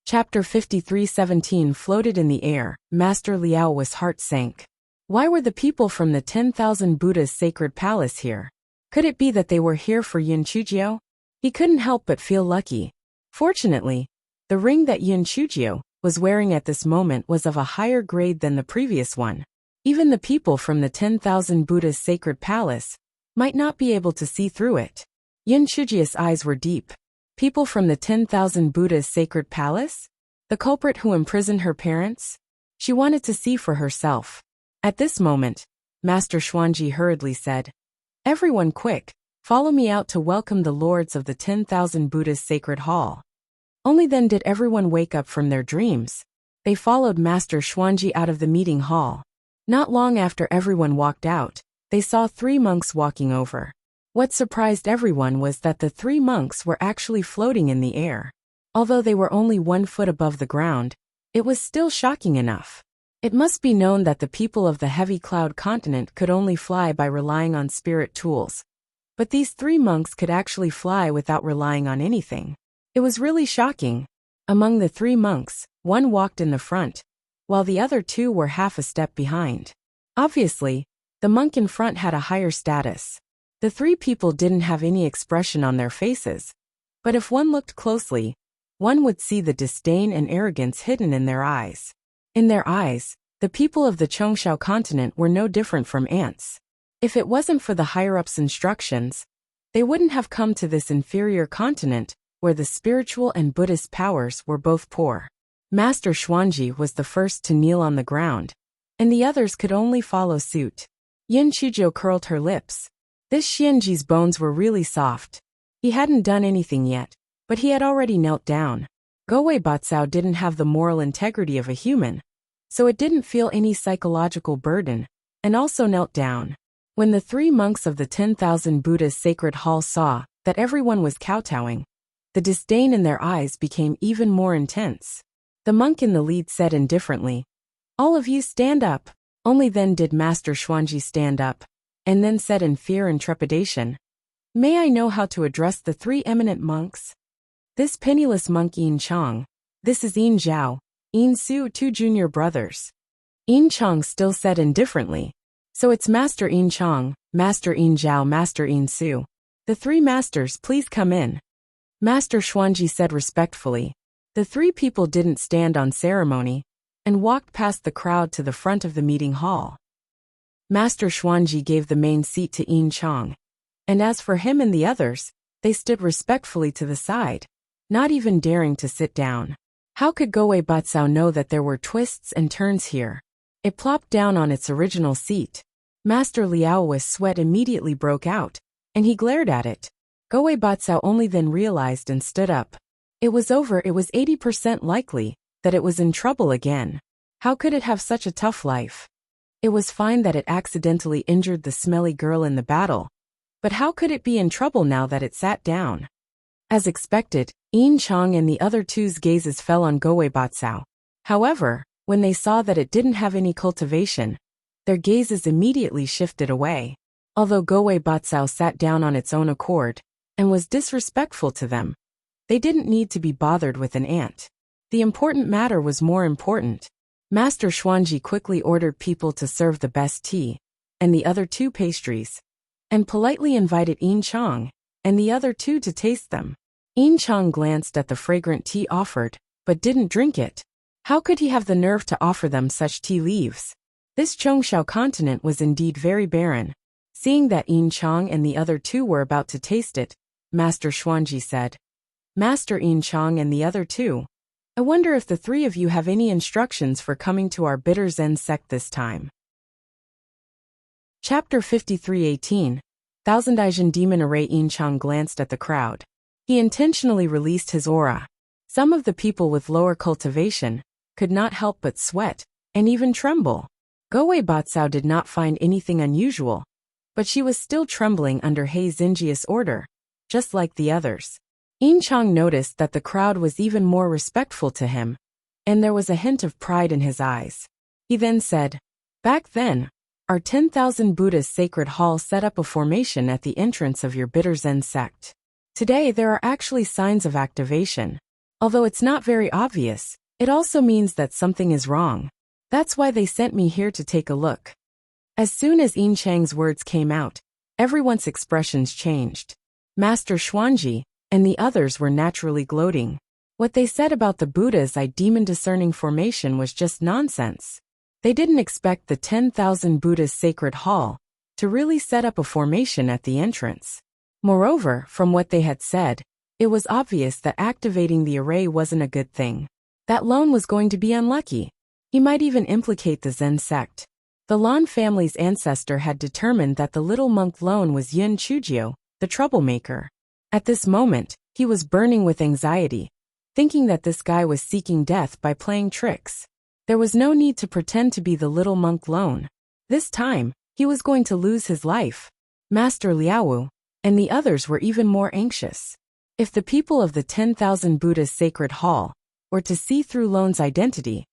Chapter 53:17 floated in the air. Master Liao's heart sank. Why were the people from the 10,000 Buddha's sacred palace here? Could it be that they were here for Yin Chujiu? He couldn't help but feel lucky. Fortunately, the ring that Yin Chujiu was wearing at this moment was of a higher grade than the previous one. Even the people from the 10,000 Buddha's sacred palace might not be able to see through it. Yin Chujiu's eyes were deep. People from the 10,000 Buddha's sacred palace? The culprit who imprisoned her parents? She wanted to see for herself. At this moment, Master Xuanji hurriedly said, "Everyone quick, follow me out to welcome the lords of the 10,000 Buddha's sacred hall." Only then did everyone wake up from their dreams. They followed Master Xuanji out of the meeting hall. Not long after everyone walked out, they saw 3 monks walking over. What surprised everyone was that the 3 monks were actually floating in the air. Although they were only 1 foot above the ground, it was still shocking enough. It must be known that the people of the heavy cloud continent could only fly by relying on spirit tools. But these 3 monks could actually fly without relying on anything. It was really shocking. Among the 3 monks, 1 walked in the front, while the other 2 were half a step behind. Obviously, the monk in front had a higher status. The 3 people didn't have any expression on their faces, but if one looked closely, one would see the disdain and arrogance hidden in their eyes. In their eyes, the people of the Chongshao continent were no different from ants. If it wasn't for the higher-ups' instructions, they wouldn't have come to this inferior continent where the spiritual and Buddhist powers were both poor. Master Xuanji was the first to kneel on the ground, and the others could only follow suit. Yin Chujiu curled her lips. This Xianji's bones were really soft. He hadn't done anything yet, but he had already knelt down. Gowei Batsao didn't have the moral integrity of a human, so it didn't feel any psychological burden, and also knelt down. When the 3 monks of the 10,000 Buddha's sacred hall saw that everyone was kowtowing, the disdain in their eyes became even more intense. The monk in the lead said indifferently, "All of you stand up." Only then did Master Xuanji stand up, and then said in fear and trepidation, "May I know how to address the 3 eminent monks?" "This penniless monk Yin Chang. This is Yin Zhao, Yin Su, 2 junior brothers." Yin Chang still said indifferently, "So it's Master Yin Chang, Master Yin Zhao, Master Yin Su. The 3 masters, please come in." Master Xuanji said respectfully. The 3 people didn't stand on ceremony, and walked past the crowd to the front of the meeting hall. Master Xuanji gave the main seat to Yin Chang, and as for him and the others, they stood respectfully to the side, not even daring to sit down. How could Gowei Batsao know that there were twists and turns here? It plopped down on its original seat. Master Liao's sweat immediately broke out, and he glared at it. Gowei Batsao only then realized and stood up. It was over. It was 80% likely that it was in trouble again. How could it have such a tough life? It was fine that it accidentally injured the smelly girl in the battle, but how could it be in trouble now that it sat down? As expected, Yin Chang and the other 2's gazes fell on Gowei Batsao. However, when they saw that it didn't have any cultivation, their gazes immediately shifted away. Although Gowei Batsao sat down on its own accord and was disrespectful to them, they didn't need to be bothered with an ant. The important matter was more important. Master Xuanji quickly ordered people to serve the best tea, and the other 2 pastries, and politely invited Yin Chang and the other 2 to taste them. Yin Chang glanced at the fragrant tea offered, but didn't drink it. How could he have the nerve to offer them such tea leaves? This Chongshao continent was indeed very barren. Seeing that Yin Chang and the other 2 were about to taste it, Master Xuanji said, "Master Yin Chang and the other 2, I wonder if the 3 of you have any instructions for coming to our bitter Zen sect this time." Chapter 53:18 Thousand Aijin Demon Array. Yin Chang glanced at the crowd. He intentionally released his aura. Some of the people with lower cultivation could not help but sweat, and even tremble. Gowei Batsao did not find anything unusual, but she was still trembling under He Xinjia's order, just like the others. Yin Chang noticed that the crowd was even more respectful to him, and there was a hint of pride in his eyes. He then said, "Back then, our 10,000 Buddha's sacred hall set up a formation at the entrance of your bitter Zen sect. Today there are actually signs of activation. Although it's not very obvious, it also means that something is wrong. That's why they sent me here to take a look. As soon as Yin Chang's words came out, everyone's expressions changed. Master Xuanji and the others were naturally gloating. What they said about the Buddha's demon-discerning formation was just nonsense. They didn't expect the 10,000 Buddha's sacred hall to really set up a formation at the entrance. Moreover, from what they had said, it was obvious that activating the array wasn't a good thing. That Lone was going to be unlucky. He might even implicate the Zen sect. The Lan family's ancestor had determined that the little monk Lone was Yin Chujio, the troublemaker. At this moment, he was burning with anxiety, thinking that this guy was seeking death by playing tricks. There was no need to pretend to be the little monk Lone. This time, he was going to lose his life. Master Liaowu and the others were even more anxious. If the people of the 10,000 Buddha's sacred hall were to see through Lone's identity,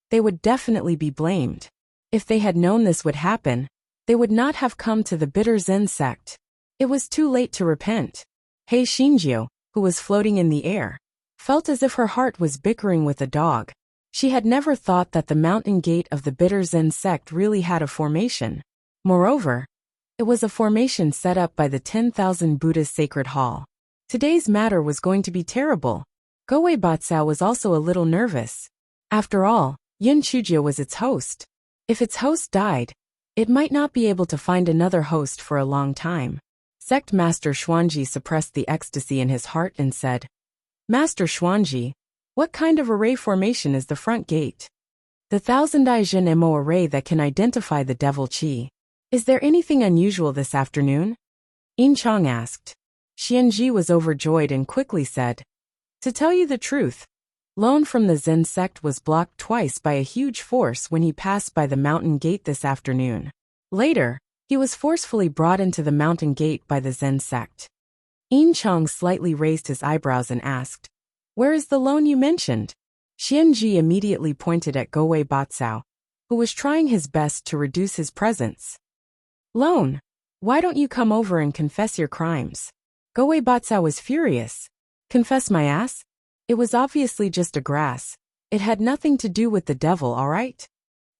they would definitely be blamed. If they had known this would happen, they would not have come to the bitter Zen sect. It was too late to repent. Hei Shinjio, who was floating in the air, felt as if her heart was bickering with a dog. She had never thought that the mountain gate of the bitter Zen sect really had a formation. Moreover, it was a formation set up by the 10,000 Buddha's sacred hall. Today's matter was going to be terrible. Goei Batsao was also a little nervous. After all, Yin Chujio was its host. If its host died, it might not be able to find another host for a long time. Sect Master Xuanji suppressed the ecstasy in his heart and said, Master Xuanji, what kind of array formation is the front gate? The 1000-I Jin Mo array that can identify the devil chi. Is there anything unusual this afternoon? Yin Chang asked. Xianji was overjoyed and quickly said, To tell you the truth, Lone from the Zen sect was blocked twice by a huge force when he passed by the mountain gate this afternoon. Later, he was forcefully brought into the mountain gate by the Zen sect. Yin Chang slightly raised his eyebrows and asked, Where is the Lone you mentioned? Xianji immediately pointed at Goei Batsao, who was trying his best to reduce his presence. Lone, why don't you come over and confess your crimes? Goei Batsao was furious. Confess my ass? It was obviously just a grass. It had nothing to do with the devil, all right?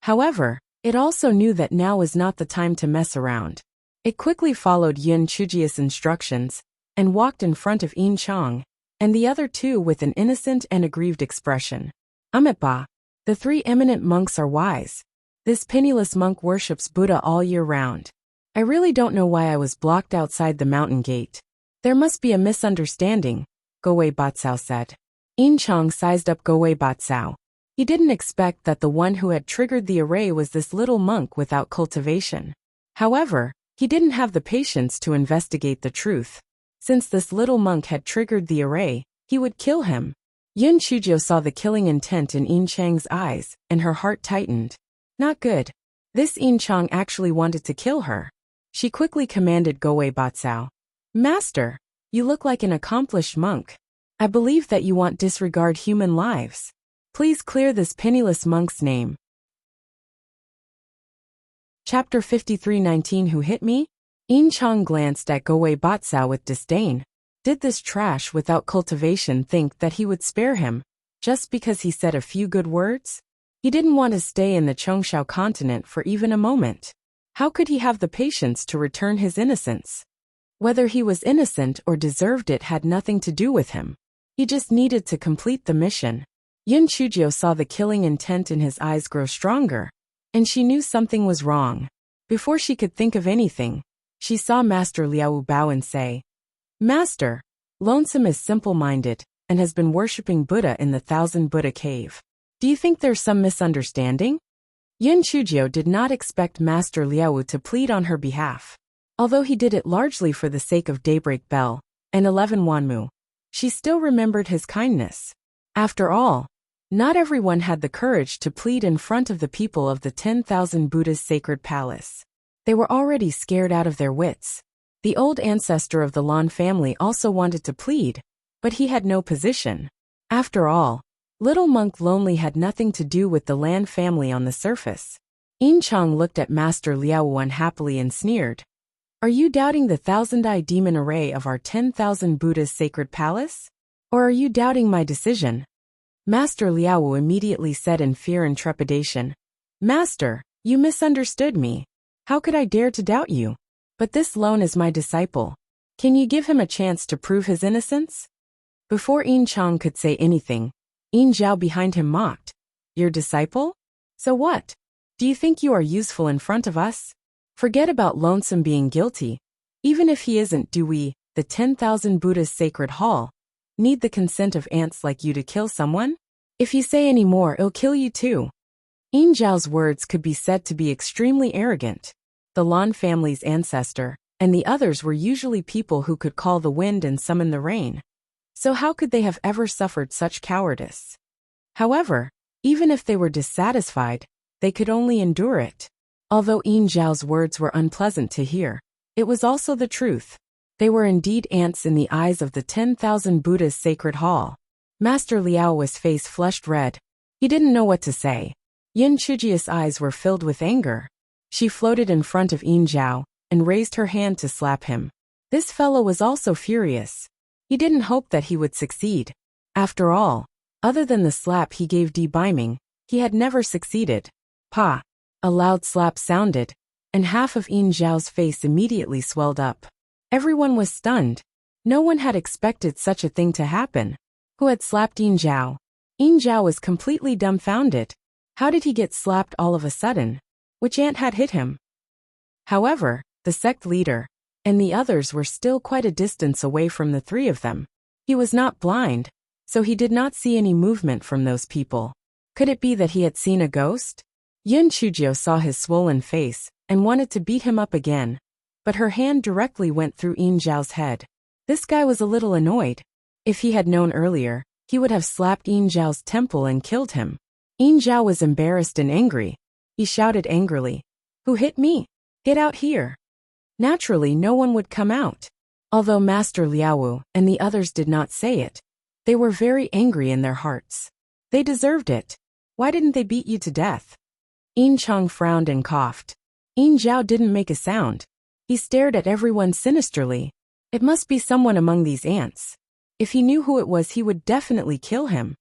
However, it also knew that now was not the time to mess around. It quickly followed Yin Chujio's instructions and walked in front of Yin Chang and the other two with an innocent and aggrieved expression. Amitabha, the three eminent monks are wise. This penniless monk worships Buddha all year round. I really don't know why I was blocked outside the mountain gate. There must be a misunderstanding, Goei Batsao said. Yin Chang sized up Goei Batsao. He didn't expect that the one who had triggered the array was this little monk without cultivation. However, he didn't have the patience to investigate the truth. Since this little monk had triggered the array, he would kill him. Yin Chujio saw the killing intent in Yin Chang's eyes, and her heart tightened. Not good. This Yin Chang actually wanted to kill her. She quickly commanded Goei Batsao. Master, you look like an accomplished monk. I believe that you want disregard human lives. Please clear this penniless monk's name. Chapter 53:19 Who hit me? Yin Chang glanced at Goei Batsao with disdain. Did this trash without cultivation think that he would spare him, just because he said a few good words? He didn't want to stay in the Chongsha continent for even a moment. How could he have the patience to return his innocence? Whether he was innocent or deserved it had nothing to do with him. He just needed to complete the mission. Yin Chujio saw the killing intent in his eyes grow stronger, and she knew something was wrong. Before she could think of anything, she saw Master Liaowu bow and say, Master, Lonesome is simple-minded and has been worshipping Buddha in the 1000 Buddha cave. Do you think there's some misunderstanding? Yin Chujio did not expect Master Liaowu to plead on her behalf. Although he did it largely for the sake of Daybreak Bell and 11 Wanmu, she still remembered his kindness. After all, not everyone had the courage to plead in front of the people of the 10,000 Buddha's sacred palace. They were already scared out of their wits. The old ancestor of the Lan family also wanted to plead, but he had no position. After all, little monk Lonely had nothing to do with the Lan family on the surface. Yin Chang looked at Master Liaowu unhappily and sneered. Are you doubting the 1000-eye demon array of our 10,000 Buddha's sacred palace? Or are you doubting my decision? Master Liao immediately said in fear and trepidation. Master, you misunderstood me. How could I dare to doubt you? But this lone is my disciple. Can you give him a chance to prove his innocence? Before Yin Chang could say anything, Yin Zhao behind him mocked. Your disciple? So what? Do you think you are useful in front of us? Forget about Lonesome being guilty. Even if he isn't, do we, the 10,000 Buddha's sacred hall, need the consent of ants like you to kill someone? If you say any more, it'll kill you too. Yin Zhao's words could be said to be extremely arrogant. The Lan family's ancestor, and the others were usually people who could call the wind and summon the rain. So how could they have ever suffered such cowardice? However, even if they were dissatisfied, they could only endure it. Although Yin Zhao's words were unpleasant to hear, it was also the truth. They were indeed ants in the eyes of the 10,000 Buddha's sacred hall. Master Liao's face flushed red. He didn't know what to say. Yin Chujia's eyes were filled with anger. She floated in front of Yin Zhao and raised her hand to slap him. This fellow was also furious. He didn't hope that he would succeed. After all, other than the slap he gave Di Biming, he had never succeeded. Pa! A loud slap sounded, and half of Yin Zhao's face immediately swelled up. Everyone was stunned. No one had expected such a thing to happen. Who had slapped Yin Zhao? Yin Zhao was completely dumbfounded. How did he get slapped all of a sudden? Which ant had hit him? However, the sect leader and the others were still quite a distance away from the three of them. He was not blind, so he did not see any movement from those people. Could it be that he had seen a ghost? Yun Chujio saw his swollen face and wanted to beat him up again, but her hand directly went through Yin Zhao's head. This guy was a little annoyed. If he had known earlier, he would have slapped Yin Zhao's temple and killed him. Yin Zhao was embarrassed and angry. He shouted angrily, "Who hit me? Get out here!" Naturally, no one would come out. Although Master Liao and the others did not say it, they were very angry in their hearts. They deserved it. Why didn't they beat you to death? Yin Chang frowned and coughed. Yin Zhao didn't make a sound. He stared at everyone sinisterly. It must be someone among these ants. If he knew who it was, he would definitely kill him.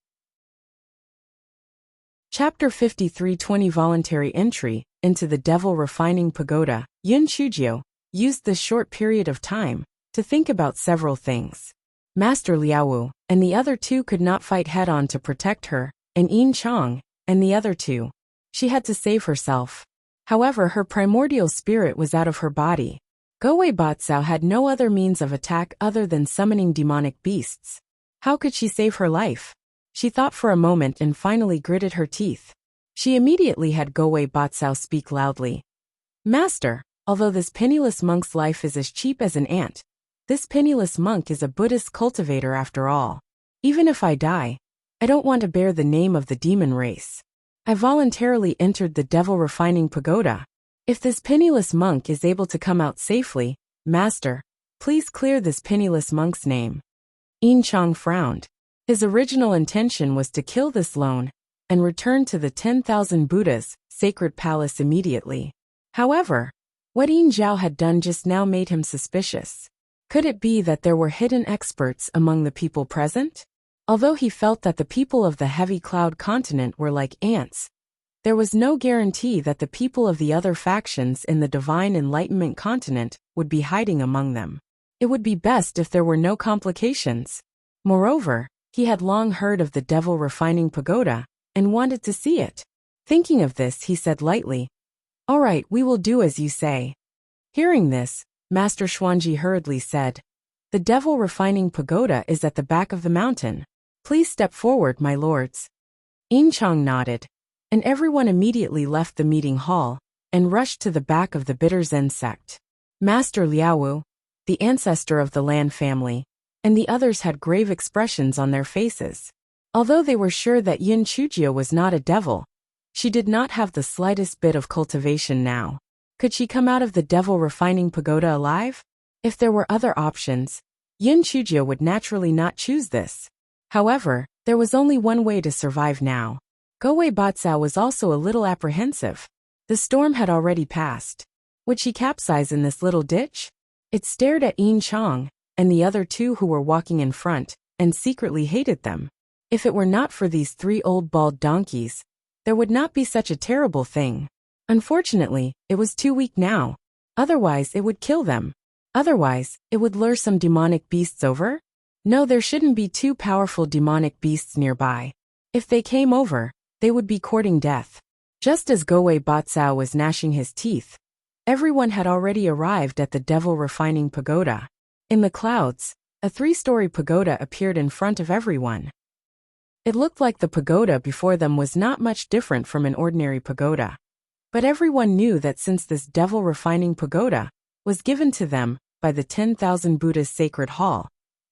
Chapter 53:20 Voluntary Entry into the Devil Refining Pagoda. Yun Chujio used this short period of time to think about several things. Master Liao and the other two could not fight head-on to protect her, and Yin Chang and the other two. She had to save herself. However, her primordial spirit was out of her body. Gowei Batsao had no other means of attack other than summoning demonic beasts. How could she save her life? She thought for a moment and finally gritted her teeth. She immediately had Gowei Batsao speak loudly. Master, although this penniless monk's life is as cheap as an ant, this penniless monk is a Buddhist cultivator after all. Even if I die, I don't want to bear the name of the demon race. I voluntarily entered the Devil Refining Pagoda. If this penniless monk is able to come out safely, Master, please clear this penniless monk's name. Yin Chang frowned. His original intention was to kill this lone and return to the 10,000 Buddha's sacred palace immediately. However, what Yin Zhao had done just now made him suspicious. Could it be that there were hidden experts among the people present? Although he felt that the people of the Heavy Cloud continent were like ants, there was no guarantee that the people of the other factions in the Divine Enlightenment continent would be hiding among them. It would be best if there were no complications. Moreover, he had long heard of the Devil Refining Pagoda and wanted to see it. Thinking of this, he said lightly, "All right, we will do as you say." Hearing this, Master Xuanji hurriedly said, "The Devil Refining Pagoda is at the back of the mountain. Please step forward, my lords." Yin Chang nodded, and everyone immediately left the meeting hall and rushed to the back of the Bitter Zen sect. Master Liao, the ancestor of the Lan family, and the others had grave expressions on their faces. Although they were sure that Yun Chujio was not a devil, she did not have the slightest bit of cultivation now. Could she come out of the Devil Refining Pagoda alive? If there were other options, Yun Chujio would naturally not choose this. However, there was only one way to survive now. Gowei Batsao was also a little apprehensive. The storm had already passed. Would she capsize in this little ditch? It stared at Yin Chang and the other two who were walking in front and secretly hated them. If it were not for these 3 old bald donkeys, there would not be such a terrible thing. Unfortunately, it was too weak now. Otherwise, it would kill them. Otherwise, it would lure some demonic beasts over? No, there shouldn't be 2 powerful demonic beasts nearby. If they came over, they would be courting death. Just as Gowei Batsao was gnashing his teeth, everyone had already arrived at the Devil Refining Pagoda. In the clouds, a 3-story pagoda appeared in front of everyone. It looked like the pagoda before them was not much different from an ordinary pagoda. But everyone knew that since this Devil Refining Pagoda was given to them by the 10,000 Buddha's sacred hall,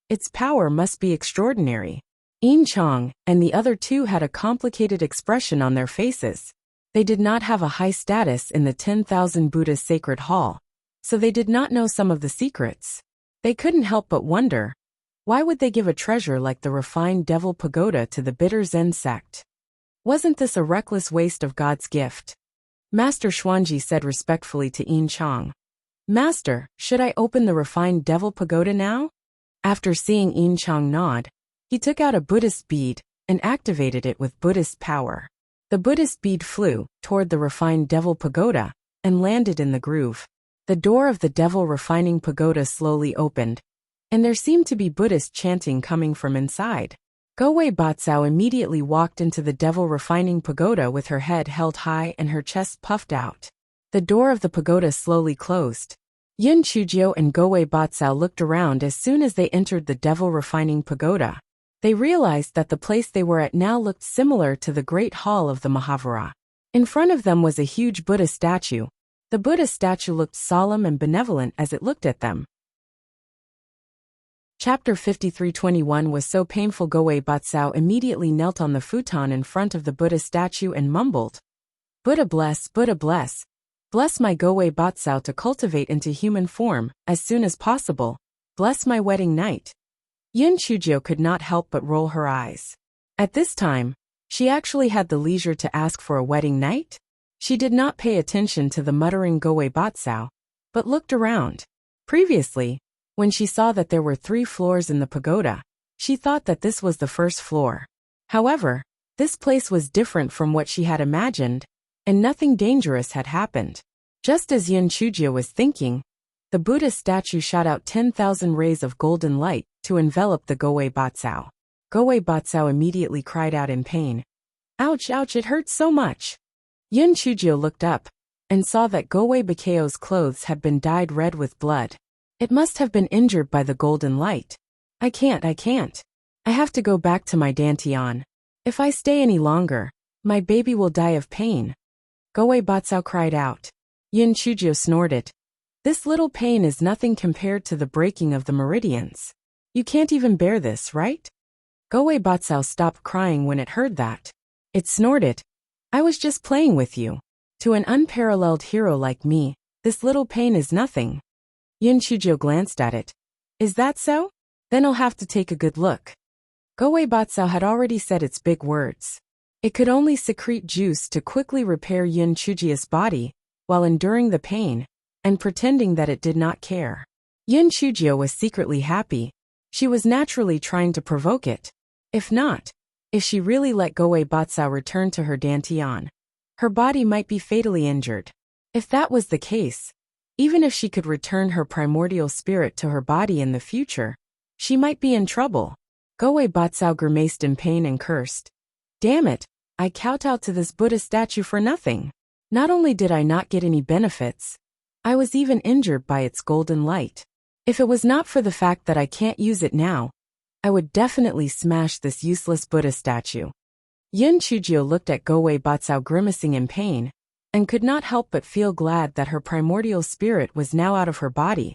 its power must be extraordinary. Yin Chang and the other 2 had a complicated expression on their faces. They did not have a high status in the 10,000 Buddha's sacred hall, so they did not know some of the secrets. They couldn't help but wonder, why would they give a treasure like the refined Devil Pagoda to the bitter Zen sect? Wasn't this a reckless waste of God's gift? Master Xuanji said respectfully to Yin Chang. Master, should I open the refined Devil Pagoda now? After seeing Yin Chang nod, he took out a Buddhist bead and activated it with Buddhist power. The Buddhist bead flew toward the refined Devil Pagoda and landed in the groove. The door of the Devil Refining Pagoda slowly opened, and there seemed to be Buddhist chanting coming from inside. Gowei Batsao immediately walked into the Devil Refining Pagoda with her head held high and her chest puffed out. The door of the pagoda slowly closed. Yin Chujio and Gowei Batsao looked around as soon as they entered the Devil Refining Pagoda. They realized that the place they were at now looked similar to the Great Hall of the Mahavira. In front of them was a huge Buddha statue. The Buddha statue looked solemn and benevolent as it looked at them. Chapter 53:21 was so painful Gowei Batsao immediately knelt on the futon in front of the Buddha statue and mumbled, Buddha bless, bless my Gowei Batsao to cultivate into human form as soon as possible, bless my wedding night. Yin Chujio could not help but roll her eyes. At this time, she actually had the leisure to ask for a wedding night? She did not pay attention to the muttering Gowei Batsao, but looked around. Previously, when she saw that there were 3 floors in the pagoda, she thought that this was the first floor. However, this place was different from what she had imagined, and nothing dangerous had happened. Just as Yin Chujio was thinking, the Buddha statue shot out 10,000 rays of golden light to envelop the Gowei Batsao. Gowei Batsao immediately cried out in pain. Ouch, ouch, it hurts so much. Yin Chujio looked up and saw that Gowei Bakao's clothes had been dyed red with blood. It must have been injured by the golden light. I can't. I have to go back to my Dantian. If I stay any longer, my baby will die of pain. Gowei Batsao cried out. Yin Chujio snorted. This little pain is nothing compared to the breaking of the meridians. You can't even bear this, right? Gowei Batsao stopped crying when it heard that. It snorted. I was just playing with you. To an unparalleled hero like me, this little pain is nothing. Yin Chujio glanced at it. Is that so? Then I'll have to take a good look. Gowei Batsao had already said its big words. It could only secrete juice to quickly repair Yin Chujio's body, while enduring the pain, and pretending that it did not care. Yin Chujio was secretly happy. She was naturally trying to provoke it. If she really let Gowei Batsao return to her Dantian, her body might be fatally injured. If that was the case, even if she could return her primordial spirit to her body in the future, she might be in trouble. Gowei Batsao grimaced in pain and cursed. Damn it, I kowtowed to this Buddha statue for nothing. Not only did I not get any benefits, I was even injured by its golden light. If it was not for the fact that I can't use it now, I would definitely smash this useless Buddha statue. Yin Chujio looked at Gowei Batsao grimacing in pain, and could not help but feel glad that her primordial spirit was now out of her body,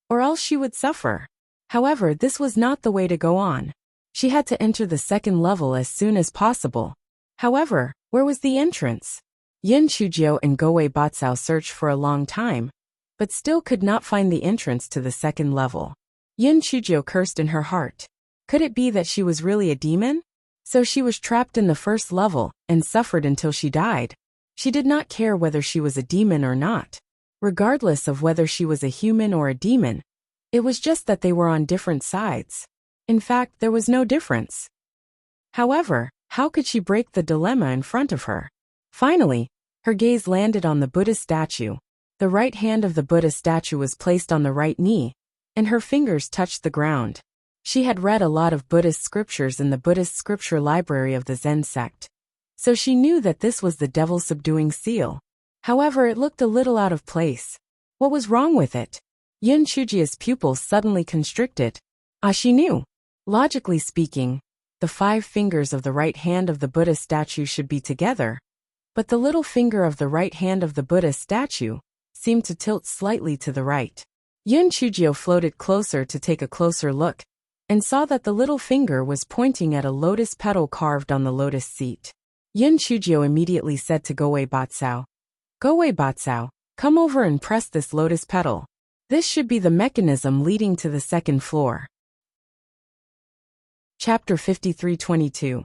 or else she would suffer. However, this was not the way to go on. She had to enter the 2nd level as soon as possible. However, where was the entrance? Yin Chujio and Gowei Batsao searched for a long time, but still could not find the entrance to the 2nd level. Yin Chujio cursed in her heart. Could it be that she was really a demon? So she was trapped in the 1st level and suffered until she died. She did not care whether she was a demon or not. Regardless of whether she was a human or a demon, it was just that they were on different sides. In fact, there was no difference. However, how could she break the dilemma in front of her? Finally, her gaze landed on the Buddha statue. The right hand of the Buddha statue was placed on the right knee, and her fingers touched the ground. She had read a lot of Buddhist scriptures in the Buddhist scripture library of the Zen sect, so she knew that this was the devil-subduing seal. However, it looked a little out of place. What was wrong with it? Yin Chujia's pupils suddenly constricted. She knew. Logically speaking, the 5 fingers of the right hand of the Buddha statue should be together, but the little finger of the right hand of the Buddha statue seemed to tilt slightly to the right. Yin Chujio floated closer to take a closer look, and saw that the little finger was pointing at a lotus petal carved on the lotus seat. Yin Chujio immediately said to Goei Batsao, "Goei Batsao, come over and press this lotus petal. This should be the mechanism leading to the second floor." Chapter 53:22.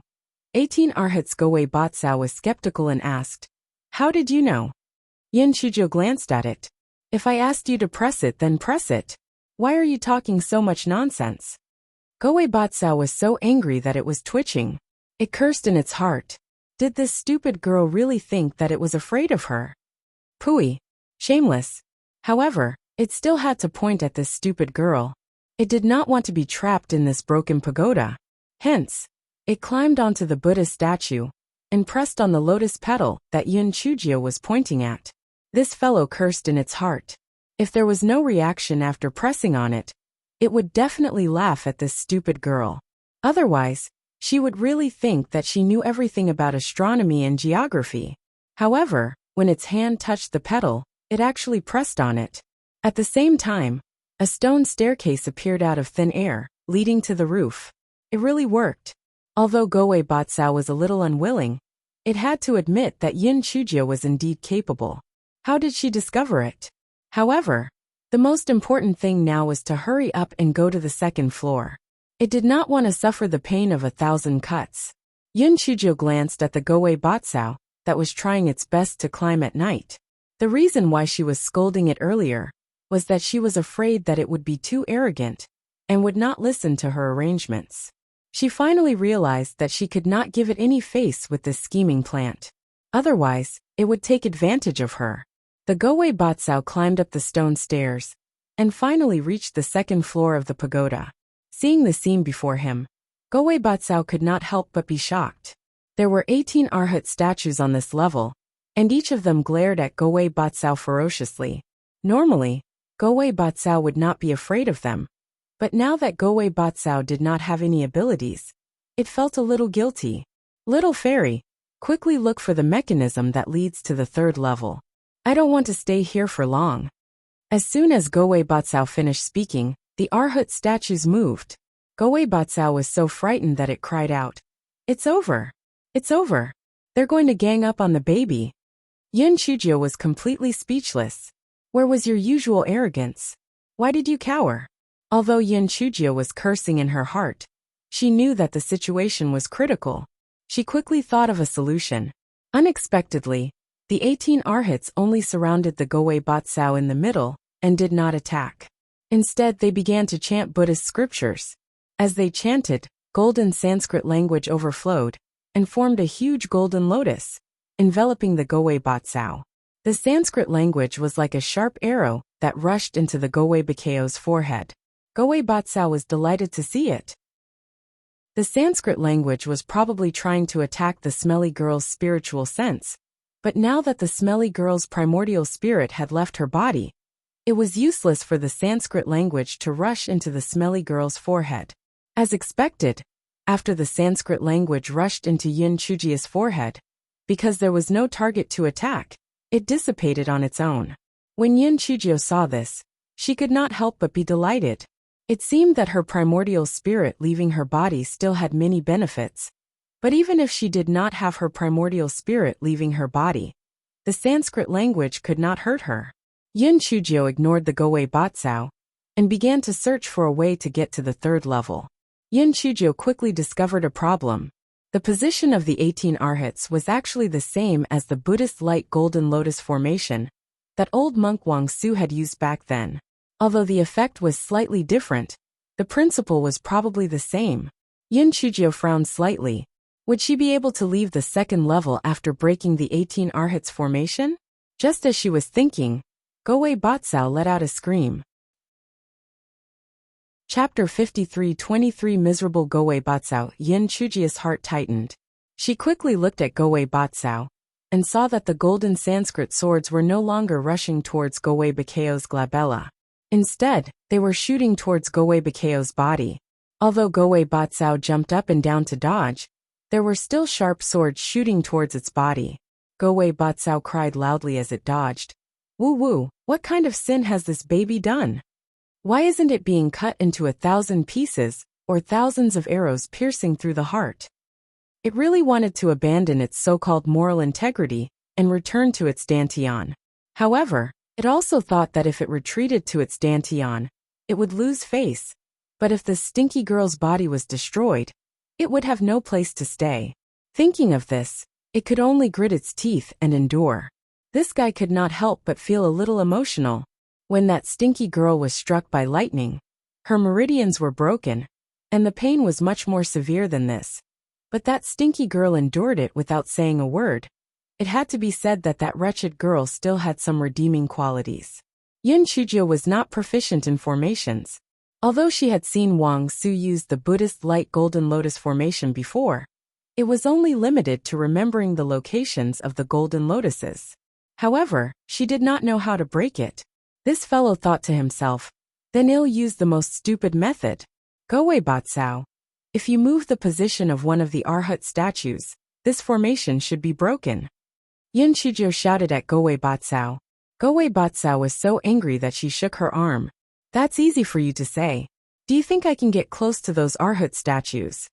18 Arhats. Goei Batsao was skeptical and asked, "How did you know?" Yin Chujio glanced at it. "If I asked you to press it, then press it. Why are you talking so much nonsense?" Goei Batsao was so angry that it was twitching. It cursed in its heart. Did this stupid girl really think that it was afraid of her? Pooey. Shameless. However, it still had to point at this stupid girl. It did not want to be trapped in this broken pagoda. Hence, it climbed onto the Buddha statue and pressed on the lotus petal that Yin Chujio was pointing at. This fellow cursed in its heart. If there was no reaction after pressing on it, it would definitely laugh at this stupid girl. Otherwise, she would really think that she knew everything about astronomy and geography. However, when its hand touched the petal, it actually pressed on it. At the same time, a stone staircase appeared out of thin air, leading to the roof. It really worked. Although Goei Batsao was a little unwilling, it had to admit that Yin Chujio was indeed capable. How did she discover it? However, the most important thing now was to hurry up and go to the second floor. It did not want to suffer the pain of 1,000 cuts. Yin Chujio glanced at the Goei Batsao that was trying its best to climb at night. The reason why she was scolding it earlier was that she was afraid that it would be too arrogant and would not listen to her arrangements. She finally realized that she could not give it any face with this scheming plant. Otherwise, it would take advantage of her. The Goei Batsao climbed up the stone stairs and finally reached the second floor of the pagoda. Seeing the scene before him, Goei Batsao could not help but be shocked. There were 18 Arhat statues on this level, and each of them glared at Goei Batsao ferociously. Normally, Goei Batsao would not be afraid of them, but now that Goei Batsao did not have any abilities, it felt a little guilty. Little fairy, quickly look for the mechanism that leads to the third level. I don't want to stay here for long. As soon as Goei Batsao finished speaking, the Arhat statues moved. Goei Batsao was so frightened that it cried out, "It's over! It's over! They're going to gang up on the baby." Yin Chujio was completely speechless. Where was your usual arrogance? Why did you cower? Although Yin Chujio was cursing in her heart, she knew that the situation was critical. She quickly thought of a solution. Unexpectedly, the 18 Arhats only surrounded the Goei Batsao in the middle and did not attack. Instead, they began to chant Buddhist scriptures. As they chanted, golden Sanskrit language overflowed and formed a huge golden lotus, enveloping the Goei Batsao. The Sanskrit language was like a sharp arrow that rushed into the Goei Bakao's forehead. Goei Batsao was delighted to see it. The Sanskrit language was probably trying to attack the smelly girl's spiritual sense, but now that the smelly girl's primordial spirit had left her body, it was useless for the Sanskrit language to rush into the smelly girl's forehead. As expected, after the Sanskrit language rushed into Yin Chujio's forehead, because there was no target to attack, it dissipated on its own. When Yin Chujio saw this, she could not help but be delighted. It seemed that her primordial spirit leaving her body still had many benefits. But even if she did not have her primordial spirit leaving her body, the Sanskrit language could not hurt her. Yin Chujio ignored the Goei Batsao and began to search for a way to get to the third level. Yin Chujio quickly discovered a problem. The position of the 18 Arhats was actually the same as the Buddhist light golden lotus formation that old monk Wang Su had used back then. Although the effect was slightly different, The principle was probably the same. Yin Chujio frowned slightly. Would she be able to leave the second level after breaking the 18 Arhats formation? Just as she was thinking, Gowei Batsao let out a scream. Chapter 53-23 Miserable Gowei Batsao. Yin Chujio's heart tightened. She quickly looked at Gowei Batsao and saw that the golden Sanskrit swords were no longer rushing towards Gowei Bakao's glabella. Instead, they were shooting towards Gowei Bakao's body. Although Gowei Batsao jumped up and down to dodge, there were still sharp swords shooting towards its body. Gowei Batsao cried loudly as it dodged. Woo woo, what kind of sin has this baby done? Why isn't it being cut into 1,000 pieces, or thousands of arrows piercing through the heart? It really wanted to abandon its so-called moral integrity and return to its dantian. However, it also thought that if it retreated to its dantian, it would lose face. But if the stinky girl's body was destroyed, it would have no place to stay. Thinking of this, it could only grit its teeth and endure. This guy could not help but feel a little emotional. When that stinky girl was struck by lightning, her meridians were broken, and the pain was much more severe than this. But that stinky girl endured it without saying a word. It had to be said that that wretched girl still had some redeeming qualities. Yin Chujio was not proficient in formations. Although she had seen Wang Su use the Buddhist light golden lotus formation before, it was only limited to remembering the locations of the golden lotuses. However, she did not know how to break it. This fellow thought to himself, then he'll use the most stupid method. Gowei Batsao, if you move the position of one of the Arhat statues, this formation should be broken. Yin Chujio shouted at Gowei Batsao. Gowei Batsao was so angry that she shook her arm. That's easy for you to say. Do you think I can get close to those Arhat statues?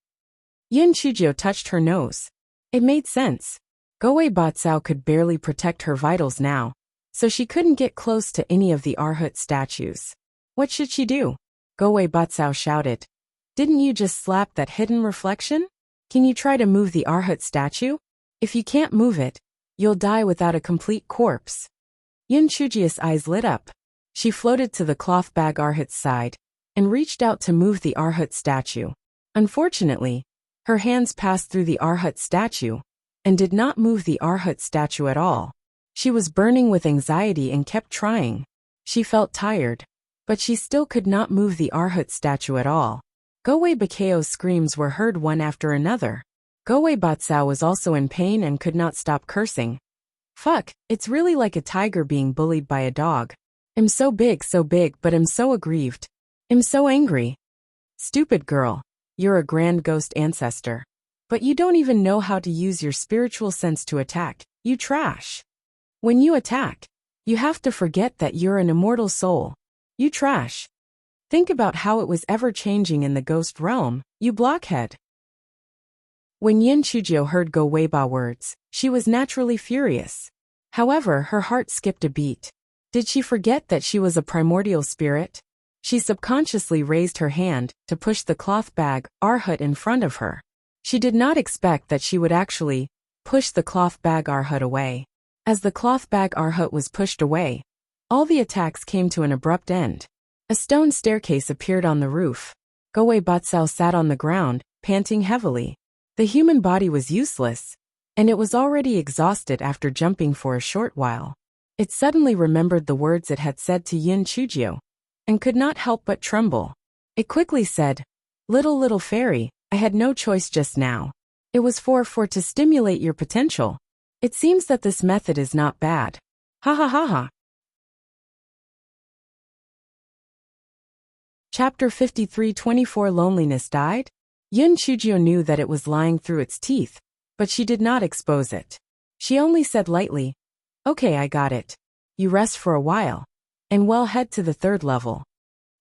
Yin Chujio touched her nose. It made sense. Gowei Batsao could barely protect her vitals now, so she couldn't get close to any of the Arhat statues. What should she do? Gowei Batsao shouted. Didn't you just slap that hidden reflection? Can you try to move the Arhat statue? If you can't move it, you'll die without a complete corpse. Yin Chujio's eyes lit up. She floated to the cloth bag Arhat's side and reached out to move the Arhat statue. Unfortunately, her hands passed through the Arhat statue and did not move the Arhat statue at all. She was burning with anxiety and kept trying. She felt tired, but she still could not move the Arhat statue at all. Gowei Bakao's screams were heard one after another. Gowei Batsao was also in pain and could not stop cursing. Fuck, it's really like a tiger being bullied by a dog. I'm so big, but I'm so aggrieved. I'm so angry. Stupid girl, you're a grand ghost ancestor. But you don't even know how to use your spiritual sense to attack, you trash. When you attack, you have to forget that you're an immortal soul. You trash. Think about how it was ever changing in the ghost realm, you blockhead. When Yin Chujio heard Go Weiba words, she was naturally furious. However, her heart skipped a beat. Did she forget that she was a primordial spirit? She subconsciously raised her hand to push the cloth bag Arhat in front of her. She did not expect that she would actually push the cloth bag Arhat away. As the cloth bag Arhat was pushed away, all the attacks came to an abrupt end. A stone staircase appeared on the roof. Gowei Batsao sat on the ground, panting heavily. The human body was useless, and it was already exhausted after jumping for a short while. It suddenly remembered the words it had said to Yin Chujio, and could not help but tremble. It quickly said, Little fairy, I had no choice just now. It was for to stimulate your potential. It seems that this method is not bad. Ha ha ha ha. Chapter 53-24 Loneliness died? Yin Chujio knew that it was lying through its teeth, but she did not expose it. She only said lightly, Okay, I got it. You rest for a while, and well head to the third level.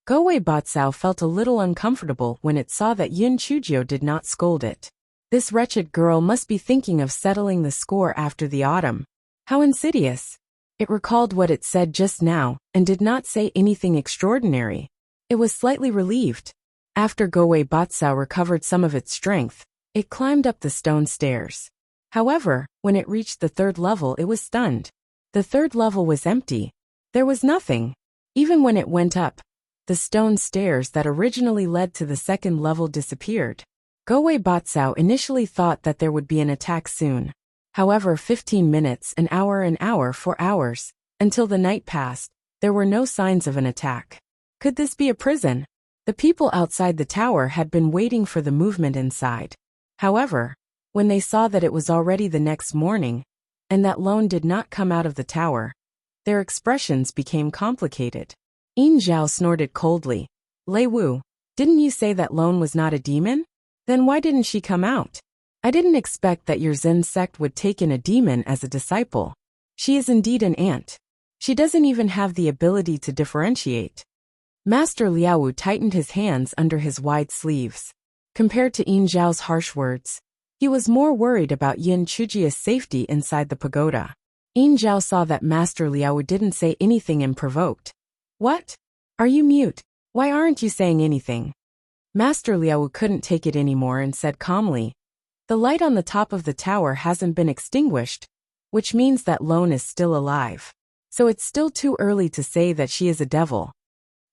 Gowei Batsao felt a little uncomfortable when it saw that Yin Chujio did not scold it. This wretched girl must be thinking of settling the score after the autumn. How insidious. It recalled what it said just now, and did not say anything extraordinary. It was slightly relieved. After Gowei Batsao recovered some of its strength, it climbed up the stone stairs. However, when it reached the third level it was stunned. The third level was empty. There was nothing. Even when it went up, The stone stairs that originally led to the second level disappeared. Gowei Batsao initially thought that there would be an attack soon. However, 15 minutes, an hour, 4 hours, until the night passed, there were no signs of an attack. Could this be a prison? The people outside the tower had been waiting for the movement inside. However, when they saw that it was already the next morning, and that Lone did not come out of the tower, their expressions became complicated. Yin Zhao snorted coldly. Lei Wu, didn't you say that Lone was not a demon? Then why didn't she come out? I didn't expect that your Zen sect would take in a demon as a disciple. She is indeed an ant. She doesn't even have the ability to differentiate. Master Liaowu tightened his hands under his wide sleeves. Compared to Yin Zhao's harsh words, he was more worried about Yin Chujia's safety inside the pagoda. Yin Zhao saw that Master Liaowu didn't say anything and provoked. What? Are you mute? Why aren't you saying anything? Master Liaowu couldn't take it anymore and said calmly, the light on the top of the tower hasn't been extinguished, which means that Lone is still alive. So it's still too early to say that she is a devil.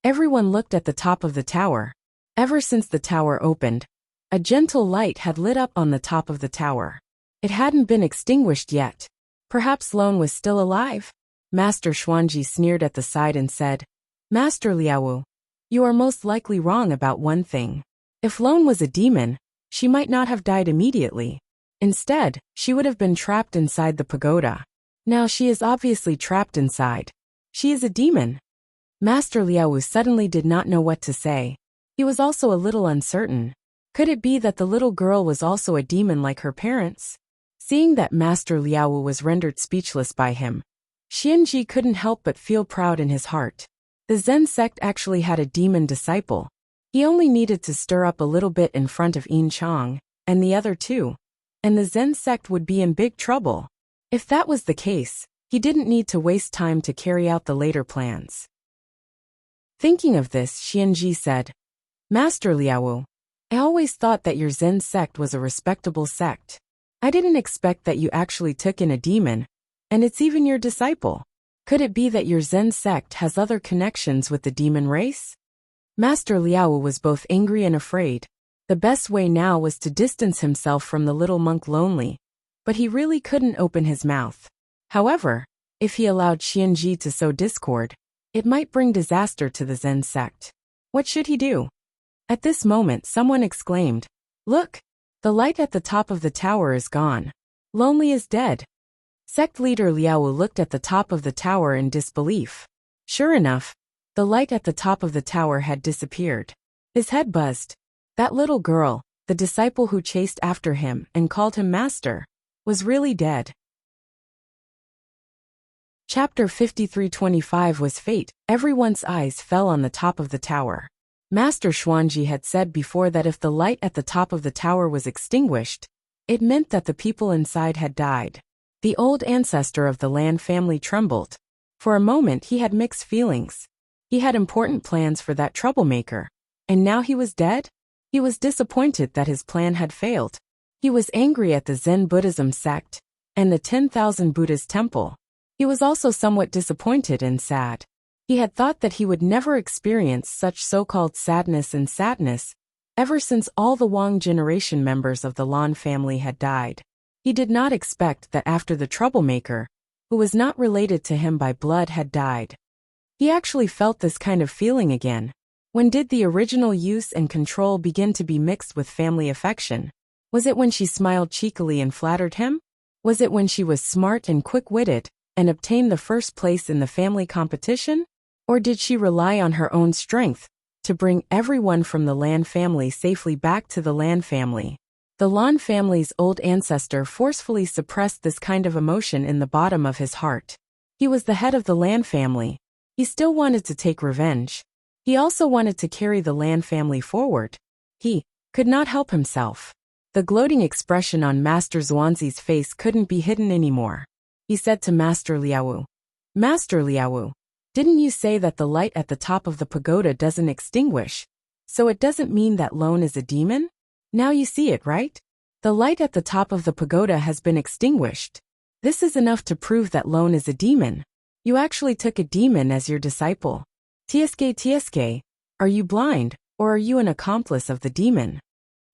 Everyone looked at the top of the tower. Ever since the tower opened, a gentle light had lit up on the top of the tower. It hadn't been extinguished yet. Perhaps Lone was still alive? Master Xuanji sneered at the side and said, Master Liaowu, you are most likely wrong about one thing. If Lone was a demon, she might not have died immediately. Instead, she would have been trapped inside the pagoda. Now she is obviously trapped inside. She is a demon. Master Liaowu suddenly did not know what to say. He was also a little uncertain. Could it be that the little girl was also a demon like her parents? Seeing that Master Liaowu was rendered speechless by him, Xianji couldn't help but feel proud in his heart. The Zen sect actually had a demon disciple. He only needed to stir up a little bit in front of Yin Chang, and the other two, and the Zen sect would be in big trouble. If that was the case, he didn't need to waste time to carry out the later plans. Thinking of this, Xianji said, Master Liaowu, I always thought that your Zen sect was a respectable sect. I didn't expect that you actually took in a demon, and it's even your disciple. Could it be that your Zen sect has other connections with the demon race? Master Liaowu was both angry and afraid. The best way now was to distance himself from the little monk Lonely, but he really couldn't open his mouth. However, if he allowed Xianji to sow discord, it might bring disaster to the Zen sect. What should he do? At this moment someone exclaimed, Look! The light at the top of the tower is gone. Lonely is dead. Sect leader Liaowu looked at the top of the tower in disbelief. Sure enough, the light at the top of the tower had disappeared. His head buzzed. That little girl, the disciple who chased after him and called him master, was really dead. Chapter 53:25 was fate. Everyone's eyes fell on the top of the tower. Master Xuanji had said before that if the light at the top of the tower was extinguished, it meant that the people inside had died. The old ancestor of the Lan family trembled. For a moment he had mixed feelings. He had important plans for that troublemaker, and now he was dead? He was disappointed that his plan had failed. He was angry at the Zen Buddhism sect and the 10,000 Buddhas temple. He was also somewhat disappointed and sad. He had thought that he would never experience such so-called sadness and sadness ever since all the Wang generation members of the Lan family had died. He did not expect that after the troublemaker, who was not related to him by blood, had died. He actually felt this kind of feeling again. When did the original use and control begin to be mixed with family affection? Was it when she smiled cheekily and flattered him? Was it when she was smart and quick-witted and obtained the first place in the family competition? Or did she rely on her own strength to bring everyone from the Lan family safely back to the Lan family? The Lan family's old ancestor forcefully suppressed this kind of emotion in the bottom of his heart. He was the head of the Lan family. He still wanted to take revenge. He also wanted to carry the Lan family forward. He could not help himself. The gloating expression on Master Xuanzi's face couldn't be hidden anymore. He said to Master Liaowu, Master Liaowu, didn't you say that the light at the top of the pagoda doesn't extinguish? So it doesn't mean that Lone is a demon? Now you see it, right? The light at the top of the pagoda has been extinguished. This is enough to prove that Lone is a demon. You actually took a demon as your disciple. TSK, Are you blind, or are you an accomplice of the demon?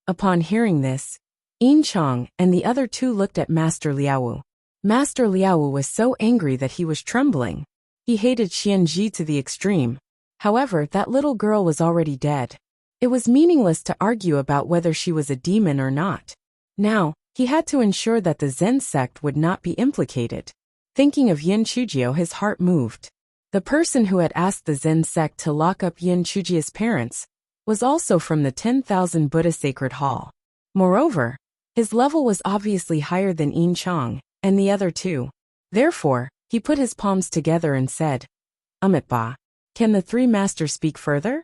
Upon hearing this, Yin Chang and the other two looked at Master Liaowu. Master Liaowu was so angry that he was trembling. He hated Xianji to the extreme. However, that little girl was already dead. It was meaningless to argue about whether she was a demon or not. Now, he had to ensure that the Zen sect would not be implicated. Thinking of Yin Chujio, his heart moved. The person who had asked the Zen sect to lock up Yin Chujio's parents was also from the 10,000 Buddha Sacred Hall. Moreover, his level was obviously higher than Yin Chang and the other two. Therefore, he put his palms together and said, Amitba, can the three masters speak further?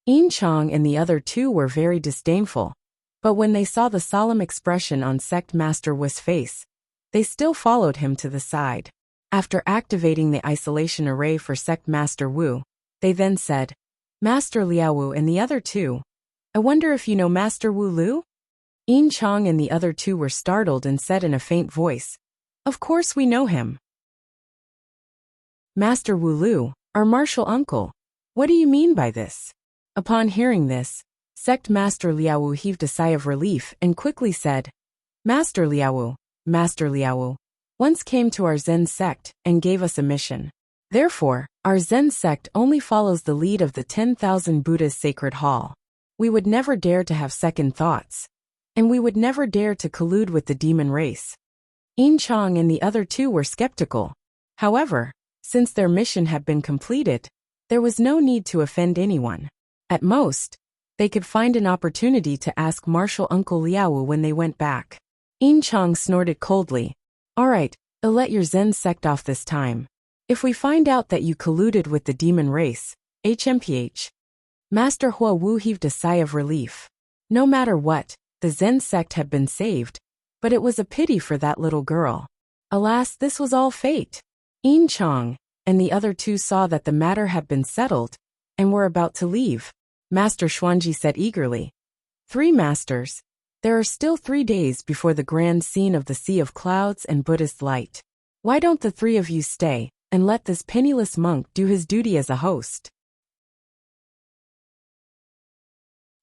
Yin Chang and the other two were very disdainful, but when they saw the solemn expression on Sect Master Wu's face, they still followed him to the side. After activating the isolation array for Sect Master Wu, they then said, Master Liaowu and the other two, I wonder if you know Master Wu Lu? Yin Chang and the other two were startled and said in a faint voice, Of course we know him. Master Wu Lu, our martial uncle. What do you mean by this? Upon hearing this, Sect Master Liaowu heaved a sigh of relief and quickly said, Master Liaowu once came to our Zen sect and gave us a mission. Therefore, our Zen sect only follows the lead of the 10,000 Buddha's Sacred Hall. We would never dare to have second thoughts, and we would never dare to collude with the demon race. Yin Chang and the other two were skeptical. However, since their mission had been completed, there was no need to offend anyone. At most, they could find an opportunity to ask Martial Uncle Liaowu when they went back. Yin Chang snorted coldly. All right, I'll let your Zen sect off this time. If we find out that you colluded with the demon race, HMPH. Master Hua Wu heaved a sigh of relief. No matter what, the Zen sect had been saved, but it was a pity for that little girl. Alas, this was all fate. Yin Chang and the other two saw that the matter had been settled and were about to leave. Master Xuanji said eagerly, 3 masters, there are still 3 days before the grand scene of the Sea of Clouds and Buddhist Light. Why don't the 3 of you stay and let this penniless monk do his duty as a host?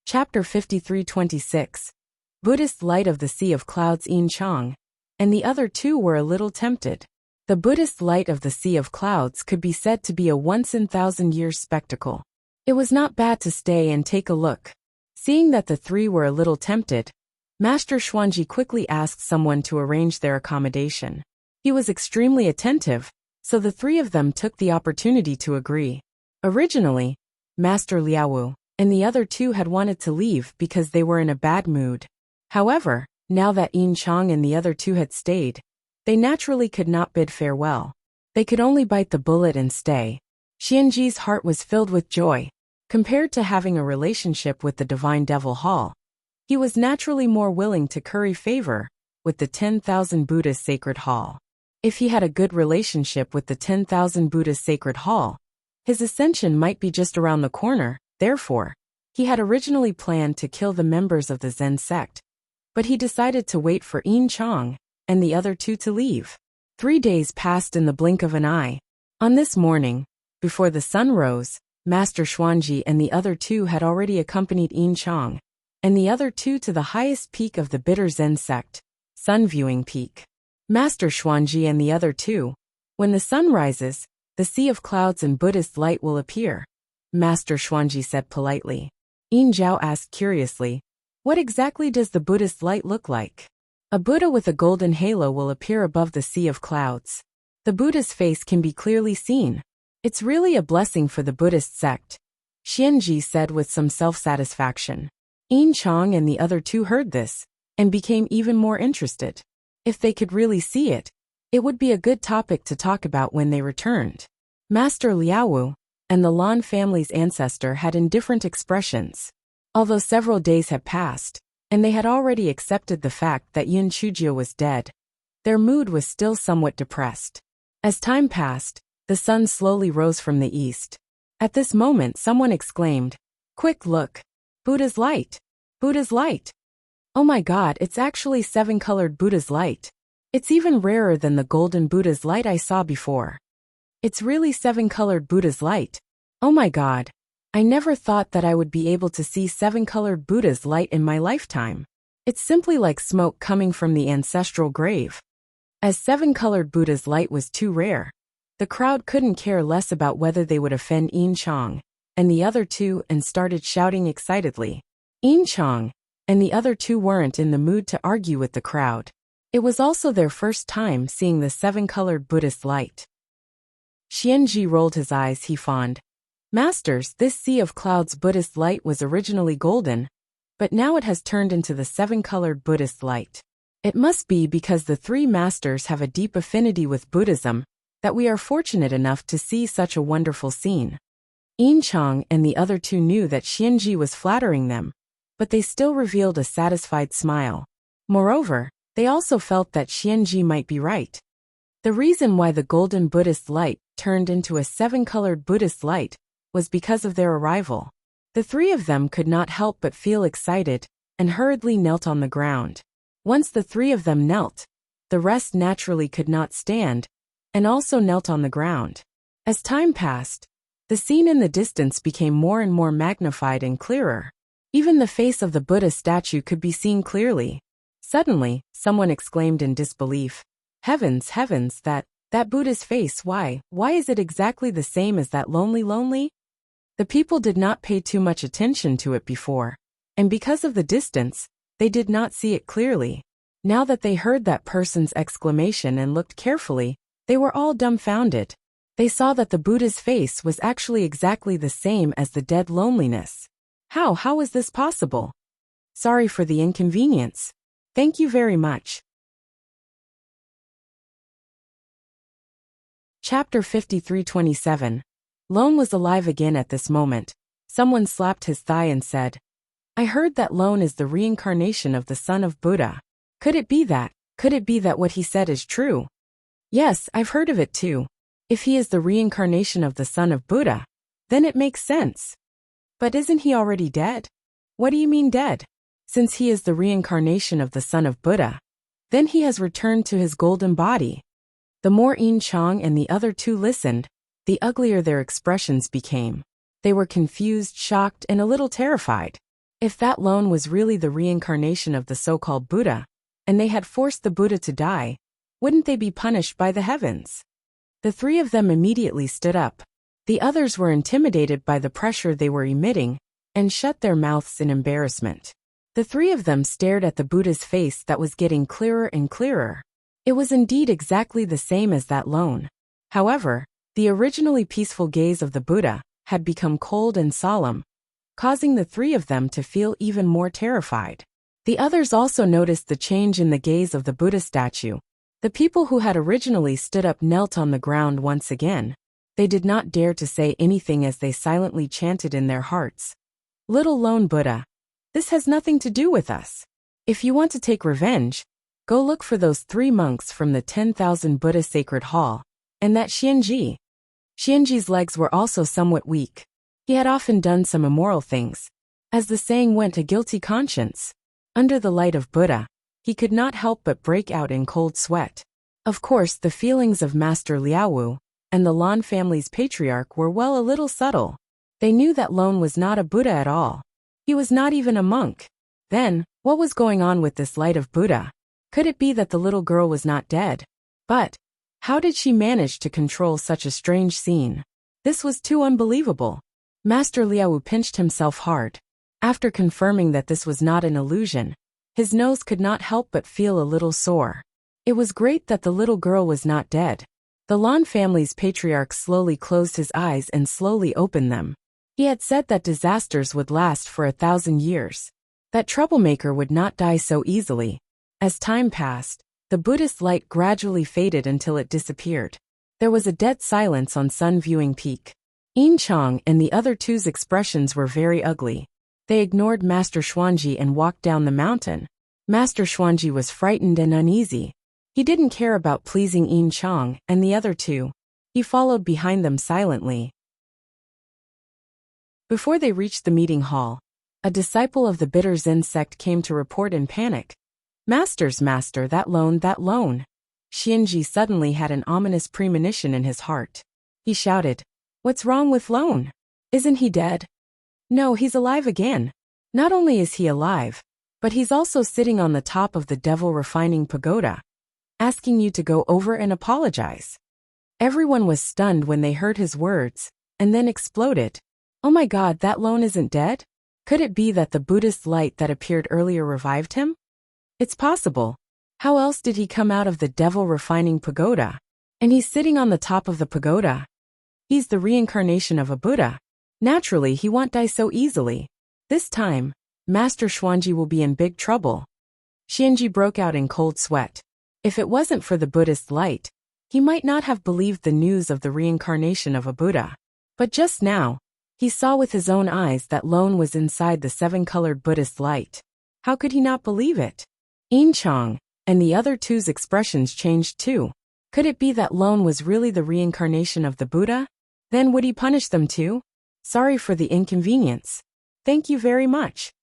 Chapter 53-26 Buddhist Light of the Sea of Clouds. Yin Chang and the other two were a little tempted. The Buddhist Light of the Sea of Clouds could be said to be a once-in-1,000-years spectacle. It was not bad to stay and take a look. Seeing that the 3 were a little tempted, Master Xuanji quickly asked someone to arrange their accommodation. He was extremely attentive, so the 3 of them took the opportunity to agree. Originally, Master Liaowu and the other 2 had wanted to leave because they were in a bad mood. However, now that Yin Chang and the other 2 had stayed, they naturally could not bid farewell. They could only bite the bullet and stay. Xianji's heart was filled with joy. Compared to having a relationship with the Divine Devil Hall, he was naturally more willing to curry favor with the 10,000 Buddha's Sacred Hall. If he had a good relationship with the 10,000 Buddha's Sacred Hall, his ascension might be just around the corner. Therefore, he had originally planned to kill the members of the Zen sect, but he decided to wait for Yin Chang and the other 2 to leave. 3 days passed in the blink of an eye. On this morning, before the sun rose, Master Xuanji and the other 2 had already accompanied Yin Chang and the other 2 to the highest peak of the Bitter Zen sect, Sun Viewing Peak. Master Xuanji and the other 2, when the sun rises, the Sea of Clouds and Buddhist Light will appear. Master Xuanji said politely. Yin Zhao asked curiously, what exactly does the Buddhist Light look like? A Buddha with a golden halo will appear above the Sea of Clouds. The Buddha's face can be clearly seen. It's really a blessing for the Buddhist sect, Xianji said with some self-satisfaction. Yin Chang and the other 2 heard this and became even more interested. If they could really see it, it would be a good topic to talk about when they returned. Master Liaowu and the Lan family's ancestor had indifferent expressions. Although several days had passed, and they had already accepted the fact that Yin Chujio was dead, their mood was still somewhat depressed. As time passed, the sun slowly rose from the east. At this moment someone exclaimed, Quick look! Buddha's light! Buddha's light! Oh my god, it's actually 7-colored Buddha's light. It's even rarer than the golden Buddha's light I saw before. It's really 7-colored Buddha's light. Oh my god! I never thought that I would be able to see seven-colored Buddha's light in my lifetime. It's simply like smoke coming from the ancestral grave. As seven-colored Buddha's light was too rare, the crowd couldn't care less about whether they would offend Yin Chang and the other two and started shouting excitedly. Yin Chang and the other two weren't in the mood to argue with the crowd. It was also their first time seeing the seven-colored Buddhist light. Xianji rolled his eyes. He fawned. Masters, this sea of clouds Buddhist light was originally golden, but now it has turned into the seven-colored Buddhist light. It must be because the three masters have a deep affinity with Buddhism that we are fortunate enough to see such a wonderful scene. Yin Chang and the other two knew that Xianji was flattering them, but they still revealed a satisfied smile. Moreover, they also felt that Xianji might be right. The reason why the golden Buddhist light turned into a seven-colored Buddhist light was because of their arrival. The three of them could not help but feel excited and hurriedly knelt on the ground. Once the three of them knelt, the rest naturally could not stand and also knelt on the ground. As time passed, the scene in the distance became more and more magnified and clearer. Even the face of the Buddha statue could be seen clearly. Suddenly, someone exclaimed in disbelief, "Heavens, heavens, that Buddha's face, why is it exactly the same as that lonely?" The people did not pay too much attention to it before, and because of the distance, they did not see it clearly. Now that they heard that person's exclamation and looked carefully, they were all dumbfounded. They saw that the Buddha's face was actually exactly the same as the dead loneliness. How was this possible? Sorry for the inconvenience. Thank you very much. Chapter 53:27. Lone was alive again at this moment. Someone slapped his thigh and said, I heard that Lone is the reincarnation of the son of Buddha. Could it be that what he said is true? Yes, I've heard of it too. If he is the reincarnation of the son of Buddha, then it makes sense. But isn't he already dead? What do you mean dead? Since he is the reincarnation of the son of Buddha, then he has returned to his golden body. The more Yin Chang and the other two listened, the uglier their expressions became. They were confused, shocked, and a little terrified. If that Lone was really the reincarnation of the so-called Buddha, and they had forced the Buddha to die, wouldn't they be punished by the heavens? The three of them immediately stood up. The others were intimidated by the pressure they were emitting, and shut their mouths in embarrassment. The three of them stared at the Buddha's face that was getting clearer and clearer. It was indeed exactly the same as that Lone. However, the originally peaceful gaze of the Buddha had become cold and solemn, causing the three of them to feel even more terrified. The others also noticed the change in the gaze of the Buddha statue. The people who had originally stood up knelt on the ground once again. They did not dare to say anything as they silently chanted in their hearts. Little Lone Buddha, this has nothing to do with us. If you want to take revenge, go look for those 3 monks from the 10,000 Buddha Sacred Hall, and that Xianji. Xianji's legs were also somewhat weak. He had often done some immoral things. As the saying went, a guilty conscience. Under the light of Buddha, he could not help but break out in cold sweat. Of course, the feelings of Master Liaowu and the Lan family's patriarch were a little subtle. They knew that Lone was not a Buddha at all. He was not even a monk. Then, what was going on with this light of Buddha? Could it be that the little girl was not dead? But how did she manage to control such a strange scene? This was too unbelievable. Master Liaowu pinched himself hard. After confirming that this was not an illusion, his nose could not help but feel a little sore. It was great that the little girl was not dead. The Lan family's patriarch slowly closed his eyes and slowly opened them. He had said that disasters would last for 1,000 years. That troublemaker would not die so easily. As time passed, the Buddhist light gradually faded until it disappeared. There was a dead silence on Sun Viewing Peak. Yin Chang and the other two's expressions were very ugly. They ignored Master Xuanji and walked down the mountain. Master Xuanji was frightened and uneasy. He didn't care about pleasing Yin Chang and the other two. He followed behind them silently. Before they reached the meeting hall, a disciple of the Bitter Zen sect came to report in panic. Master, that Lone. Xianji suddenly had an ominous premonition in his heart. He shouted, What's wrong with Lone? Isn't he dead? No, he's alive again. Not only is he alive, but he's also sitting on the top of the devil refining pagoda, asking you to go over and apologize. Everyone was stunned when they heard his words, and then exploded. Oh my God, that Lone isn't dead? Could it be that the Buddhist light that appeared earlier revived him? It's possible. How else did he come out of the devil refining pagoda? And he's sitting on the top of the pagoda. He's the reincarnation of a Buddha. Naturally, he won't die so easily. This time, Master Xuanji will be in big trouble. Xianji broke out in cold sweat. If it wasn't for the Buddhist light, he might not have believed the news of the reincarnation of a Buddha. But just now, he saw with his own eyes that Lone was inside the seven-colored Buddhist light. How could he not believe it? Yin Chang and the other two's expressions changed too. Could it be that Lone was really the reincarnation of the Buddha? Then would he punish them too? Sorry for the inconvenience. Thank you very much.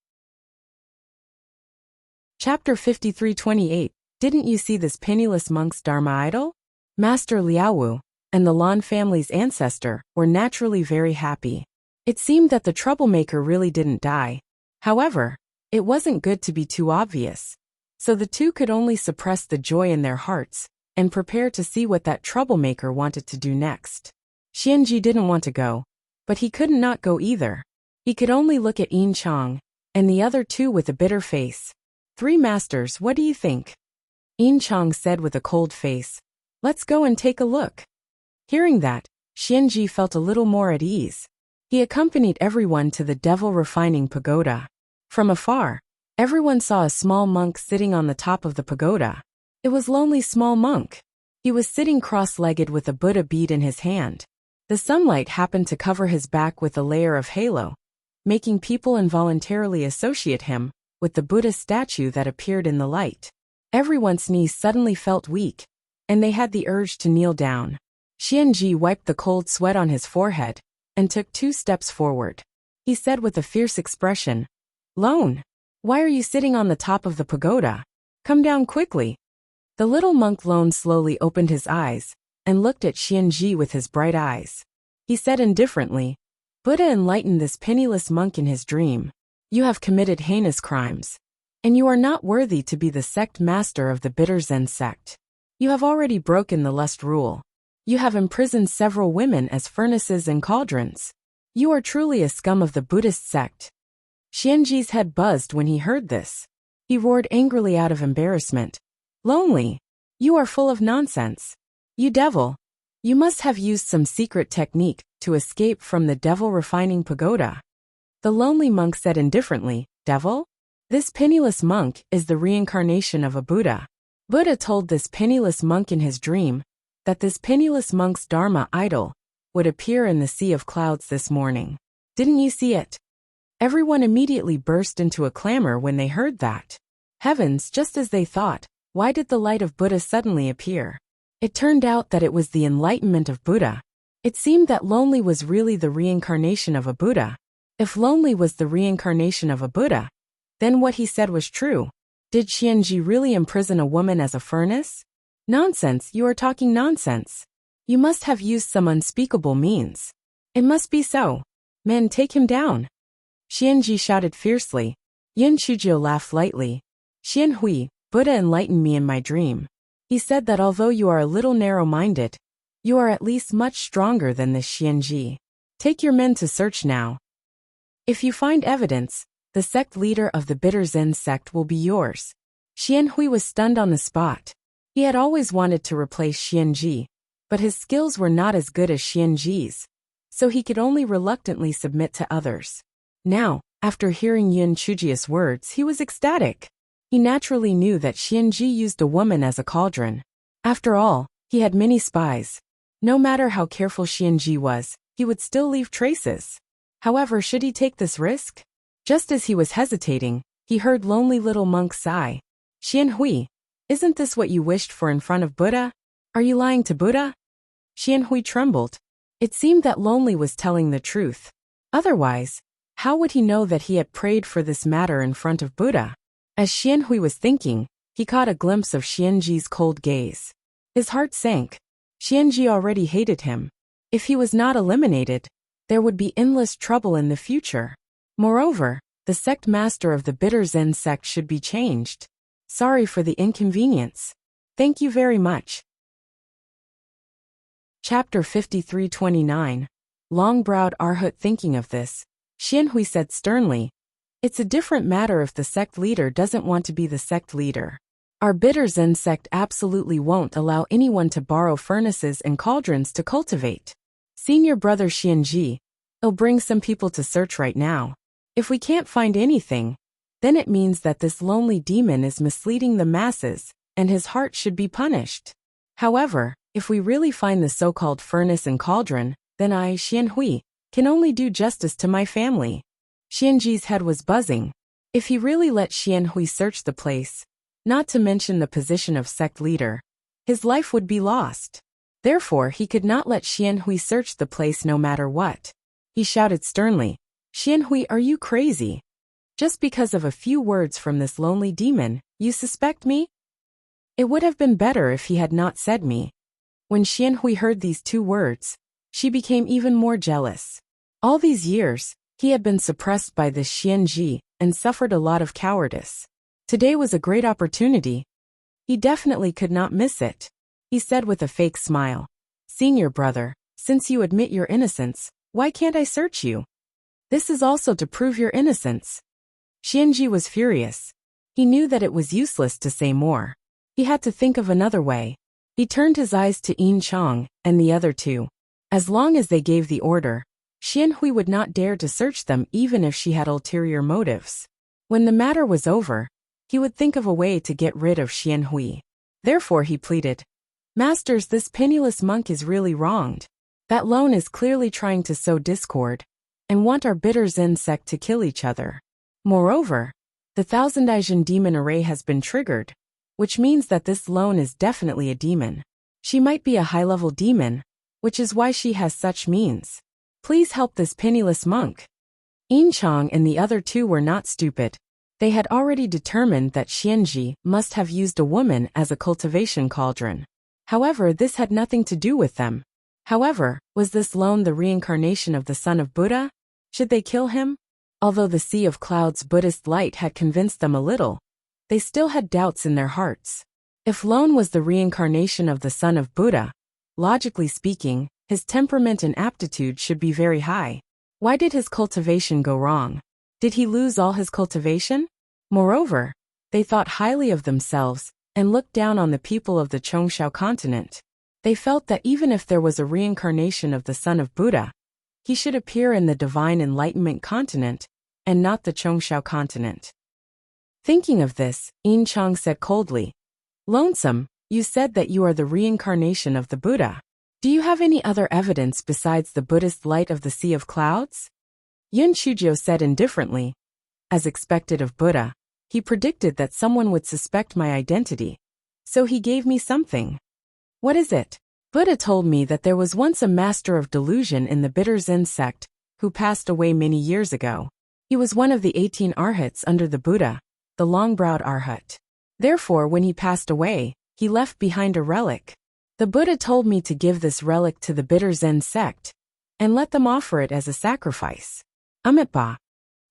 Chapter 53:28. Didn't you see this penniless monk's Dharma idol? Master Liaowu and the Lan family's ancestor were naturally very happy. It seemed that the troublemaker really didn't die. However, it wasn't good to be too obvious. So the two could only suppress the joy in their hearts and prepare to see what that troublemaker wanted to do next. Xianji didn't want to go, but he could not go either. He could only look at Yin Chang and the other two with a bitter face. Three masters, what do you think? Yin Chang said with a cold face. Let's go and take a look. Hearing that, Xianji felt a little more at ease. He accompanied everyone to the devil refining pagoda. From afar, everyone saw a small monk sitting on the top of the pagoda. It was Lonely Small Monk. He was sitting cross-legged with a Buddha bead in his hand. The sunlight happened to cover his back with a layer of halo, making people involuntarily associate him with the Buddha statue that appeared in the light. Everyone's knees suddenly felt weak, and they had the urge to kneel down. Xianji wiped the cold sweat on his forehead and took 2 steps forward. He said with a fierce expression, Lone, why are you sitting on the top of the pagoda? Come down quickly. The little monk Lone slowly opened his eyes and looked at Xianji with his bright eyes. He said indifferently, Buddha enlightened this penniless monk in his dream. You have committed heinous crimes, and you are not worthy to be the sect master of the bitter Zen sect. You have already broken the lust rule. You have imprisoned several women as furnaces and cauldrons. You are truly a scum of the Buddhist sect. Xianji's head buzzed when he heard this. He roared angrily out of embarrassment. Lonely, you are full of nonsense. You devil, you must have used some secret technique to escape from the devil refining pagoda. The lonely monk said indifferently, Devil? This penniless monk is the reincarnation of a Buddha. Buddha told this penniless monk in his dream that this penniless monk's Dharma idol would appear in the sea of clouds this morning. Didn't you see it? Everyone immediately burst into a clamor when they heard that. Heavens, just as they thought, why did the light of Buddha suddenly appear? It turned out that it was the enlightenment of Buddha. It seemed that Lonely was really the reincarnation of a Buddha. If Lonely was the reincarnation of a Buddha, then what he said was true. Did Xianji really imprison a woman as a furnace? Nonsense, you are talking nonsense. You must have used some unspeakable means. It must be so. Men, take him down. Xianji shouted fiercely. Yin Chujio laughed lightly. Xian Hui, Buddha enlightened me in my dream. He said that although you are a little narrow-minded, you are at least much stronger than this Xianji. Take your men to search now. If you find evidence, the sect leader of the bitter Zen sect will be yours. Xian Hui was stunned on the spot. He had always wanted to replace Xianji, but his skills were not as good as Xianji's, so he could only reluctantly submit to others. Now, after hearing Yin Chujia's words, he was ecstatic. He naturally knew that Xianji used a woman as a cauldron. After all, he had many spies. No matter how careful Xianji was, he would still leave traces. However, should he take this risk? Just as he was hesitating, he heard lonely little monk sigh. Xian Hui, isn't this what you wished for in front of Buddha? Are you lying to Buddha? Xian Hui trembled. It seemed that Lonely was telling the truth. Otherwise, how would he know that he had prayed for this matter in front of Buddha? As Xian Hui was thinking, he caught a glimpse of Xianji's cold gaze. His heart sank. Xianji already hated him. If he was not eliminated, there would be endless trouble in the future. Moreover, the sect master of the Bitter Zen sect should be changed. Sorry for the inconvenience. Thank you very much. Chapter 53:29. Long-browed Arhat. Thinking of this, Xianhui said sternly, "It's a different matter if the sect leader doesn't want to be the sect leader. Our Bitter Zen sect absolutely won't allow anyone to borrow furnaces and cauldrons to cultivate. Senior brother Xianji, I'll bring some people to search right now. If we can't find anything, then it means that this lonely demon is misleading the masses, and his heart should be punished. However, if we really find the so-called furnace and cauldron, then I, Xianhui, can only do justice to my family." Xianji's head was buzzing. If he really let Xianhui search the place, not to mention the position of sect leader, his life would be lost. Therefore, he could not let Xianhui search the place no matter what. He shouted sternly, "Xianhui, are you crazy? Just because of a few words from this lonely demon, you suspect me? It would have been better if he had not said me." When Xianhui heard these two words, she became even more jealous. All these years, he had been suppressed by this Xianji and suffered a lot of cowardice. Today was a great opportunity. He definitely could not miss it. He said with a fake smile, "Senior brother, since you admit your innocence, why can't I search you? This is also to prove your innocence." Xianji was furious. He knew that it was useless to say more. He had to think of another way. He turned his eyes to Yin Chang and the other two. As long as they gave the order, Xianhui would not dare to search them even if she had ulterior motives. When the matter was over, he would think of a way to get rid of Xianhui. Therefore he pleaded, "Masters, this penniless monk is really wronged. That lone is clearly trying to sow discord and want our Bitter Zen sect to kill each other. Moreover, the Thousand Aijin demon array has been triggered, which means that this lone is definitely a demon. She might be a high-level demon, which is why she has such means. Please help this penniless monk." Yin Chang and the other two were not stupid. They had already determined that Xianji must have used a woman as a cultivation cauldron. However, this had nothing to do with them. However, was this lone the reincarnation of the son of Buddha? Should they kill him? Although the Sea of Clouds Buddhist light had convinced them a little, they still had doubts in their hearts. If Lone was the reincarnation of the son of Buddha, logically speaking, his temperament and aptitude should be very high. Why did his cultivation go wrong? Did he lose all his cultivation? Moreover, they thought highly of themselves and looked down on the people of the Chongshan continent. They felt that even if there was a reincarnation of the son of Buddha, he should appear in the divine enlightenment continent and not the Chongshan continent. Thinking of this, Yin Chang said coldly, "Lonesome, you said that you are the reincarnation of the Buddha. Do you have any other evidence besides the Buddhist light of the Sea of Clouds?" Yun Chujio said indifferently, "As expected of Buddha, he predicted that someone would suspect my identity, so he gave me something." "What is it?" "Buddha told me that there was once a master of delusion in the Bitter Zen sect who passed away many years ago. He was one of the 18 arhats under the Buddha, the long-browed arhat. Therefore, when he passed away, he left behind a relic. The Buddha told me to give this relic to the Bitter Zen sect and let them offer it as a sacrifice." Amitba.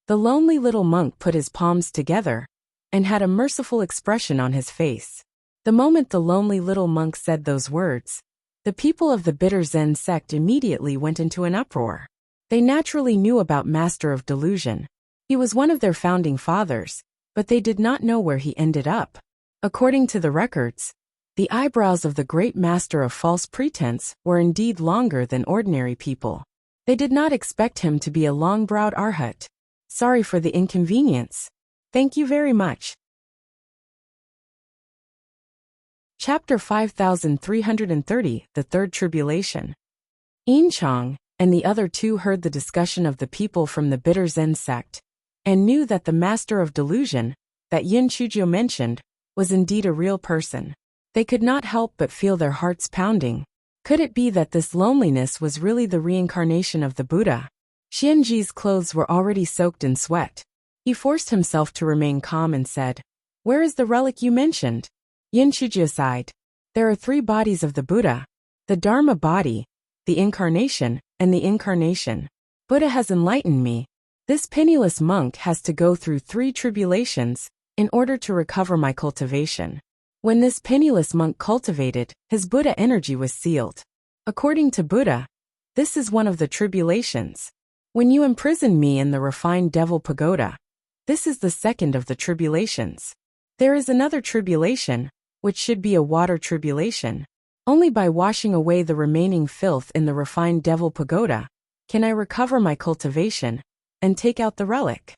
The lonely little monk put his palms together and had a merciful expression on his face. The moment the lonely little monk said those words, the people of the Bitter Zen sect immediately went into an uproar. They naturally knew about Master of Delusion. He was one of their founding fathers, but they did not know where he ended up. According to the records, the eyebrows of the great master of false pretense were indeed longer than ordinary people. They did not expect him to be a long-browed arhat. Sorry for the inconvenience. Thank you very much. Chapter 5330, The Third Tribulation. Yin Chang and the other two heard the discussion of the people from the Bitter Zen sect, and knew that the master of delusion, that Yin Chujio mentioned, was indeed a real person. They could not help but feel their hearts pounding. Could it be that this loneliness was really the reincarnation of the Buddha? Xianji's clothes were already soaked in sweat. He forced himself to remain calm and said, "Where is the relic you mentioned?" Yin Chujio sighed. "There are 3 bodies of the Buddha: the Dharma body, the incarnation, and the incarnation. Buddha has enlightened me. This penniless monk has to go through 3 tribulations in order to recover my cultivation. When this penniless monk cultivated, his Buddha energy was sealed. According to Buddha, this is one of the tribulations. When you imprisoned me in the refined devil pagoda, this is the second of the tribulations. There is another tribulation, which should be a water tribulation. Only by washing away the remaining filth in the refined devil pagoda can I recover my cultivation and take out the relic.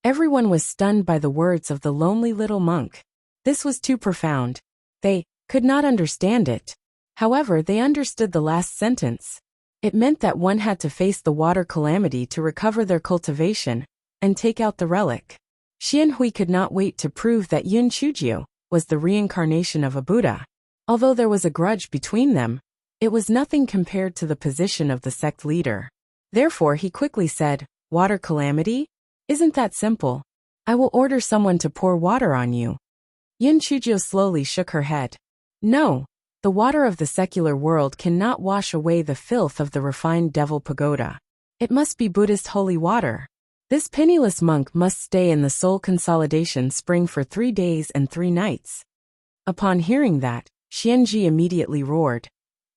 Everyone was stunned by the words of the lonely little monk. This was too profound. They could not understand it. However, they understood the last sentence. It meant that one had to face the water calamity to recover their cultivation and take out the relic. Xianhui could not wait to prove that Yun Chujio was the reincarnation of a Buddha. Although there was a grudge between them, it was nothing compared to the position of the sect leader. Therefore, he quickly said, "Water calamity? Isn't that simple? I will order someone to pour water on you." Yun Chujio slowly shook her head. "No, the water of the secular world cannot wash away the filth of the refined devil pagoda. It must be Buddhist holy water. This penniless monk must stay in the soul consolidation spring for 3 days and 3 nights. Upon hearing that, Xianji immediately roared,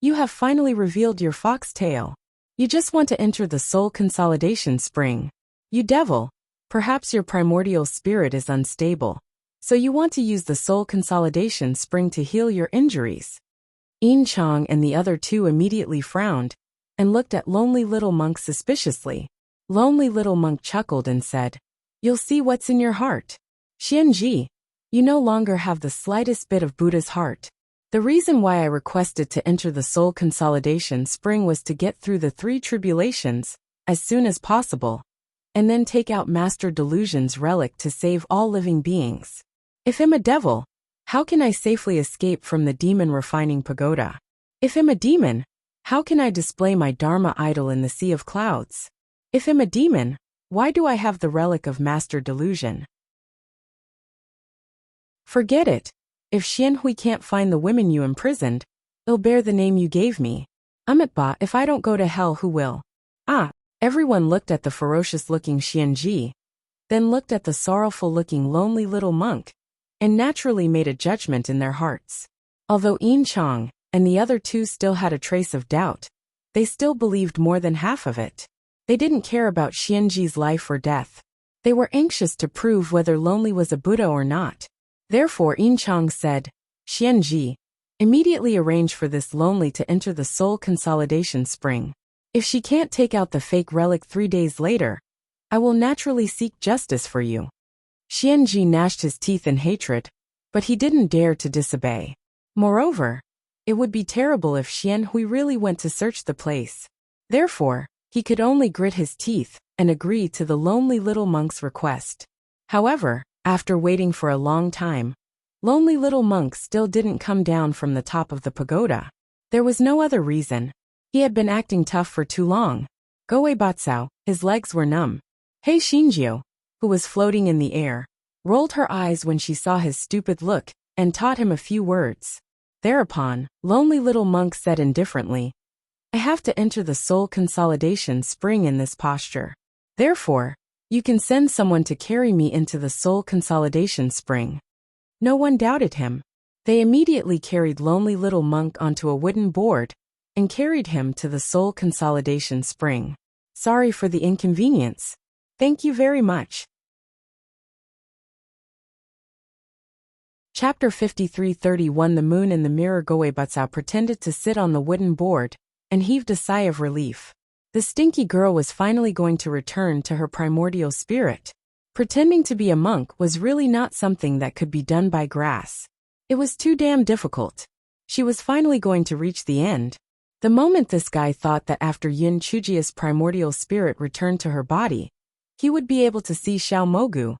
"You have finally revealed your foxtail. You just want to enter the soul consolidation spring. You devil, perhaps your primordial spirit is unstable, so you want to use the soul consolidation spring to heal your injuries." Yin Chang and the other 2 immediately frowned and looked at lonely little monk suspiciously. Lonely little monk chuckled and said, "You'll see what's in your heart. Xianji, you no longer have the slightest bit of Buddha's heart. The reason why I requested to enter the soul consolidation spring was to get through the 3 tribulations as soon as possible, and then take out Master Delusion's relic to save all living beings. If I'm a devil, how can I safely escape from the demon refining pagoda? If I'm a demon, how can I display my Dharma idol in the sea of clouds? If I'm a demon, why do I have the relic of Master Delusion? Forget it. If Xianhui can't find the women you imprisoned, it'll bear the name you gave me. Amitba, if I don't go to hell, who will?" Everyone looked at the ferocious-looking Xianji, then looked at the sorrowful-looking lonely little monk, and naturally made a judgment in their hearts. Although Yin Chang and the other 2 still had a trace of doubt, they still believed more than half of it. They didn't care about Xianji's life or death. They were anxious to prove whether Lonely was a Buddha or not. Therefore, Yin Chang said, "Xianji, immediately arrange for this Lonely to enter the soul consolidation spring. If she can't take out the fake relic 3 days later, I will naturally seek justice for you." Xianji gnashed his teeth in hatred, but he didn't dare to disobey. Moreover, it would be terrible if Xianhui really went to search the place. Therefore, he could only grit his teeth and agree to the lonely little monk's request. However, after waiting for a long time, lonely little monk still didn't come down from the top of the pagoda. There was no other reason. He had been acting tough for too long. Goei Batsao, his legs were numb. Hei Xinjiu, who was floating in the air, rolled her eyes when she saw his stupid look and taught him a few words. Thereupon, lonely little monk said indifferently, "I have to enter the soul consolidation spring in this posture. Therefore, you can send someone to carry me into the soul consolidation spring." No one doubted him. They immediately carried lonely little monk onto a wooden board and carried him to the soul consolidation spring. "Sorry for the inconvenience. Thank you very much." Chapter 53:31 The moon in the mirror. Goebatsao pretended to sit on the wooden board and heaved a sigh of relief. The stinky girl was finally going to return to her primordial spirit. Pretending to be a monk was really not something that could be done by grass. It was too damn difficult. She was finally going to reach the end. The moment this guy thought that after Yin Chujia's primordial spirit returned to her body, he would be able to see Xiao Mogu,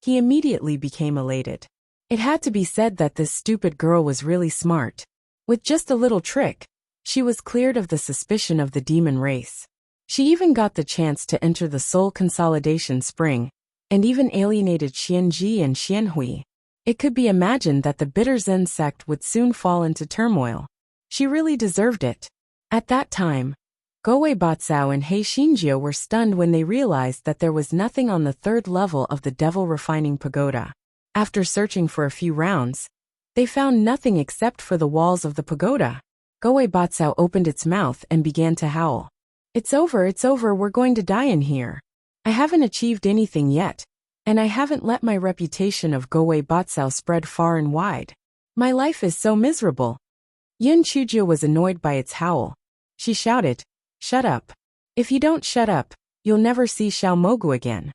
he immediately became elated. It had to be said that this stupid girl was really smart. With just a little trick, she was cleared of the suspicion of the demon race. She even got the chance to enter the soul consolidation spring, and even alienated Xianji and Xianhui. It could be imagined that the bitter Zen sect would soon fall into turmoil. She really deserved it. At that time, Go-Wei Batsao and Hei Xinjiu were stunned when they realized that there was nothing on the third level of the Devil Refining Pagoda. After searching for a few rounds, they found nothing except for the walls of the pagoda. Go-Wei Batsao opened its mouth and began to howl. It's over, we're going to die in here. I haven't achieved anything yet, and I haven't let my reputation of Go-Wei Batsao spread far and wide. My life is so miserable. Yin Chujia was annoyed by its howl. She shouted, shut up. If you don't shut up, you'll never see Xiao Mogu again.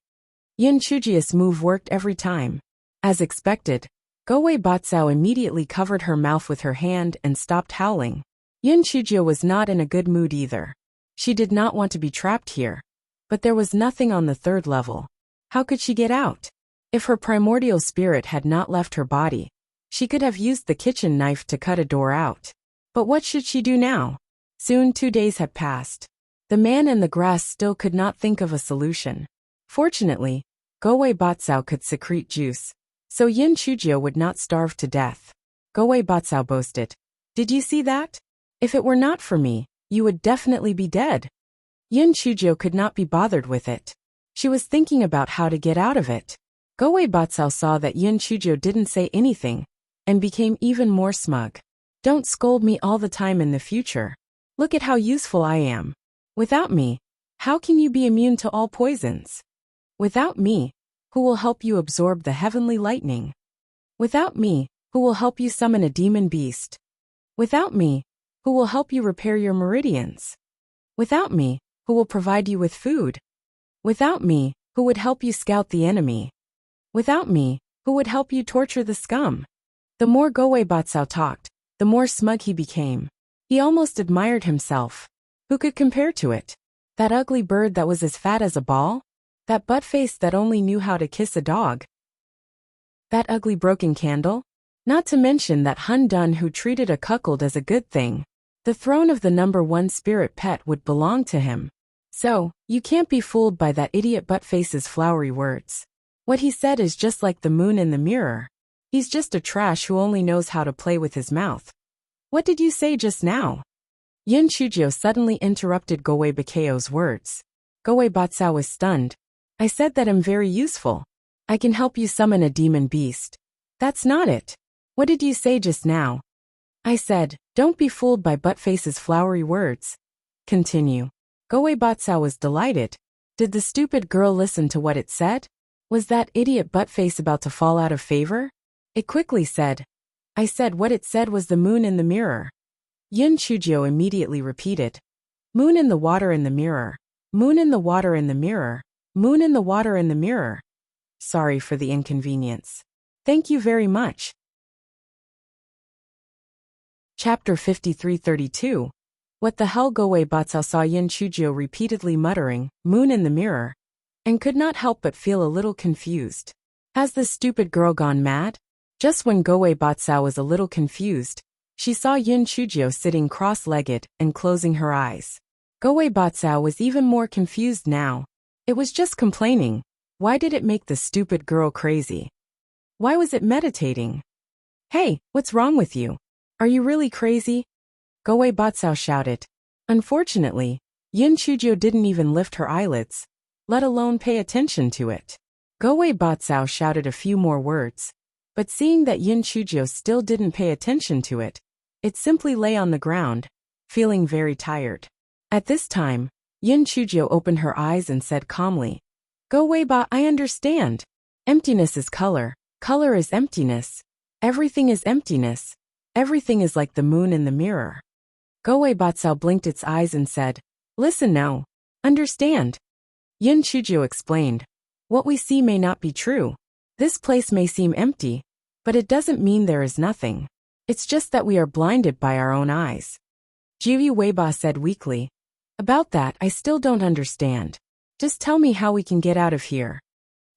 Yin Chujia's move worked every time. As expected, Go-Wei Batsao immediately covered her mouth with her hand and stopped howling. Yin Chujia was not in a good mood either. She did not want to be trapped here, but there was nothing on the third level. How could she get out? If her primordial spirit had not left her body, she could have used the kitchen knife to cut a door out. But what should she do now? Soon 2 days had passed. The man in the grass still could not think of a solution. Fortunately, Go-Wei Batsao could secrete juice, so Yin Chujia would not starve to death. Go-Wei Batsao boasted. Did you see that? If it were not for me, you would definitely be dead. Yin Chujia could not be bothered with it. She was thinking about how to get out of it. Go-Wei Batsao saw that Yin Chujia didn't say anything, and became even more smug. Don't scold me all the time in the future. Look at how useful I am. Without me, how can you be immune to all poisons? Without me, who will help you absorb the heavenly lightning? Without me, who will help you summon a demon beast? Without me, who will help you repair your meridians? Without me, who will provide you with food? Without me, who would help you scout the enemy? Without me, who would help you torture the scum? The more Go-Wei Batsao talked, the more smug he became. He almost admired himself. Who could compare to it? That ugly bird that was as fat as a ball? That butt face that only knew how to kiss a dog? That ugly broken candle? Not to mention that Hun Dun who treated a cuckold as a good thing. The throne of the #1 spirit pet would belong to him. So, you can't be fooled by that idiot buttface's flowery words. What he said is just like the moon in the mirror. He's just a trash who only knows how to play with his mouth. What did you say just now? Yin Chujio suddenly interrupted Go-Wei Bakao's words. Go-Wei Batsao was stunned. I said that I'm very useful. I can help you summon a demon beast. That's not it. What did you say just now? I said, don't be fooled by Buttface's flowery words. Continue. Go-Wei Batsao was delighted. Did the stupid girl listen to what it said? Was that idiot Buttface about to fall out of favor? It quickly said, I said what it said was the moon in the mirror. Yin Chujio immediately repeated. Moon in the water in the mirror. Moon in the water in the mirror. Moon in the water in the mirror. Sorry for the inconvenience. Thank you very much. Chapter 5332. What the hell? Go-Wei Batsao saw Yin Chujio repeatedly muttering, moon in the mirror, and could not help but feel a little confused. Has this stupid girl gone mad? Just when Go-Wei Batsao was a little confused, she saw Yin Chujio sitting cross-legged and closing her eyes. Go-Wei Batsao was even more confused now. It was just complaining. Why did it make the stupid girl crazy? Why was it meditating? Hey, what's wrong with you? Are you really crazy? Go-Wei Batsao shouted. Unfortunately, Yin Chujio didn't even lift her eyelids, let alone pay attention to it. Go-Wei Batsao shouted a few more words, but seeing that Yin Chujio still didn't pay attention to it, it simply lay on the ground, feeling very tired. At this time, Yin Chujio opened her eyes and said calmly, Go-Wei Ba, I understand. Emptiness is color. Color is emptiness. Everything is emptiness. Everything is like the moon in the mirror. Go-Wei Batsao blinked its eyes and said, Listen now. Understand. Yin Chujio explained. What we see may not be true. This place may seem empty, but it doesn't mean there is nothing. It's just that we are blinded by our own eyes. Jiyu Weiba said weakly. About that I still don't understand. Just tell me how we can get out of here.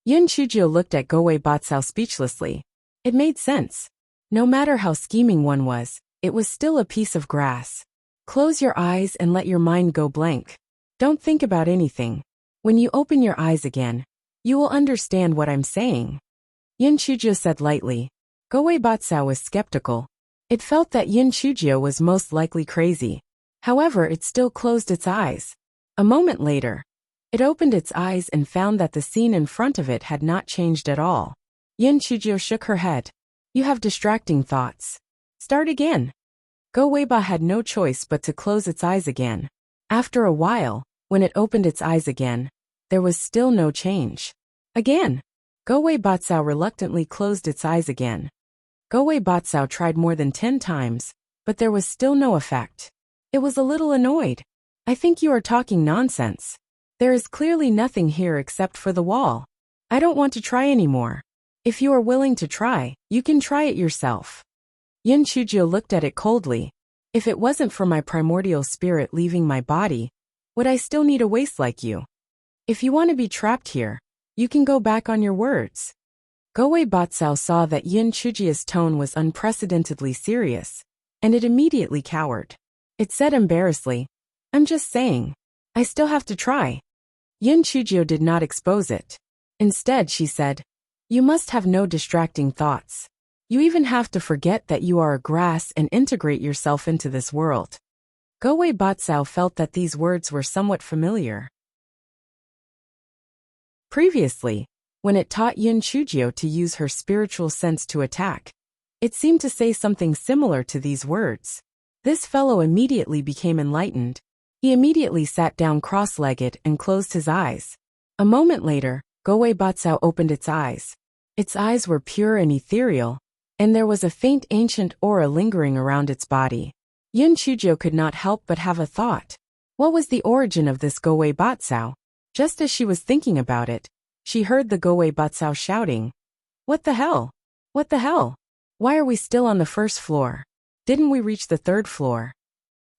Yin Chujio looked at Go-Wei Batsao speechlessly. It made sense. No matter how scheming one was, it was still a piece of grass. Close your eyes and let your mind go blank. Don't think about anything. When you open your eyes again, you will understand what I'm saying. Yin Chujio said lightly. Go-Wei Batsao was skeptical. It felt that Yin Chujio was most likely crazy. However, it still closed its eyes. A moment later, it opened its eyes and found that the scene in front of it had not changed at all. Yin Chujio shook her head. You have distracting thoughts. Start again. Go Weiba had no choice but to close its eyes again. After a while, when it opened its eyes again, there was still no change. Again. Go Batsao reluctantly closed its eyes again. Go Batsao tried more than 10 times, but there was still no effect. It was a little annoyed. I think you are talking nonsense. There is clearly nothing here except for the wall. I don't want to try anymore. If you are willing to try, you can try it yourself. Yin Chujio looked at it coldly. If it wasn't for my primordial spirit leaving my body, would I still need a waste like you? If you want to be trapped here, you can go back on your words. Goei Batsao saw that Yin Chujio's tone was unprecedentedly serious, and it immediately cowered. It said embarrassedly, I'm just saying. I still have to try. Yin Chujio did not expose it. Instead, she said, you must have no distracting thoughts. You even have to forget that you are a grass and integrate yourself into this world. Goei Batsao felt that these words were somewhat familiar. Previously, when it taught Yin Chujio to use her spiritual sense to attack, it seemed to say something similar to these words. This fellow immediately became enlightened. He immediately sat down cross-legged and closed his eyes. A moment later, Goei Batsao opened its eyes. Its eyes were pure and ethereal, and there was a faint ancient aura lingering around its body. Yin Chujio could not help but have a thought. What was the origin of this Goei Batsao? Just as she was thinking about it, she heard the Goei Batsao shouting, What the hell? What the hell? Why are we still on the first floor? Didn't we reach the third floor?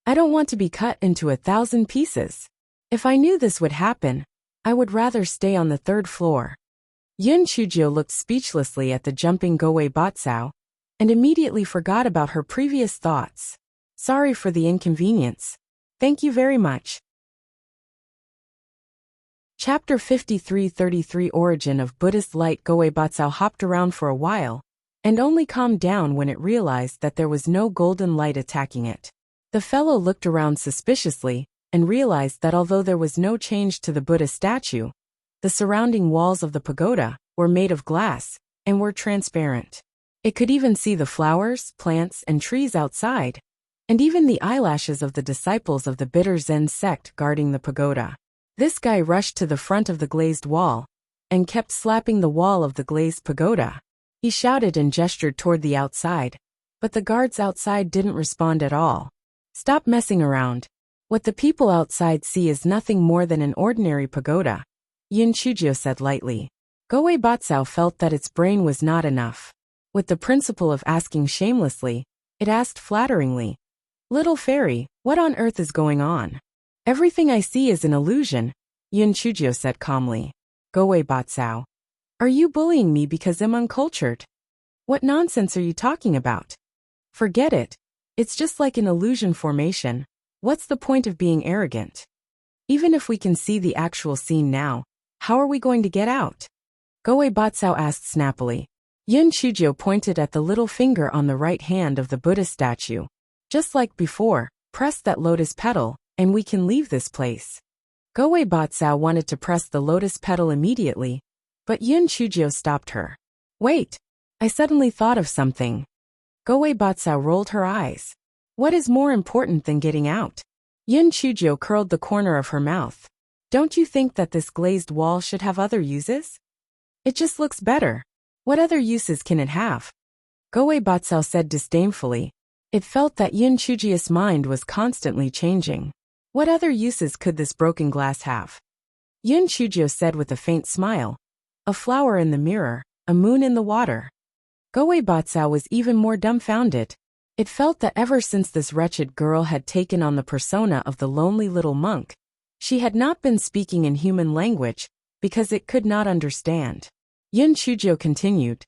I don't want to be cut into 1,000 pieces. If I knew this would happen, I would rather stay on the third floor. Yin Chujio looked speechlessly at the jumping Goei Batsao, and immediately forgot about her previous thoughts. Sorry for the inconvenience. Thank you very much. Chapter 53-33 Origin of Buddhist Light. Goei Batsao hopped around for a while, and only calmed down when it realized that there was no golden light attacking it. The fellow looked around suspiciously, and realized that although there was no change to the Buddha statue, the surrounding walls of the pagoda were made of glass, and were transparent. It could even see the flowers, plants, and trees outside, and even the eyelashes of the disciples of the bitter Zen sect guarding the pagoda. This guy rushed to the front of the glazed wall, and kept slapping the wall of the glazed pagoda. He shouted and gestured toward the outside, but the guards outside didn't respond at all. Stop messing around. What the people outside see is nothing more than an ordinary pagoda, Yin Chujio said lightly. Goei Batsao felt that its brain was not enough. With the principle of asking shamelessly, it asked flatteringly, Little fairy, what on earth is going on? Everything I see is an illusion, Yin Chujio said calmly. Goei Batsao. Are you bullying me because I'm uncultured? What nonsense are you talking about? Forget it. It's just like an illusion formation. What's the point of being arrogant? Even if we can see the actual scene now, how are we going to get out? Goei Batsao asked snappily. Yin Chujio pointed at the little finger on the right hand of the Buddha statue. Just like before, press that lotus petal, and we can leave this place. Goei Batsao wanted to press the lotus petal immediately, but Yin Chujio stopped her. Wait, I suddenly thought of something. Goei Batsao rolled her eyes. What is more important than getting out? Yin Chujio curled the corner of her mouth. Don't you think that this glazed wall should have other uses? It just looks better. What other uses can it have? Goei Batsao said disdainfully. It felt that Yin Chujio's mind was constantly changing. What other uses could this broken glass have? Yin Chujio said with a faint smile. A flower in the mirror, a moon in the water. Goei Batsao was even more dumbfounded. It felt that ever since this wretched girl had taken on the persona of the lonely little monk, she had not been speaking in human language, because it could not understand. Yin Chujio continued.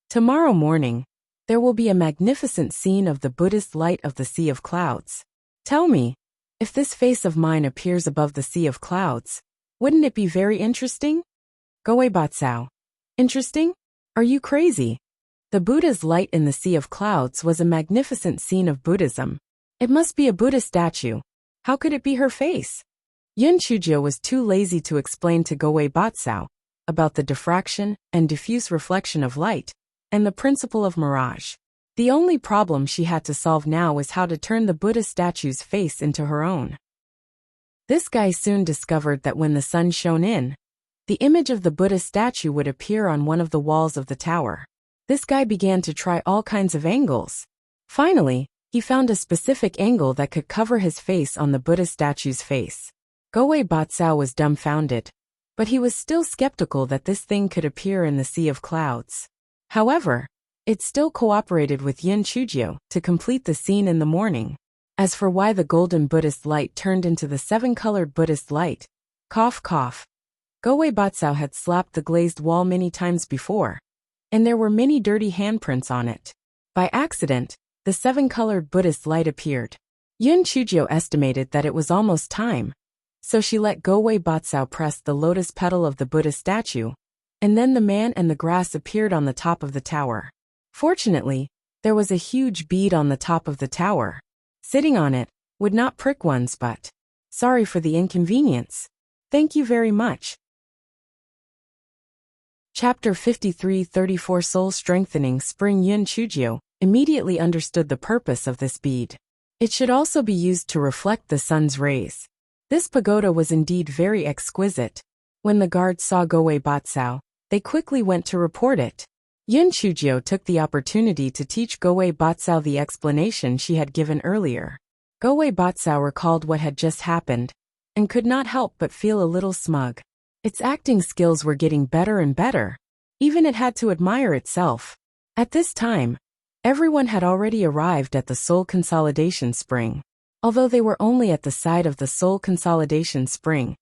Tomorrow morning, there will be a magnificent scene of the Buddhist light of the Sea of Clouds. Tell me, if this face of mine appears above the Sea of Clouds, wouldn't it be very interesting? Goei Batsao. Interesting? Are you crazy? The Buddha's light in the Sea of Clouds was a magnificent scene of Buddhism. It must be a Buddha statue. How could it be her face? Yun Chujio was too lazy to explain to Goei Batsao about the diffraction and diffuse reflection of light and the principle of mirage. The only problem she had to solve now was how to turn the Buddha statue's face into her own. This guy soon discovered that when the sun shone in, the image of the Buddha statue would appear on one of the walls of the tower. This guy began to try all kinds of angles. Finally, he found a specific angle that could cover his face on the Buddha statue's face. Goei Batsao was dumbfounded, but he was still skeptical that this thing could appear in the sea of clouds. However, it still cooperated with Yun Chujio to complete the scene in the morning. As for why the golden Buddhist light turned into the seven-colored Buddhist light, cough cough, Goei Batsao had slapped the glazed wall many times before, and there were many dirty handprints on it. By accident, the seven-colored Buddhist light appeared. Yun Chujio estimated that it was almost time, so she let Goei Batsao press the lotus petal of the Buddha statue, and then the man and the grass appeared on the top of the tower. Fortunately, there was a huge bead on the top of the tower. Sitting on it would not prick one's butt. Sorry for the inconvenience. Thank you very much. Chapter 53-34 Soul Strengthening Spring. Yun Chujio immediately understood the purpose of this bead. It should also be used to reflect the sun's rays. This pagoda was indeed very exquisite. When the guards saw Goei Batsao, they quickly went to report it. Yun Chujio took the opportunity to teach Goei Batsao the explanation she had given earlier. Goei Batsao recalled what had just happened, and could not help but feel a little smug. Its acting skills were getting better and better. Even it had to admire itself. At this time, everyone had already arrived at the Soul Consolidation Spring. Although they were only at the side of the Soul Consolidation Spring,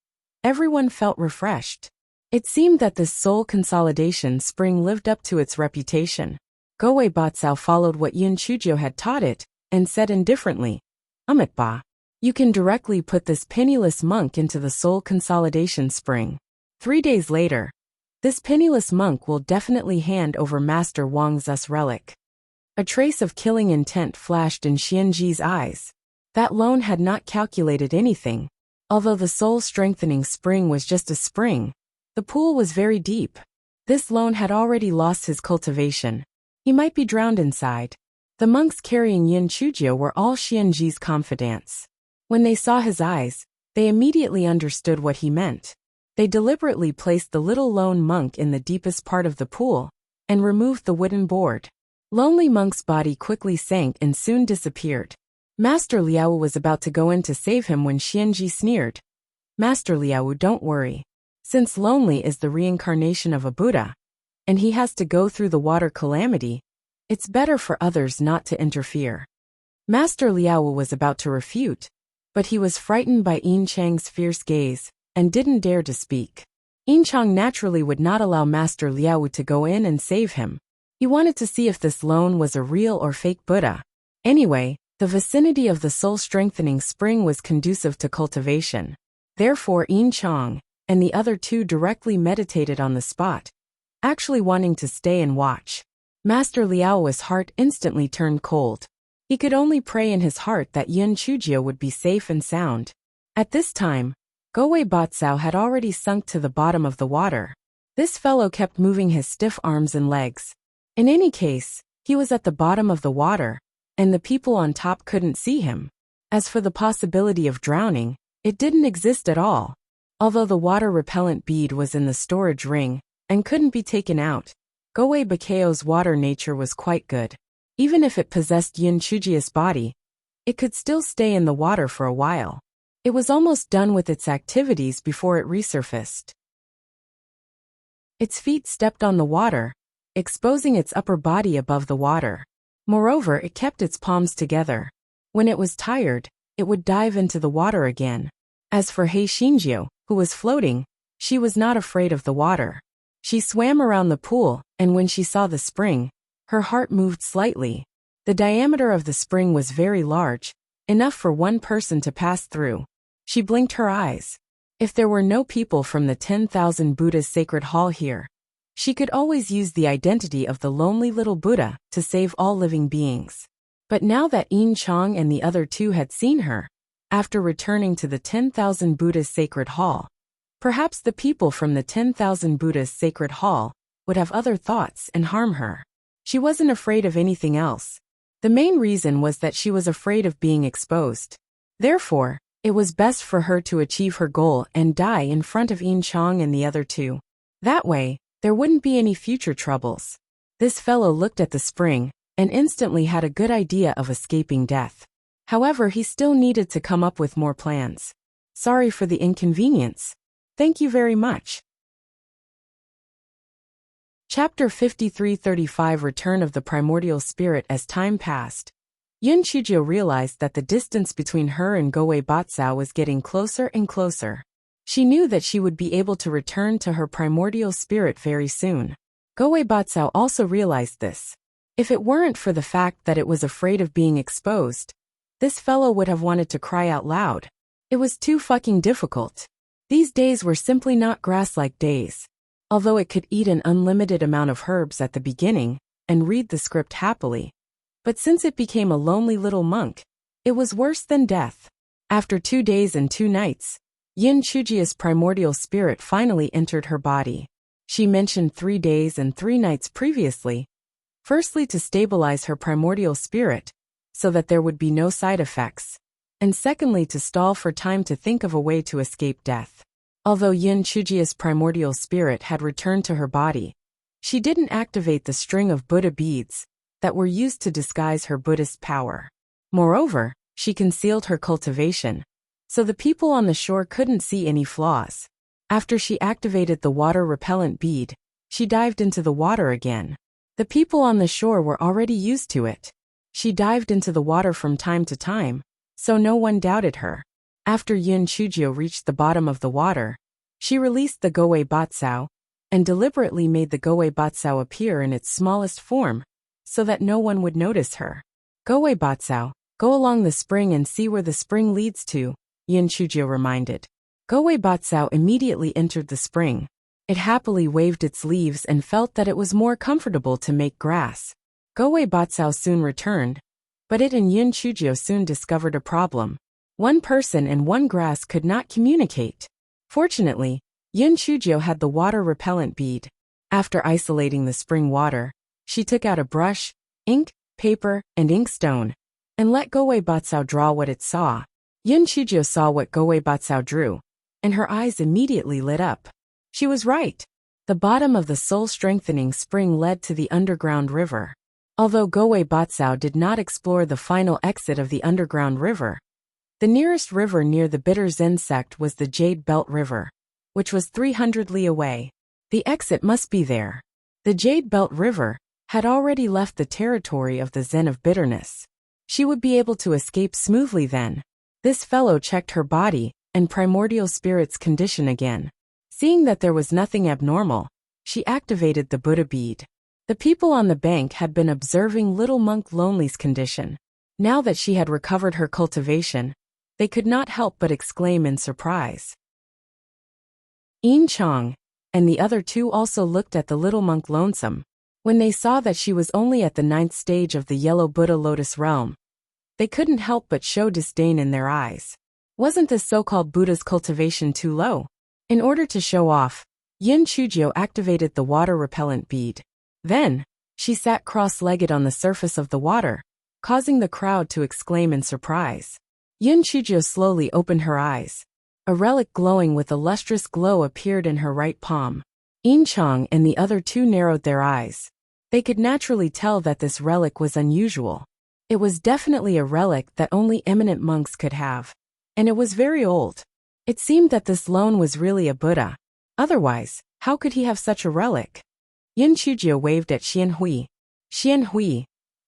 everyone felt refreshed. It seemed that this Soul Consolidation Spring lived up to its reputation. Goei Batsao followed what Yun Chujio had taught it, and said indifferently, Ba, you can directly put this penniless monk into the Soul Consolidation Spring. 3 days later, this penniless monk will definitely hand over Master Wang Zu's relic. A trace of killing intent flashed in Xianji's eyes. That loan had not calculated anything. Although the soul-strengthening spring was just a spring, the pool was very deep. This loan had already lost his cultivation. He might be drowned inside. The monks carrying Yun Chujio were all Xianji's confidants. When they saw his eyes, they immediately understood what he meant. They deliberately placed the little lone monk in the deepest part of the pool, and removed the wooden board. Lonely Monk's body quickly sank and soon disappeared. Master Liao was about to go in to save him when Xianji sneered. Master Liao, don't worry. Since Lonely is the reincarnation of a Buddha, and he has to go through the water calamity, it's better for others not to interfere. Master Liao was about to refute, but he was frightened by Yin Chang's fierce gaze, and didn't dare to speak. Yin Chang naturally would not allow Master Liao to go in and save him. He wanted to see if this lone was a real or fake Buddha. Anyway, the vicinity of the soul-strengthening spring was conducive to cultivation. Therefore Yin Chang and the other two directly meditated on the spot, actually wanting to stay and watch. Master Liao's heart instantly turned cold. He could only pray in his heart that Yun Chujio would be safe and sound. At this time, Goei Batsao had already sunk to the bottom of the water. This fellow kept moving his stiff arms and legs. In any case, he was at the bottom of the water, and the people on top couldn't see him. As for the possibility of drowning, it didn't exist at all. Although the water-repellent bead was in the storage ring, and couldn't be taken out, Goei Bakao's water nature was quite good. Even if it possessed Yun Chujio's body, it could still stay in the water for a while. It was almost done with its activities before it resurfaced. Its feet stepped on the water, exposing its upper body above the water. Moreover, it kept its palms together. When it was tired, it would dive into the water again. As for Hei Xinjiu, who was floating, she was not afraid of the water. She swam around the pool, and when she saw the spring, her heart moved slightly. The diameter of the spring was very large, enough for one person to pass through. She blinked her eyes. If there were no people from the 10,000 Buddha's sacred hall here, she could always use the identity of the lonely little Buddha to save all living beings. But now that Yin Chang and the other two had seen her, After returning to the 10,000 Buddha's sacred hall, perhaps the people from the 10,000 Buddha's sacred hall would have other thoughts and harm her. She wasn't afraid of anything else. The main reason was that she was afraid of being exposed. Therefore, it was best for her to achieve her goal and die in front of Yin Chang and the other two. That way, there wouldn't be any future troubles. This fellow looked at the spring and instantly had a good idea of escaping death. However, he still needed to come up with more plans. Sorry for the inconvenience. Thank you very much. Chapter 53-35 Return of the Primordial Spirit. As time passed, Yun Chujio realized that the distance between her and Goei Batsao was getting closer and closer. She knew that she would be able to return to her primordial spirit very soon. Goei Batsao also realized this. If it weren't for the fact that it was afraid of being exposed, this fellow would have wanted to cry out loud. It was too fucking difficult. These days were simply not grass-like days. Although it could eat an unlimited amount of herbs at the beginning and read the script happily, but since it became a lonely little monk, it was worse than death. After 2 days and 2 nights, Yin Chujio's primordial spirit finally entered her body. She mentioned 3 days and 3 nights previously, firstly to stabilize her primordial spirit, so that there would be no side effects, and secondly to stall for time to think of a way to escape death. Although Yin Chujio's primordial spirit had returned to her body, she didn't activate the string of Buddha beads that were used to disguise her Buddhist power. Moreover, she concealed her cultivation, so the people on the shore couldn't see any flaws. After she activated the water repellent bead, she dived into the water again. The people on the shore were already used to it. She dived into the water from time to time, so no one doubted her. After Yin Chujio reached the bottom of the water, she released the Goei Batsao and deliberately made the Goei Batsao appear in its smallest form, so that no one would notice her. Goei Batsao, go along the spring and see where the spring leads to, Yin Chujio reminded. Goei Batsao immediately entered the spring. It happily waved its leaves and felt that it was more comfortable to make grass. Goei Batsao soon returned, but it and Yin Chujio soon discovered a problem. One person and one grass could not communicate. Fortunately, Yin Chujio had the water repellent bead. After isolating the spring water, she took out a brush, ink, paper, and inkstone, and let Goei Batsao draw what it saw. Yin Chujio saw what Goei Batsao drew, and her eyes immediately lit up. She was right. The bottom of the soul-strengthening spring led to the underground river. Although Goei Batsao did not explore the final exit of the underground river, the nearest river near the Bitter Zen sect was the Jade Belt River, which was 300 li away. The exit must be there. The Jade Belt River had already left the territory of the Zen of Bitterness. She would be able to escape smoothly then. This fellow checked her body and primordial spirit's condition again. Seeing that there was nothing abnormal, she activated the Buddha bead. The people on the bank had been observing little monk Lonely's condition. Now that she had recovered her cultivation, they could not help but exclaim in surprise. Yin Chang and the other two also looked at the little monk Lonesome. When they saw that she was only at the 9th stage of the yellow Buddha lotus realm, they couldn't help but show disdain in their eyes. Wasn't this so-called Buddha's cultivation too low? In order to show off, Yin Chujio activated the water repellent bead. Then, she sat cross-legged on the surface of the water, causing the crowd to exclaim in surprise. Yin Chujio slowly opened her eyes. A relic glowing with a lustrous glow appeared in her right palm. Yin Chang and the other two narrowed their eyes. They could naturally tell that this relic was unusual. It was definitely a relic that only eminent monks could have. And it was very old. It seemed that this lone was really a Buddha. Otherwise, how could he have such a relic? Yin Chujio waved at Xian Hui. Xian Hui,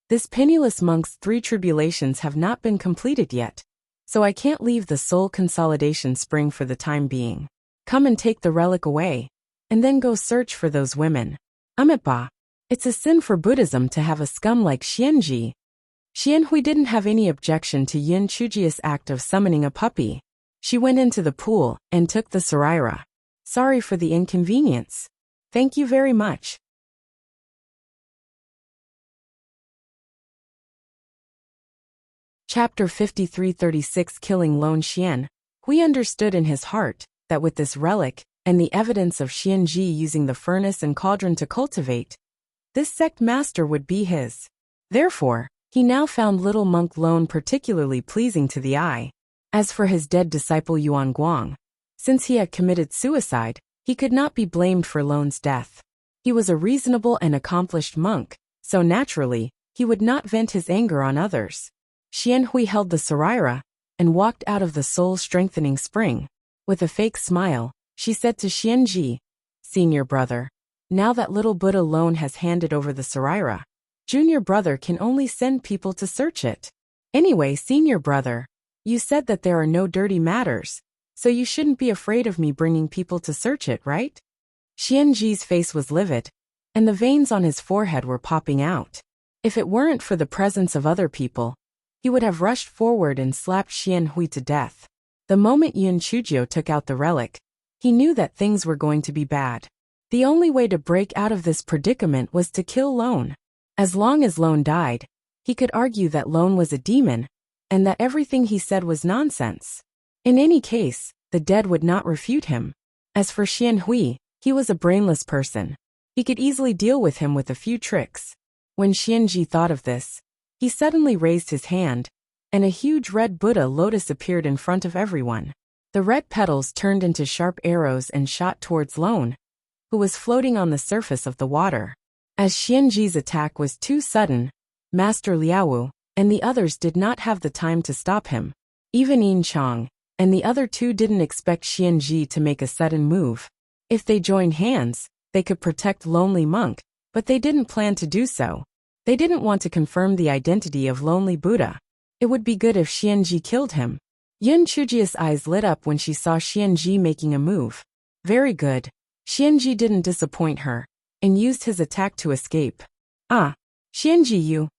this penniless monk's 3 tribulations have not been completed yet, so I can't leave the soul consolidation spring for the time being. Come and take the relic away, and then go search for those women. Amitabha, it's a sin for Buddhism to have a scum like Xianji. Xian Hui didn't have any objection to Yin Chujio's act of summoning a puppy. She went into the pool and took the saraira. Sorry for the inconvenience. Thank you very much. Chapter 53-36 Killing Lone Xian. Hui understood in his heart that with this relic, and the evidence of Xianji using the furnace and cauldron to cultivate, this sect master would be his. Therefore, he now found little monk Lone particularly pleasing to the eye. As for his dead disciple Yuan Guang, since he had committed suicide, he could not be blamed for Lone's death. He was a reasonable and accomplished monk, so naturally, he would not vent his anger on others. Xian Hui held the saraira and walked out of the soul-strengthening spring. With a fake smile, she said to Xianji, "Senior brother, now that little Buddha Lone has handed over the saraira, junior brother can only send people to search it. Anyway, senior brother, you said that there are no dirty matters, so you shouldn't be afraid of me bringing people to search it, right?" Xianji's face was livid, and the veins on his forehead were popping out. If it weren't for the presence of other people, he would have rushed forward and slapped Xian Hui to death. The moment Yun Chujio took out the relic, he knew that things were going to be bad. The only way to break out of this predicament was to kill Lone. As long as Lone died, he could argue that Lone was a demon, and that everything he said was nonsense. In any case, the dead would not refute him. As for Xian Hui, he was a brainless person. He could easily deal with him with a few tricks. When Xianji thought of this, he suddenly raised his hand, and a huge red Buddha lotus appeared in front of everyone. The red petals turned into sharp arrows and shot towards Lone, who was floating on the surface of the water. As Xianji's attack was too sudden, Master Liaowu and the others did not have the time to stop him. Even Yin Chang and the other two didn't expect Xianji to make a sudden move. If they joined hands, they could protect Lonely Monk, but they didn't plan to do so. They didn't want to confirm the identity of Lonely Buddha. It would be good if Xianji killed him. Yun Chujio's eyes lit up when she saw Xianji making a move. Very good. Xianji didn't disappoint her, and used his attack to escape. "Ah, Xianji, you!"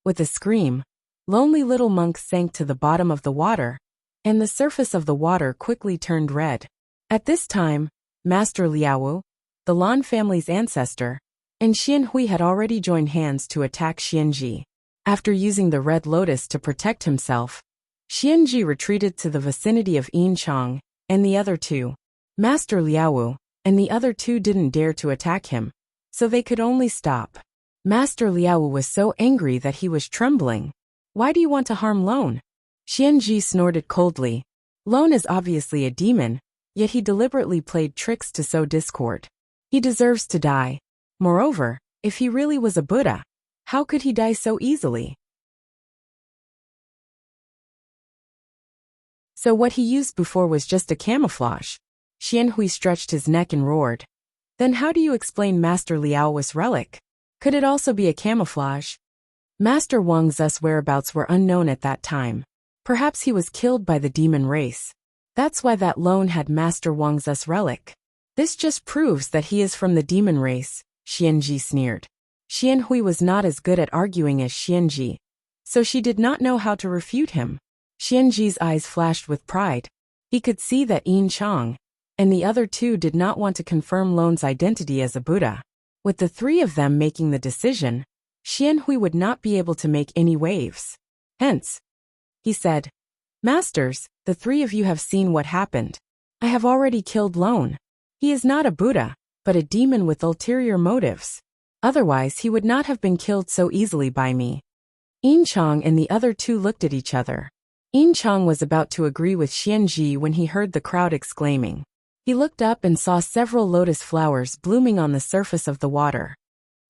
With a scream, Lonely Little Monk sank to the bottom of the water, and the surface of the water quickly turned red. At this time, Master Liaowu, the Lan family's ancestor, and Xian Hui had already joined hands to attack Xianji. After using the red lotus to protect himself, Xianji retreated to the vicinity of Yin Chang and the other two. Master Liaowu and the other two didn't dare to attack him, so they could only stop. Master Liaowu was so angry that he was trembling. "Why do you want to harm Lone?" Xianji snorted coldly. Lone is obviously a demon, yet he deliberately played tricks to sow discord. He deserves to die. Moreover, if he really was a Buddha, how could he die so easily? So what he used before was just a camouflage. Xian Hui stretched his neck and roared. Then how do you explain Master Liaowu's relic? Could it also be a camouflage? Master Wang Zu's whereabouts were unknown at that time. Perhaps he was killed by the demon race. That's why that Lone had Master Wang Zu's relic. This just proves that he is from the demon race, Xianji sneered. Xian Hui was not as good at arguing as Xianji, so she did not know how to refute him. Xianji's eyes flashed with pride. He could see that Yin Chang and the other two did not want to confirm Lone's identity as a Buddha. With the three of them making the decision, Xian Hui would not be able to make any waves. Hence, he said, "Masters, the three of you have seen what happened. I have already killed Lone. He is not a Buddha, but a demon with ulterior motives. Otherwise he would not have been killed so easily by me." Yin Chang and the other two looked at each other. Yin Chang was about to agree with Xianji when he heard the crowd exclaiming. He looked up and saw several lotus flowers blooming on the surface of the water.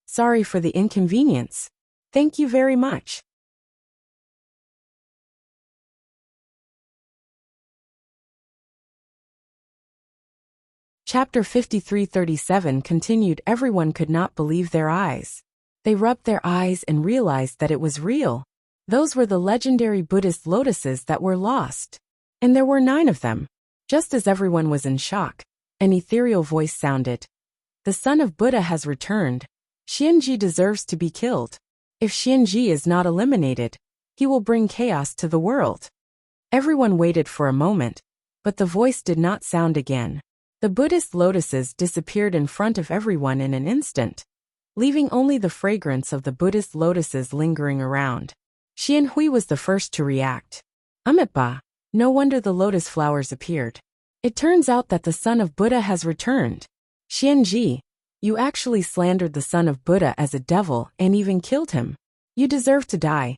"Sorry for the inconvenience. Thank you very much." Chapter 53-37 continued. Everyone could not believe their eyes. They rubbed their eyes and realized that it was real. Those were the legendary Buddhist lotuses that were lost. And there were 9 of them. Just as everyone was in shock, an ethereal voice sounded. "The son of Buddha has returned. Xianji deserves to be killed. If Xianji is not eliminated, he will bring chaos to the world." Everyone waited for a moment, but the voice did not sound again. The Buddhist lotuses disappeared in front of everyone in an instant, leaving only the fragrance of the Buddhist lotuses lingering around. Xianhui was the first to react. Ba, no wonder the lotus flowers appeared. It turns out that the son of Buddha has returned. Xianji, you actually slandered the son of Buddha as a devil and even killed him. You deserve to die.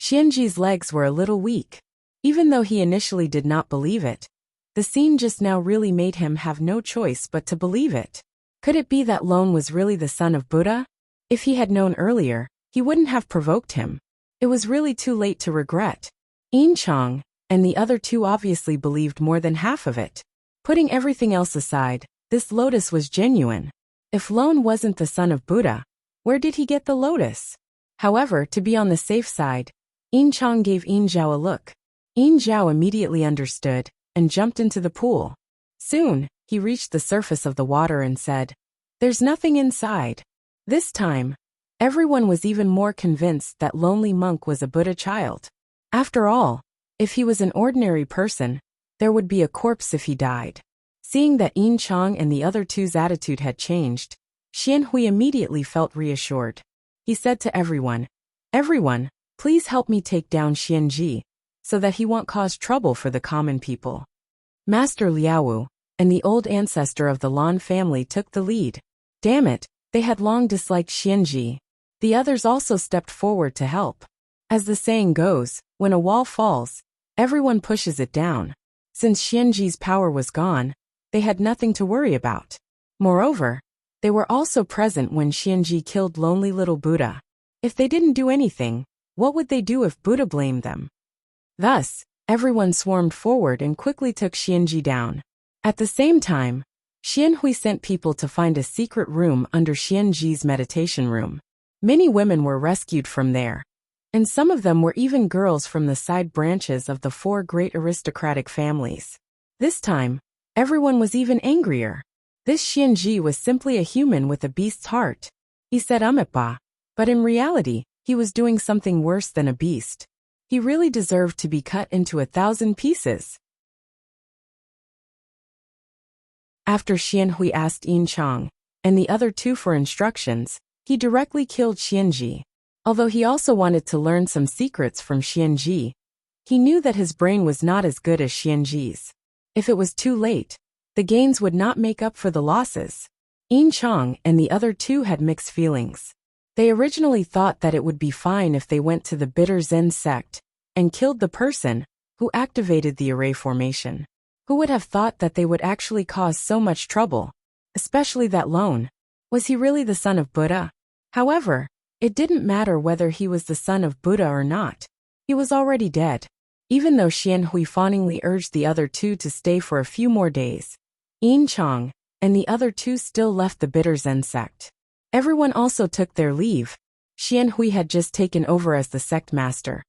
Xianji's legs were a little weak. Even though he initially did not believe it, the scene just now really made him have no choice but to believe it. Could it be that Lone was really the son of Buddha? If he had known earlier, he wouldn't have provoked him. It was really too late to regret. Yin Chang and the other two obviously believed more than half of it. Putting everything else aside, this lotus was genuine. If Lone wasn't the son of Buddha, where did he get the lotus? However, to be on the safe side, Yin Chang gave Yin Zhao a look. Yin Zhao immediately understood and jumped into the pool. Soon, he reached the surface of the water and said, "There's nothing inside." This time, everyone was even more convinced that Lonely Monk was a Buddha child. After all, if he was an ordinary person, there would be a corpse if he died. Seeing that Yin Chang and the other two's attitude had changed, Xianhui immediately felt reassured. He said to everyone, "Everyone, please help me take down Xianji, so that he won't cause trouble for the common people." Master Liaowu and the old ancestor of the Lan family took the lead. Damn it, they had long disliked Xianji. The others also stepped forward to help. As the saying goes, when a wall falls, everyone pushes it down. Since Xianji's power was gone, they had nothing to worry about. Moreover, they were also present when Xianji killed lonely little Buddha. If they didn't do anything, what would they do if Buddha blamed them? Thus, everyone swarmed forward and quickly took Xianji down. At the same time, Xianhui sent people to find a secret room under Xianji's meditation room. Many women were rescued from there, and some of them were even girls from the side branches of the four great aristocratic families. This time, everyone was even angrier. This Xianji was simply a human with a beast's heart. He said Ba, but in reality, he was doing something worse than a beast. He really deserved to be cut into 1,000 pieces. After Xianhui asked Yin Chang and the other two for instructions, he directly killed Xianji. Although he also wanted to learn some secrets from Xianji, he knew that his brain was not as good as Xianji's. If it was too late, the gains would not make up for the losses. Yin Chang and the other two had mixed feelings. They originally thought that it would be fine if they went to the bitter Zen sect and killed the person who activated the array formation. Who would have thought that they would actually cause so much trouble? Especially that Lone. Was he really the son of Buddha? However, it didn't matter whether he was the son of Buddha or not. He was already dead. Even though Xianhui fawningly urged the other two to stay for a few more days, Yin Chang and the other two still left the bitter Zen sect. Everyone also took their leave. Xianhui had just taken over as the sect master,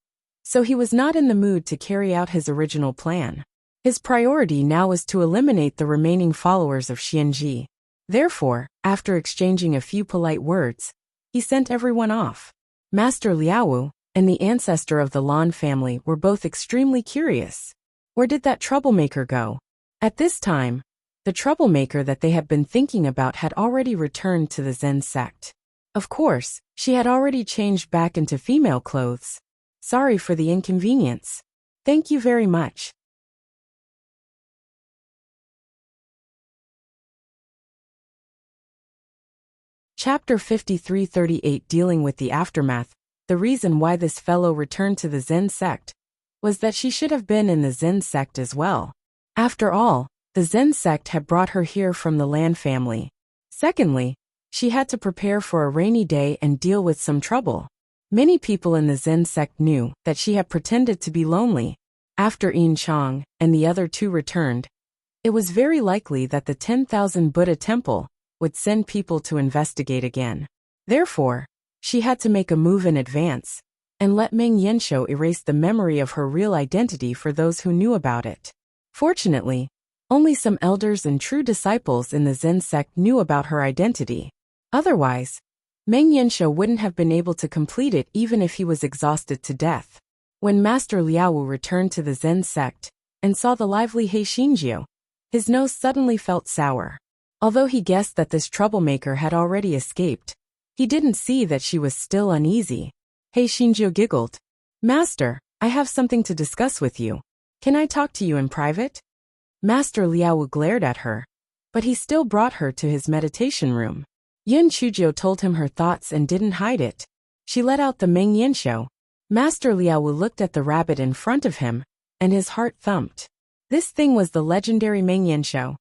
so he was not in the mood to carry out his original plan. His priority now was to eliminate the remaining followers of Xianji. Therefore, after exchanging a few polite words, he sent everyone off. Master Liaowu and the ancestor of the Lan family were both extremely curious. Where did that troublemaker go? At this time, the troublemaker that they had been thinking about had already returned to the Zen sect. Of course, she had already changed back into female clothes. Sorry for the inconvenience. Thank you very much. Chapter 5338 Dealing with the Aftermath. The reason why this fellow returned to the Zen sect was that she should have been in the Zen sect as well. After all, the Zen sect had brought her here from the Lan family. Secondly, she had to prepare for a rainy day and deal with some trouble. Many people in the Zen sect knew that she had pretended to be lonely. After Yin Chang and the other two returned, it was very likely that the 10,000 Buddha temple would send people to investigate again. Therefore, she had to make a move in advance and let Meng Yanshou erase the memory of her real identity for those who knew about it. Fortunately, only some elders and true disciples in the Zen sect knew about her identity. Otherwise, Meng Yanshou wouldn't have been able to complete it even if he was exhausted to death. When Master Liaowu returned to the Zen sect and saw the lively He Xinjiu, his nose suddenly felt sour. Although he guessed that this troublemaker had already escaped, he didn't see that she was still uneasy. He Xinjiu giggled. Master, I have something to discuss with you. Can I talk to you in private? Master Liao glared at her, but he still brought her to his meditation room. Yun Chuzhou told him her thoughts and didn't hide it. She let out the Meng Yanshou. Master Liao looked at the rabbit in front of him, and his heart thumped. This thing was the legendary Meng Yanshou.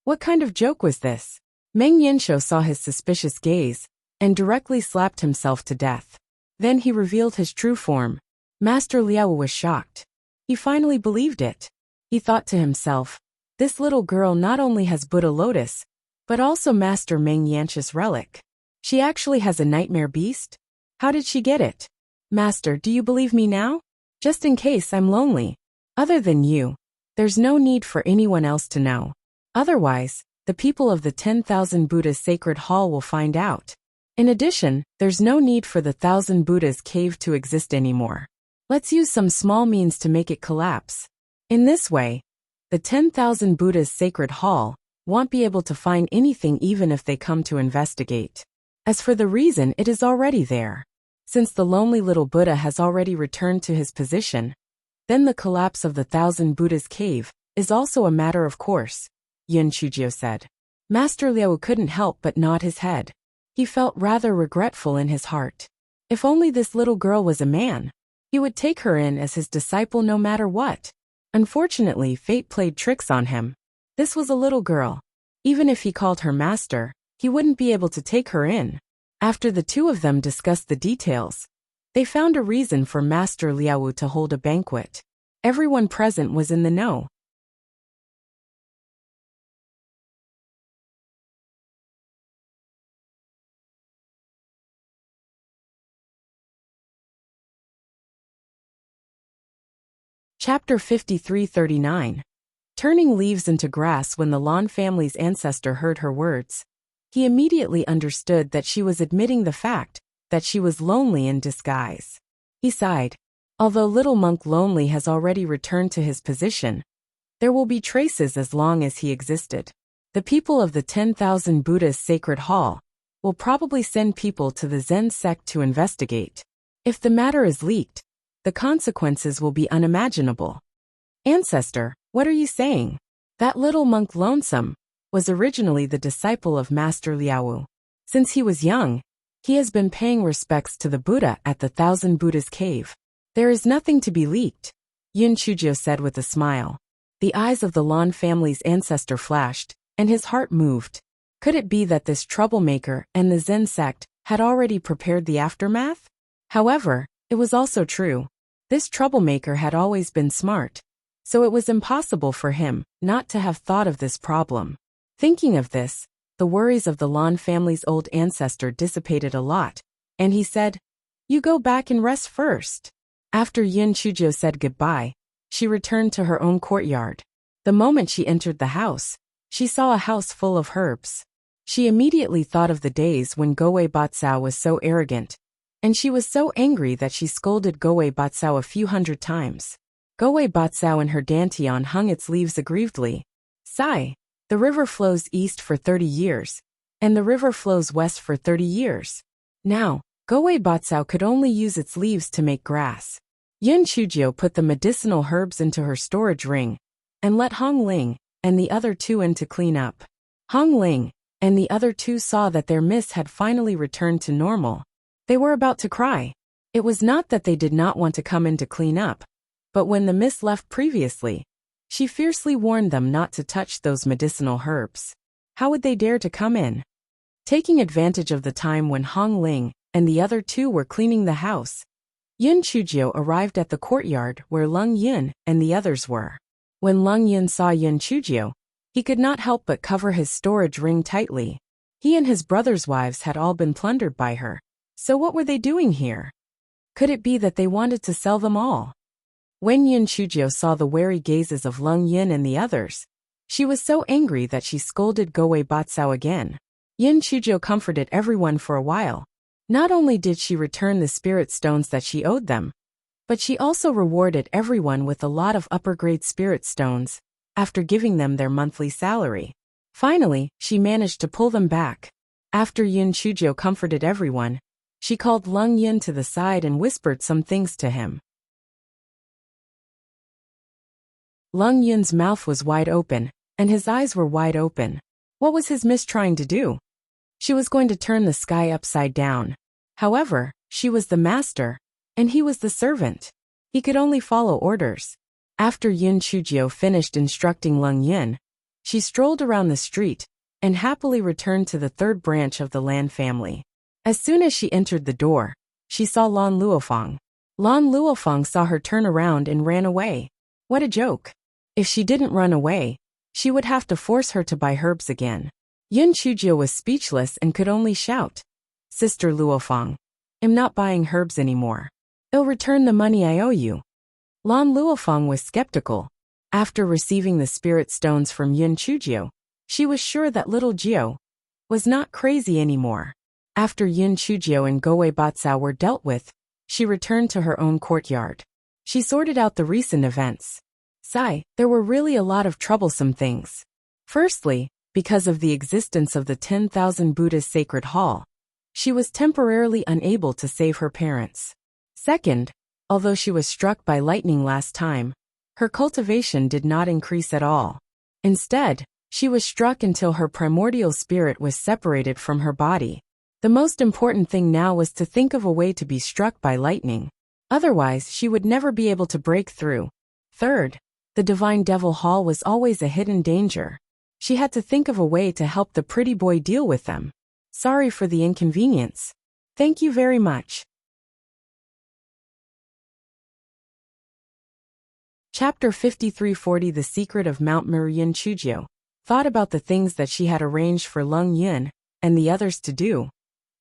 What kind of joke was this? Meng Yanshou saw his suspicious gaze, and directly slapped himself to death. Then he revealed his true form. Master Liao was shocked. He finally believed it. He thought to himself, this little girl not only has Buddha Lotus, but also Master Meng Yanshou's relic. She actually has a nightmare beast? How did she get it? Master, do you believe me now? Just in case I'm lonely. Other than you, there's no need for anyone else to know. Otherwise, the people of the 10,000 Buddhas sacred hall will find out. In addition, there's no need for the 1,000 Buddhas cave to exist anymore. Let's use some small means to make it collapse. In this way, the 10,000 Buddhas sacred hall won't be able to find anything even if they come to investigate. As for the reason, it is already there. Since the lonely little Buddha has already returned to his position, then the collapse of the 1,000 Buddhas cave is also a matter of course, Yun Chuzhou said. Master Liao couldn't help but nod his head. He felt rather regretful in his heart. If only this little girl was a man, he would take her in as his disciple no matter what. Unfortunately, fate played tricks on him. This was a little girl. Even if he called her master, he wouldn't be able to take her in. After the two of them discussed the details, they found a reason for Master Liao to hold a banquet. Everyone present was in the know. Chapter 53:39. Turning leaves into grass. When the Lan family's ancestor heard her words, he immediately understood that she was admitting the fact that she was lonely in disguise. He sighed. Although little monk Lonely has already returned to his position, there will be traces as long as he existed. The people of the 10,000 Buddhas sacred hall will probably send people to the Zen sect to investigate. If the matter is leaked, the consequences will be unimaginable. Ancestor, what are you saying? That little monk Lonesome was originally the disciple of Master Liao. Since he was young, he has been paying respects to the Buddha at the 1,000 Buddhas cave. There is nothing to be leaked, Yun Chuzhou said with a smile. The eyes of the Lan family's ancestor flashed, and his heart moved. Could it be that this troublemaker and the Zen sect had already prepared the aftermath? However, it was also true. This troublemaker had always been smart, so it was impossible for him not to have thought of this problem. Thinking of this, the worries of the Lan family's old ancestor dissipated a lot, and he said, "You go back and rest first." After Yun Chuzhou said goodbye, she returned to her own courtyard. The moment she entered the house, she saw a house full of herbs. She immediately thought of the days when Gowei Batsao was so arrogant, and she was so angry that she scolded Gowei Batsao a few hundred times. Gowei Batsao in her dantian hung its leaves aggrievedly. Sigh. The river flows east for 30 years, and the river flows west for 30 years. Now, Gowei Batsao could only use its leaves to make grass. Yun Chuzhou put the medicinal herbs into her storage ring, and let Hong Ling and the other two in to clean up. Hong Ling and the other two saw that their mist had finally returned to normal. They were about to cry. It was not that they did not want to come in to clean up, but when the mist left previously, she fiercely warned them not to touch those medicinal herbs. How would they dare to come in? Taking advantage of the time when Hong Ling and the other two were cleaning the house, Yun Chuzhou arrived at the courtyard where Lung Yun and the others were. When Lung Yun saw Yun Chuzhou, he could not help but cover his storage ring tightly. He and his brothers' wives had all been plundered by her. So what were they doing here? Could it be that they wanted to sell them all? When Yun Chuzhou saw the wary gazes of Lung Yun and the others, she was so angry that she scolded Gowei Batsao again. Yun Chuzhou comforted everyone for a while. Not only did she return the spirit stones that she owed them, but she also rewarded everyone with a lot of upper-grade spirit stones, after giving them their monthly salary. Finally, she managed to pull them back. After Yun Chuzhou comforted everyone, she called Lung Yun to the side and whispered some things to him. Lung Yun's mouth was wide open, and his eyes were wide open. What was his miss trying to do? She was going to turn the sky upside down. However, she was the master, and he was the servant. He could only follow orders. After Yun Chujio finished instructing Lung Yun, she strolled around the street and happily returned to the third branch of the Lan family. As soon as she entered the door, she saw Lan Luofeng. Lan Luofeng saw her turn around and ran away. What a joke. If she didn't run away, she would have to force her to buy herbs again. Yun Chujio was speechless and could only shout, "Sister Luofeng, I'm not buying herbs anymore. I'll return the money I owe you." Lan Luofeng was skeptical. After receiving the spirit stones from Yun Chujio, she was sure that little Jio was not crazy anymore. After Yun Chujio and Goei Batsao were dealt with, she returned to her own courtyard. She sorted out the recent events. There were really a lot of troublesome things. Firstly, because of the existence of the 10,000 Buddha's sacred hall, she was temporarily unable to save her parents. Second, although she was struck by lightning last time, her cultivation did not increase at all. Instead, she was struck until her primordial spirit was separated from her body. The most important thing now was to think of a way to be struck by lightning. Otherwise, she would never be able to break through. Third, the Divine Devil Hall was always a hidden danger. She had to think of a way to help the pretty boy deal with them. Sorry for the inconvenience. Thank you very much. Chapter 5340 The Secret of Mount Meru. Yun Chujio thought about the things that she had arranged for Lung Yun and the others to do,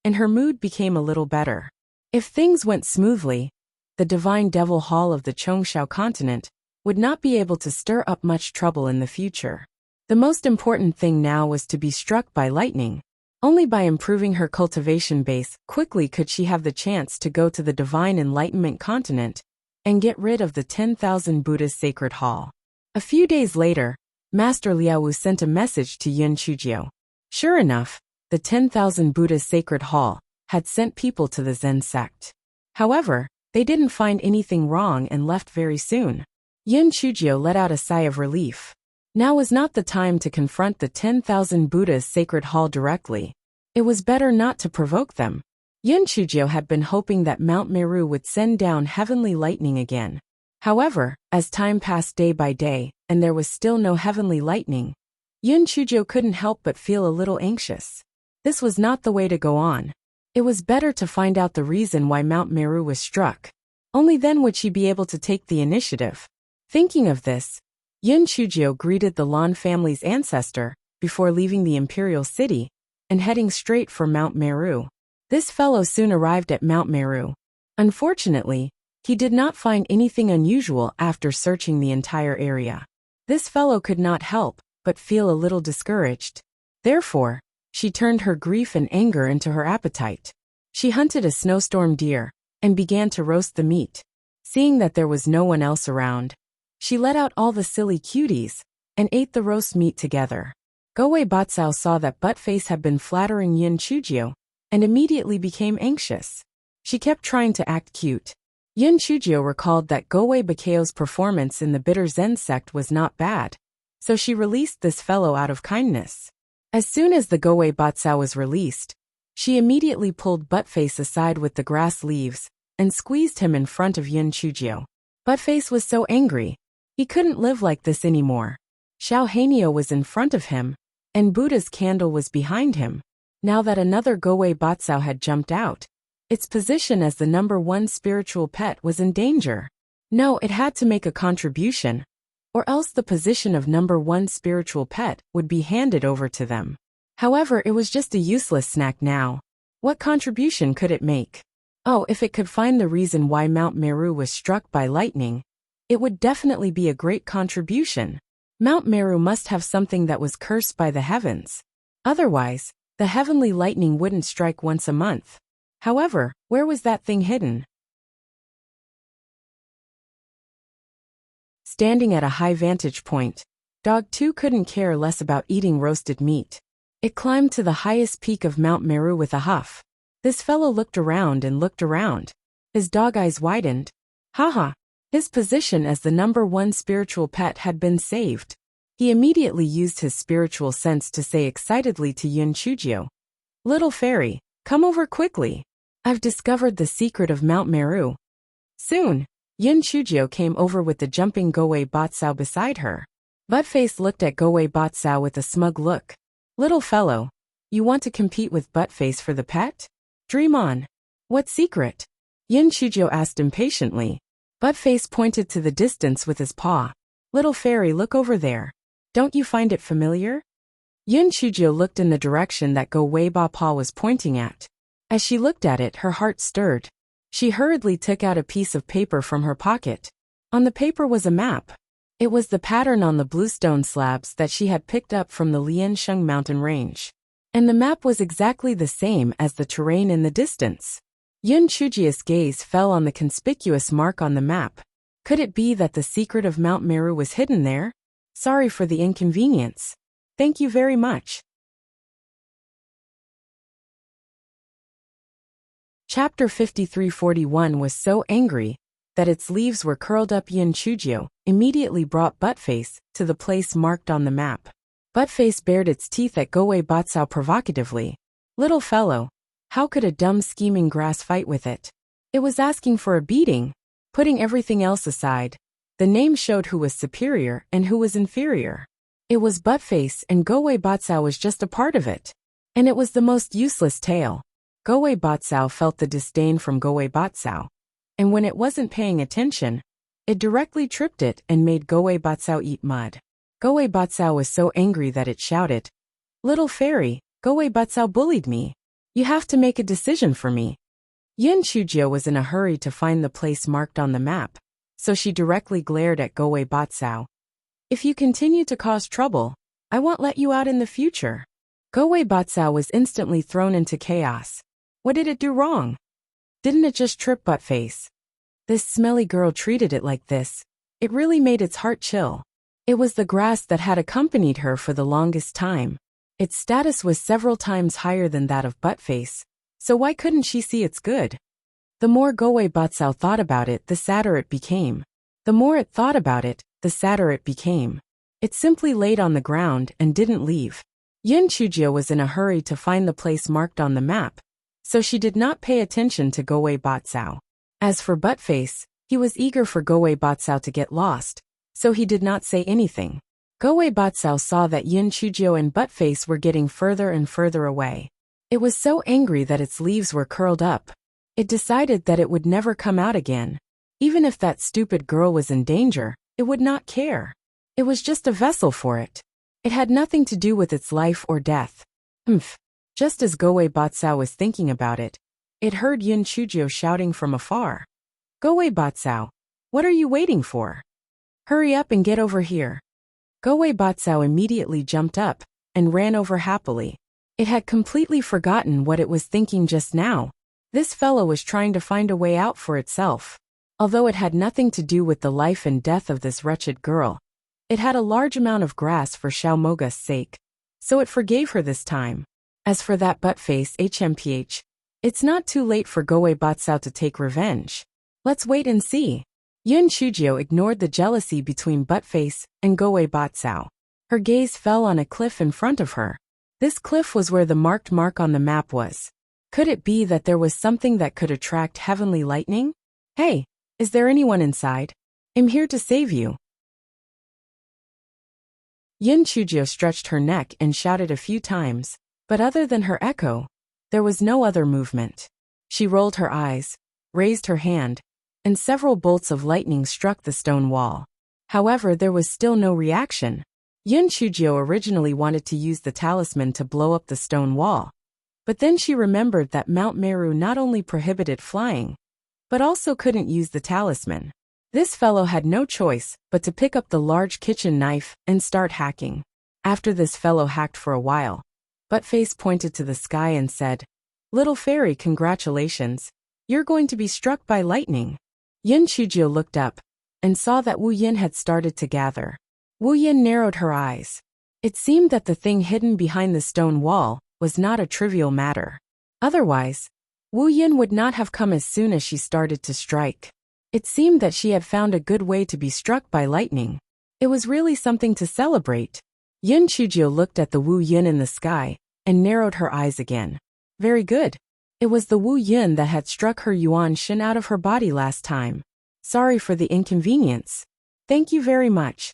and her mood became a little better. If things went smoothly, the Divine Devil Hall of the Chongshao continent would not be able to stir up much trouble in the future. The most important thing now was to be struck by lightning. Only by improving her cultivation base quickly could she have the chance to go to the Divine Enlightenment continent and get rid of the 10,000 Buddha's sacred hall. A few days later, Master Liaowu sent a message to Yun Chujio. Sure enough, the 10,000 Buddha's sacred hall had sent people to the Zen sect. However, they didn't find anything wrong and left very soon. Yun Chujio let out a sigh of relief. Now was not the time to confront the 10,000 Buddha's sacred hall directly. It was better not to provoke them. Yun Chujio had been hoping that Mount Meru would send down heavenly lightning again. However, as time passed day by day, and there was still no heavenly lightning, Yun Chujio couldn't help but feel a little anxious. This was not the way to go on. It was better to find out the reason why Mount Meru was struck. Only then would she be able to take the initiative. Thinking of this, Yun Chujio greeted the Lan family's ancestor before leaving the imperial city and heading straight for Mount Meru. This fellow soon arrived at Mount Meru. Unfortunately, he did not find anything unusual after searching the entire area. This fellow could not help but feel a little discouraged. Therefore, she turned her grief and anger into her appetite. She hunted a snowstorm deer and began to roast the meat. Seeing that there was no one else around, she let out all the silly cuties and ate the roast meat together. Goei Batsao saw that Buttface had been flattering Yun Chujio and immediately became anxious. She kept trying to act cute. Yun Chujio recalled that Goei Bakao's performance in the Bitter Zen sect was not bad, so she released this fellow out of kindness. As soon as the Goei Batsao was released, she immediately pulled Buttface aside with the grass leaves and squeezed him in front of Yun Chujio. Buttface was so angry. He couldn't live like this anymore. Xiao Hanyo was in front of him, and Buddha's candle was behind him. Now that another Goei Batsao had jumped out, its position as the #1 spiritual pet was in danger. No, it had to make a contribution, or else the position of #1 spiritual pet would be handed over to them. However, it was just a useless snack now. What contribution could it make? Oh, if it could find the reason why Mount Meru was struck by lightning, it would definitely be a great contribution. Mount Meru must have something that was cursed by the heavens. Otherwise, the heavenly lightning wouldn't strike once a month. However, where was that thing hidden? Standing at a high vantage point, Dog 2 couldn't care less about eating roasted meat. It climbed to the highest peak of Mount Meru with a huff. This fellow looked around and looked around. His dog eyes widened. Haha, His position as the #1 spiritual pet had been saved. He immediately used his spiritual sense to say excitedly to Yun Chujio, "Little fairy, come over quickly. I've discovered the secret of Mount Meru." Soon, Yun Chujio came over with the jumping Goei Batsao beside her. Buttface looked at Goei Batsao with a smug look. "Little fellow, you want to compete with Buttface for the pet? Dream on. What secret?" Yun Chujio asked impatiently. Buttface pointed to the distance with his paw. "Little fairy, look over there. Don't you find it familiar?" Yun Chujio looked in the direction that Go Weiba paw was pointing at. As she looked at it, her heart stirred. She hurriedly took out a piece of paper from her pocket. On the paper was a map. It was the pattern on the bluestone slabs that she had picked up from the Liansheng mountain range. And the map was exactly the same as the terrain in the distance. Yun Chujio's gaze fell on the conspicuous mark on the map. Could it be that the secret of Mount Meru was hidden there? Sorry for the inconvenience. Thank you very much. Chapter 5341 was so angry that its leaves were curled up. Yun Chujio immediately brought Buttface to the place marked on the map. Buttface bared its teeth at Goei Batsao provocatively. "Little fellow, how could a dumb scheming grass fight with it? It was asking for a beating." Putting everything else aside, the name showed who was superior and who was inferior. It was Buttface, and Goei Batsao was just a part of it. And it was the most useless tale. Goei Batsao felt the disdain from Goei Batsao, and when it wasn't paying attention, it directly tripped it and made Goei Batsao eat mud. Goei Batsao was so angry that it shouted, "Little fairy, Goei Batsao bullied me. You have to make a decision for me." Yun Chujio was in a hurry to find the place marked on the map, so she directly glared at Goei Batsao. "If you continue to cause trouble, I won't let you out in the future." Goei Batsao was instantly thrown into chaos. What did it do wrong? Didn't it just trip Buttface? This smelly girl treated it like this. It really made its heart chill. It was the grass that had accompanied her for the longest time. Its status was several times higher than that of Buttface, so why couldn't she see its good? The more Goei Batsao thought about it, the sadder it became. The more it thought about it, the sadder it became. It simply laid on the ground and didn't leave. Yun Chujio was in a hurry to find the place marked on the map, so she did not pay attention to Goei Batsao. As for Buttface, he was eager for Goei Batsao to get lost, so he did not say anything. Goei Batsao saw that Yun Chujio and Buttface were getting further and further away. It was so angry that its leaves were curled up. It decided that it would never come out again. Even if that stupid girl was in danger, it would not care. It was just a vessel for it. It had nothing to do with its life or death. Just as Goei Batsao was thinking about it, it heard Yun Chujio shouting from afar. "Goei Batsao, what are you waiting for? Hurry up and get over here." Goei Batsao immediately jumped up and ran over happily. It had completely forgotten what it was thinking just now. This fellow was trying to find a way out for itself. Although it had nothing to do with the life and death of this wretched girl, it had a large amount of grass for Xiao Moga's sake, so it forgave her this time. As for that Buttface HMPH, it's not too late for Goei Batsao to take revenge. Let's wait and see. Yun Chujio ignored the jealousy between Buttface and Goei Batsao. Her gaze fell on a cliff in front of her. This cliff was where the marked mark on the map was. Could it be that there was something that could attract heavenly lightning? "Hey, is there anyone inside? I'm here to save you." Yun Chujio stretched her neck and shouted a few times, but other than her echo, there was no other movement. She rolled her eyes, raised her hand, and several bolts of lightning struck the stone wall. However, there was still no reaction. Yun Chujio originally wanted to use the talisman to blow up the stone wall, but then she remembered that Mount Meru not only prohibited flying, but also couldn't use the talisman. This fellow had no choice but to pick up the large kitchen knife and start hacking. After this fellow hacked for a while, Buttface pointed to the sky and said, "Little fairy, congratulations. You're going to be struck by lightning." Yun Chujio looked up and saw that Wu Yin had started to gather. Wu Yin narrowed her eyes. It seemed that the thing hidden behind the stone wall was not a trivial matter. Otherwise, Wu Yin would not have come as soon as she started to strike. It seemed that she had found a good way to be struck by lightning. It was really something to celebrate. Yun Chujio looked at the Wu Yun in the sky and narrowed her eyes again. Very good. It was the Wu Yun that had struck her Yuan Shin out of her body last time. Sorry for the inconvenience. Thank you very much.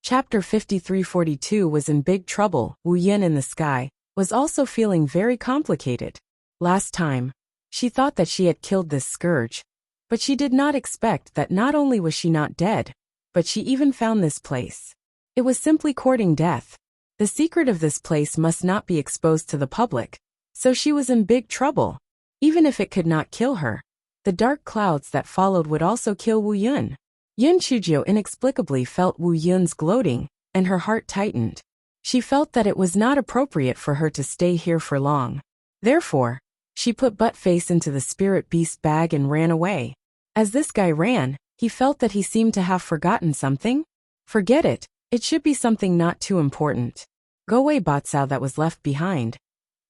Chapter 5342 was in big trouble. Wu Yin in the sky was also feeling very complicated. Last time, she thought that she had killed this scourge, but she did not expect that not only was she not dead, but she even found this place. It was simply courting death. The secret of this place must not be exposed to the public, so she was in big trouble. Even if it could not kill her, the dark clouds that followed would also kill Wu Yun. Yun Chujio inexplicably felt Wu Yun's gloating, and her heart tightened. She felt that it was not appropriate for her to stay here for long. Therefore, she put butt-face into the spirit beast bag and ran away. As this guy ran, he felt that he seemed to have forgotten something. Forget it, it should be something not too important. Go away, Batsao, that was left behind.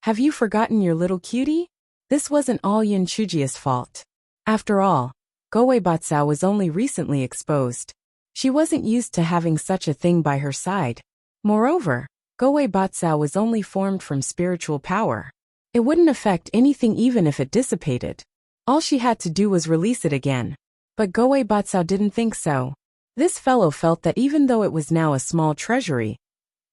Have you forgotten your little cutie? This wasn't all Yun Chujio's fault. After all, Goei Batsao was only recently exposed. She wasn't used to having such a thing by her side. Moreover, Goei Batsao was only formed from spiritual power. It wouldn't affect anything even if it dissipated. All she had to do was release it again. But Goei Batsao didn't think so. This fellow felt that even though it was now a small treasury,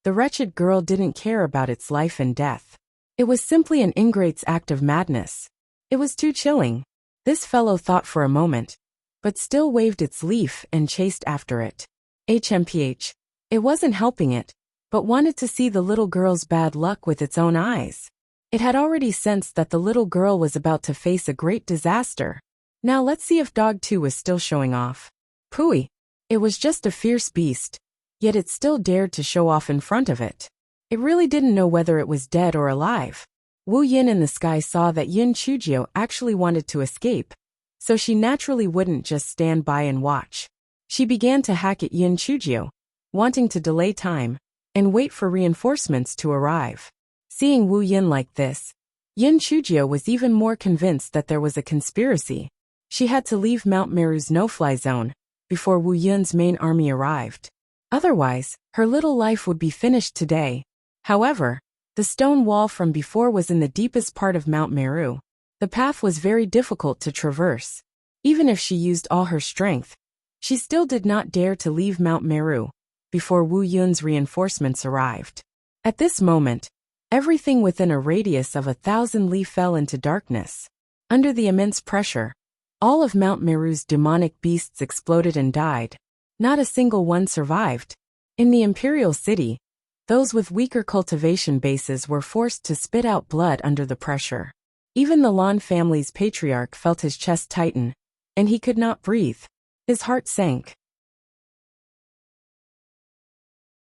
the wretched girl didn't care about its life and death. It was simply an ingrate's act of madness. It was too chilling. This fellow thought for a moment, but still waved its leaf and chased after it. HMPH. It wasn't helping it, but wanted to see the little girl's bad luck with its own eyes. It had already sensed that the little girl was about to face a great disaster. Now let's see if Dog 2 was still showing off. Pooey. It was just a fierce beast, yet it still dared to show off in front of it. It really didn't know whether it was dead or alive. Wu Yin in the sky saw that Yun Chujio actually wanted to escape, so she naturally wouldn't just stand by and watch. She began to hack at Yun Chujio, wanting to delay time and wait for reinforcements to arrive. Seeing Wu Yin like this, Yun Chujio was even more convinced that there was a conspiracy. She had to leave Mount Meru's no-fly zone before Wu Yun's main army arrived. Otherwise, her little life would be finished today. However, the stone wall from before was in the deepest part of Mount Meru. The path was very difficult to traverse. Even if she used all her strength, she still did not dare to leave Mount Meru before Wu Yun's reinforcements arrived. At this moment, everything within a radius of 1,000 li fell into darkness. Under the immense pressure, all of Mount Meru's demonic beasts exploded and died. Not a single one survived. In the Imperial City, those with weaker cultivation bases were forced to spit out blood under the pressure. Even the Lan family's patriarch felt his chest tighten, and he could not breathe. His heart sank.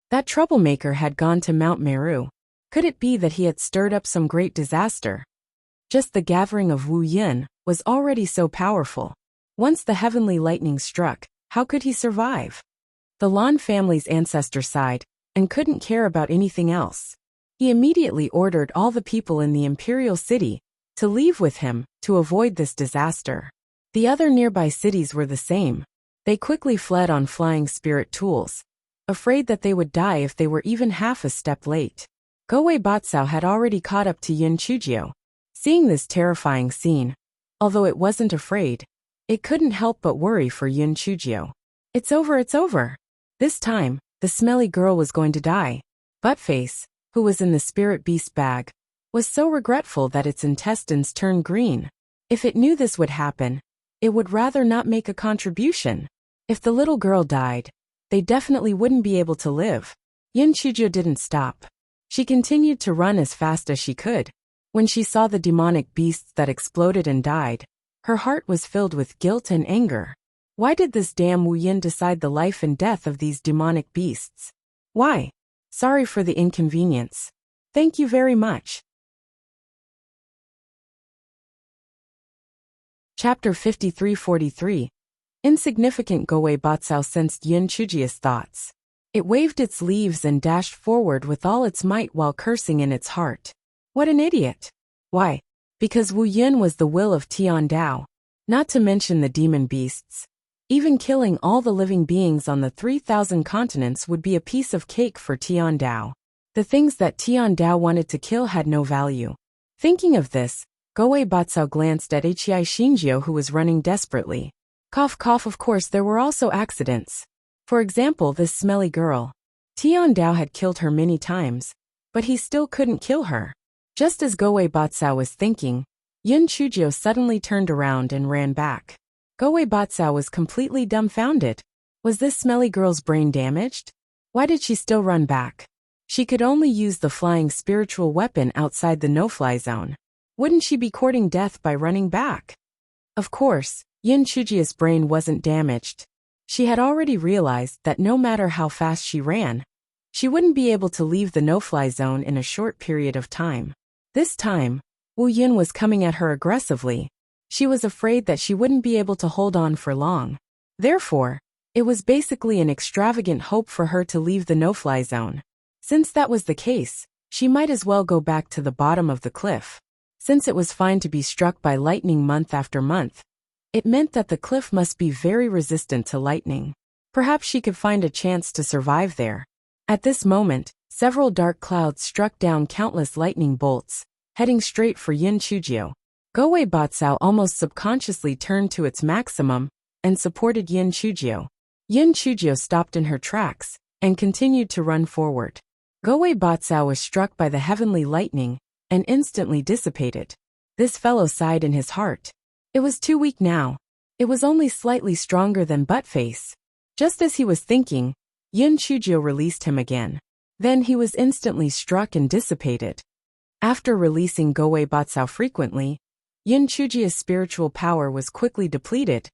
That troublemaker had gone to Mount Meru. Could it be that he had stirred up some great disaster? Just the gathering of Wu Yin was already so powerful. Once the heavenly lightning struck, how could he survive? The Lan family's ancestor sighed and couldn't care about anything else. He immediately ordered all the people in the Imperial City to leave with him to avoid this disaster. The other nearby cities were the same. They quickly fled on flying spirit tools, afraid that they would die if they were even half a step late. Goei Batsao had already caught up to Yun Chujio. Seeing this terrifying scene, although it wasn't afraid, it couldn't help but worry for Yun Chujio. It's over, it's over. This time, the smelly girl was going to die. Buttface, who was in the spirit beast bag, was so regretful that its intestines turned green. If it knew this would happen, it would rather not make a contribution. If the little girl died, they definitely wouldn't be able to live. Yun Chujio didn't stop. She continued to run as fast as she could. When she saw the demonic beasts that exploded and died, her heart was filled with guilt and anger. Why did this damn Wu Yin decide the life and death of these demonic beasts? Why? Sorry for the inconvenience. Thank you very much. Chapter 5343. Insignificant Goei Batsao sensed Yun Chujio's thoughts. It waved its leaves and dashed forward with all its might while cursing in its heart. What an idiot! Why? Because Wu Yin was the will of Tian Dao. Not to mention the demon beasts. Even killing all the living beings on the 3,000 continents would be a piece of cake for Tian Dao. The things that Tian Dao wanted to kill had no value. Thinking of this, Goei Batsao glanced at Hei Shinjio, who was running desperately. Cough cough. Of course there were also accidents. For example, this smelly girl. Tian Dao had killed her many times, but he still couldn't kill her. Just as Goei Batsao was thinking, Yin Chujio suddenly turned around and ran back. Goei Batsao was completely dumbfounded. Was this smelly girl's brain damaged? Why did she still run back? She could only use the flying spiritual weapon outside the no-fly zone. Wouldn't she be courting death by running back? Of course, Yin Chujio's brain wasn't damaged. She had already realized that no matter how fast she ran, she wouldn't be able to leave the no-fly zone in a short period of time. This time, Wu Yin was coming at her aggressively. She was afraid that she wouldn't be able to hold on for long. Therefore, it was basically an extravagant hope for her to leave the no-fly zone. Since that was the case, she might as well go back to the bottom of the cliff. Since it was fine to be struck by lightning month after month, it meant that the cliff must be very resistant to lightning. Perhaps she could find a chance to survive there. At this moment, several dark clouds struck down countless lightning bolts, heading straight for Yin Chujio. Goei Batsao almost subconsciously turned to its maximum and supported Yin Chujio. Yin Chujio stopped in her tracks and continued to run forward. Goei Batsao was struck by the heavenly lightning and instantly dissipated. This fellow sighed in his heart. It was too weak now. It was only slightly stronger than Buttface. Just as he was thinking, Yin Chujio released him again. Then he was instantly struck and dissipated. After releasing Goei Batsao frequently, Yin Chujio's spiritual power was quickly depleted,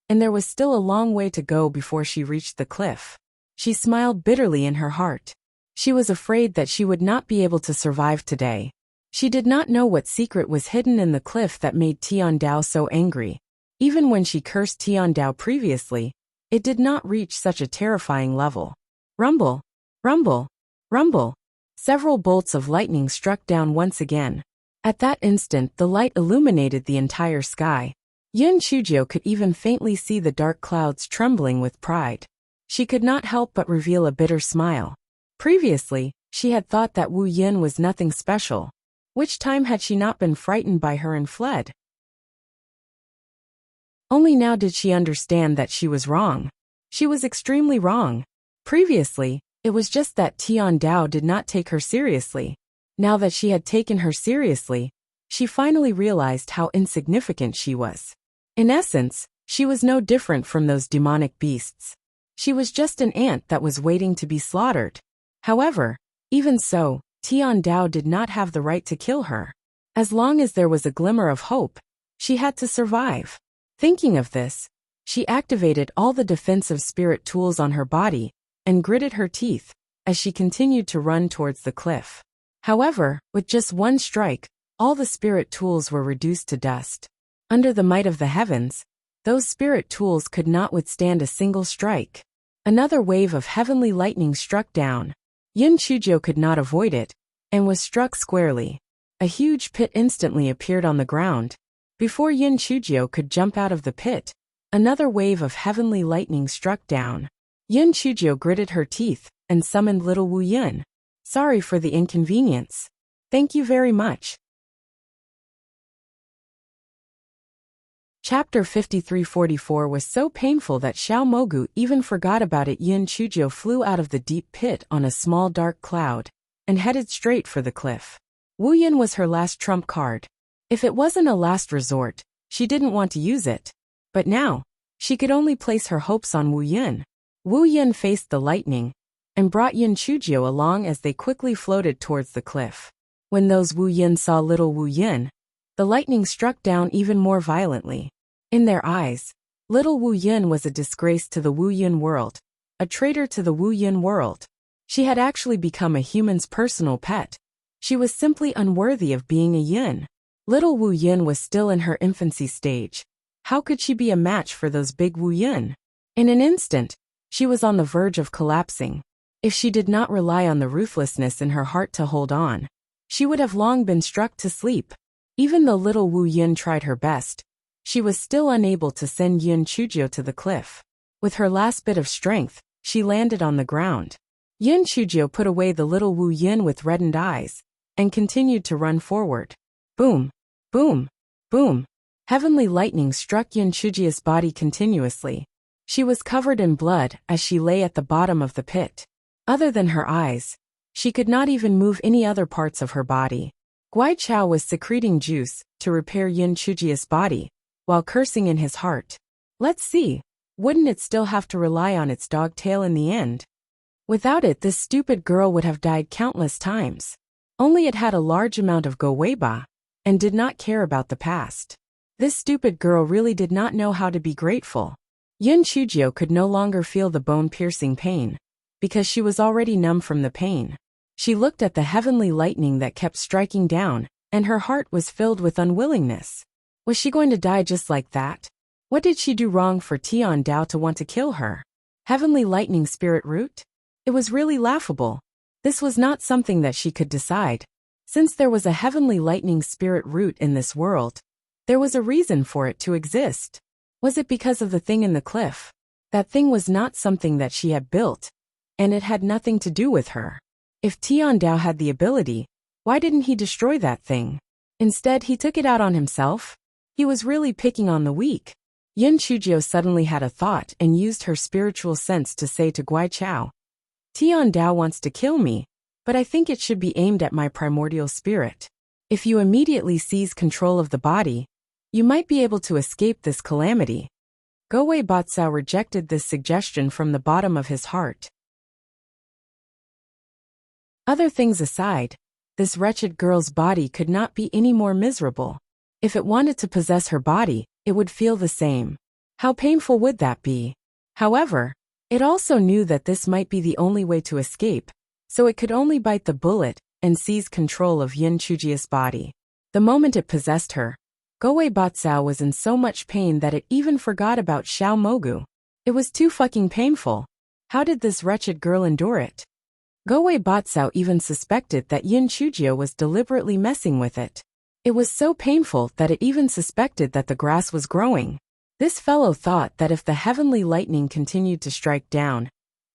and there was still a long way to go before she reached the cliff. She smiled bitterly in her heart. She was afraid that she would not be able to survive today. She did not know what secret was hidden in the cliff that made Tian Dao so angry. Even when she cursed Tian Dao previously, it did not reach such a terrifying level. Rumble, rumble, rumble. Several bolts of lightning struck down once again. At that instant, the light illuminated the entire sky. Yin Chujio could even faintly see the dark clouds trembling with pride. She could not help but reveal a bitter smile. Previously, she had thought that Wu Yin was nothing special. Which time had she not been frightened by her and fled? Only now did she understand that she was wrong. She was extremely wrong. Previously, it was just that Tian Dao did not take her seriously. Now that she had taken her seriously, she finally realized how insignificant she was. In essence, she was no different from those demonic beasts. She was just an ant that was waiting to be slaughtered. However, even so, Tian Dao did not have the right to kill her. As long as there was a glimmer of hope, she had to survive. Thinking of this, she activated all the defensive spirit tools on her body and gritted her teeth as she continued to run towards the cliff. However, with just one strike, all the spirit tools were reduced to dust. Under the might of the heavens, those spirit tools could not withstand a single strike. Another wave of heavenly lightning struck down. Yin Chujio could not avoid it, and was struck squarely. A huge pit instantly appeared on the ground. Before Yin Chujio could jump out of the pit, another wave of heavenly lightning struck down. Yin Chujio gritted her teeth and summoned little Wu Yin. Sorry for the inconvenience. Thank you very much. Chapter 5344 was so painful that Xiao Mogu even forgot about it. Yin Chujio flew out of the deep pit on a small dark cloud and headed straight for the cliff. Wu Yin was her last trump card. If it wasn't a last resort, she didn't want to use it. But now, she could only place her hopes on Wu Yin. Wu Yin faced the lightning and brought Yin Chujio along as they quickly floated towards the cliff. When those Wu Yin saw little Wu Yin, the lightning struck down even more violently. In their eyes, little Wu Yin was a disgrace to the Wu Yin world, a traitor to the Wu Yin world. She had actually become a human's personal pet. She was simply unworthy of being a Yin. Little Wu Yin was still in her infancy stage. How could she be a match for those big Wu Yin? In an instant, she was on the verge of collapsing. If she did not rely on the ruthlessness in her heart to hold on, she would have long been struck to sleep. Even though little Wu Yun tried her best, she was still unable to send Yun Chujio to the cliff. With her last bit of strength, she landed on the ground. Yun Chujio put away the little Wu Yun with reddened eyes, and continued to run forward. Boom! Boom! Boom! Heavenly lightning struck Yun Chujio's body continuously. She was covered in blood as she lay at the bottom of the pit. Other than her eyes, she could not even move any other parts of her body. Guai Chao was secreting juice to repair Yun Chujio's body, while cursing in his heart. Let's see, wouldn't it still have to rely on its dog tail in the end? Without it, this stupid girl would have died countless times. Only it had a large amount of Go Weiba, and did not care about the past. This stupid girl really did not know how to be grateful. Yun Chujio could no longer feel the bone-piercing pain, because she was already numb from the pain. She looked at the heavenly lightning that kept striking down, and her heart was filled with unwillingness. Was she going to die just like that? What did she do wrong for Tian Dao to want to kill her? Heavenly lightning spirit root? It was really laughable. This was not something that she could decide. Since there was a heavenly lightning spirit root in this world, there was a reason for it to exist. Was it because of the thing in the cliff? That thing was not something that she had built, and it had nothing to do with her. If Tian Dao had the ability, why didn't he destroy that thing? Instead, he took it out on himself. He was really picking on the weak. Yun Chujio suddenly had a thought and used her spiritual sense to say to Guai Chao, Tian Dao wants to kill me, but I think it should be aimed at my primordial spirit. If you immediately seize control of the body, you might be able to escape this calamity. Gowei Batsao rejected this suggestion from the bottom of his heart. Other things aside, this wretched girl's body could not be any more miserable. If it wanted to possess her body, it would feel the same. How painful would that be? However, it also knew that this might be the only way to escape, so it could only bite the bullet and seize control of Yun Chujio's body. The moment it possessed her, Gowei Batsao was in so much pain that it even forgot about Xiao Mogu. It was too fucking painful. How did this wretched girl endure it? Gowei Batsao even suspected that Yun Chujio was deliberately messing with it. It was so painful that it even suspected that the grass was growing. This fellow thought that if the heavenly lightning continued to strike down,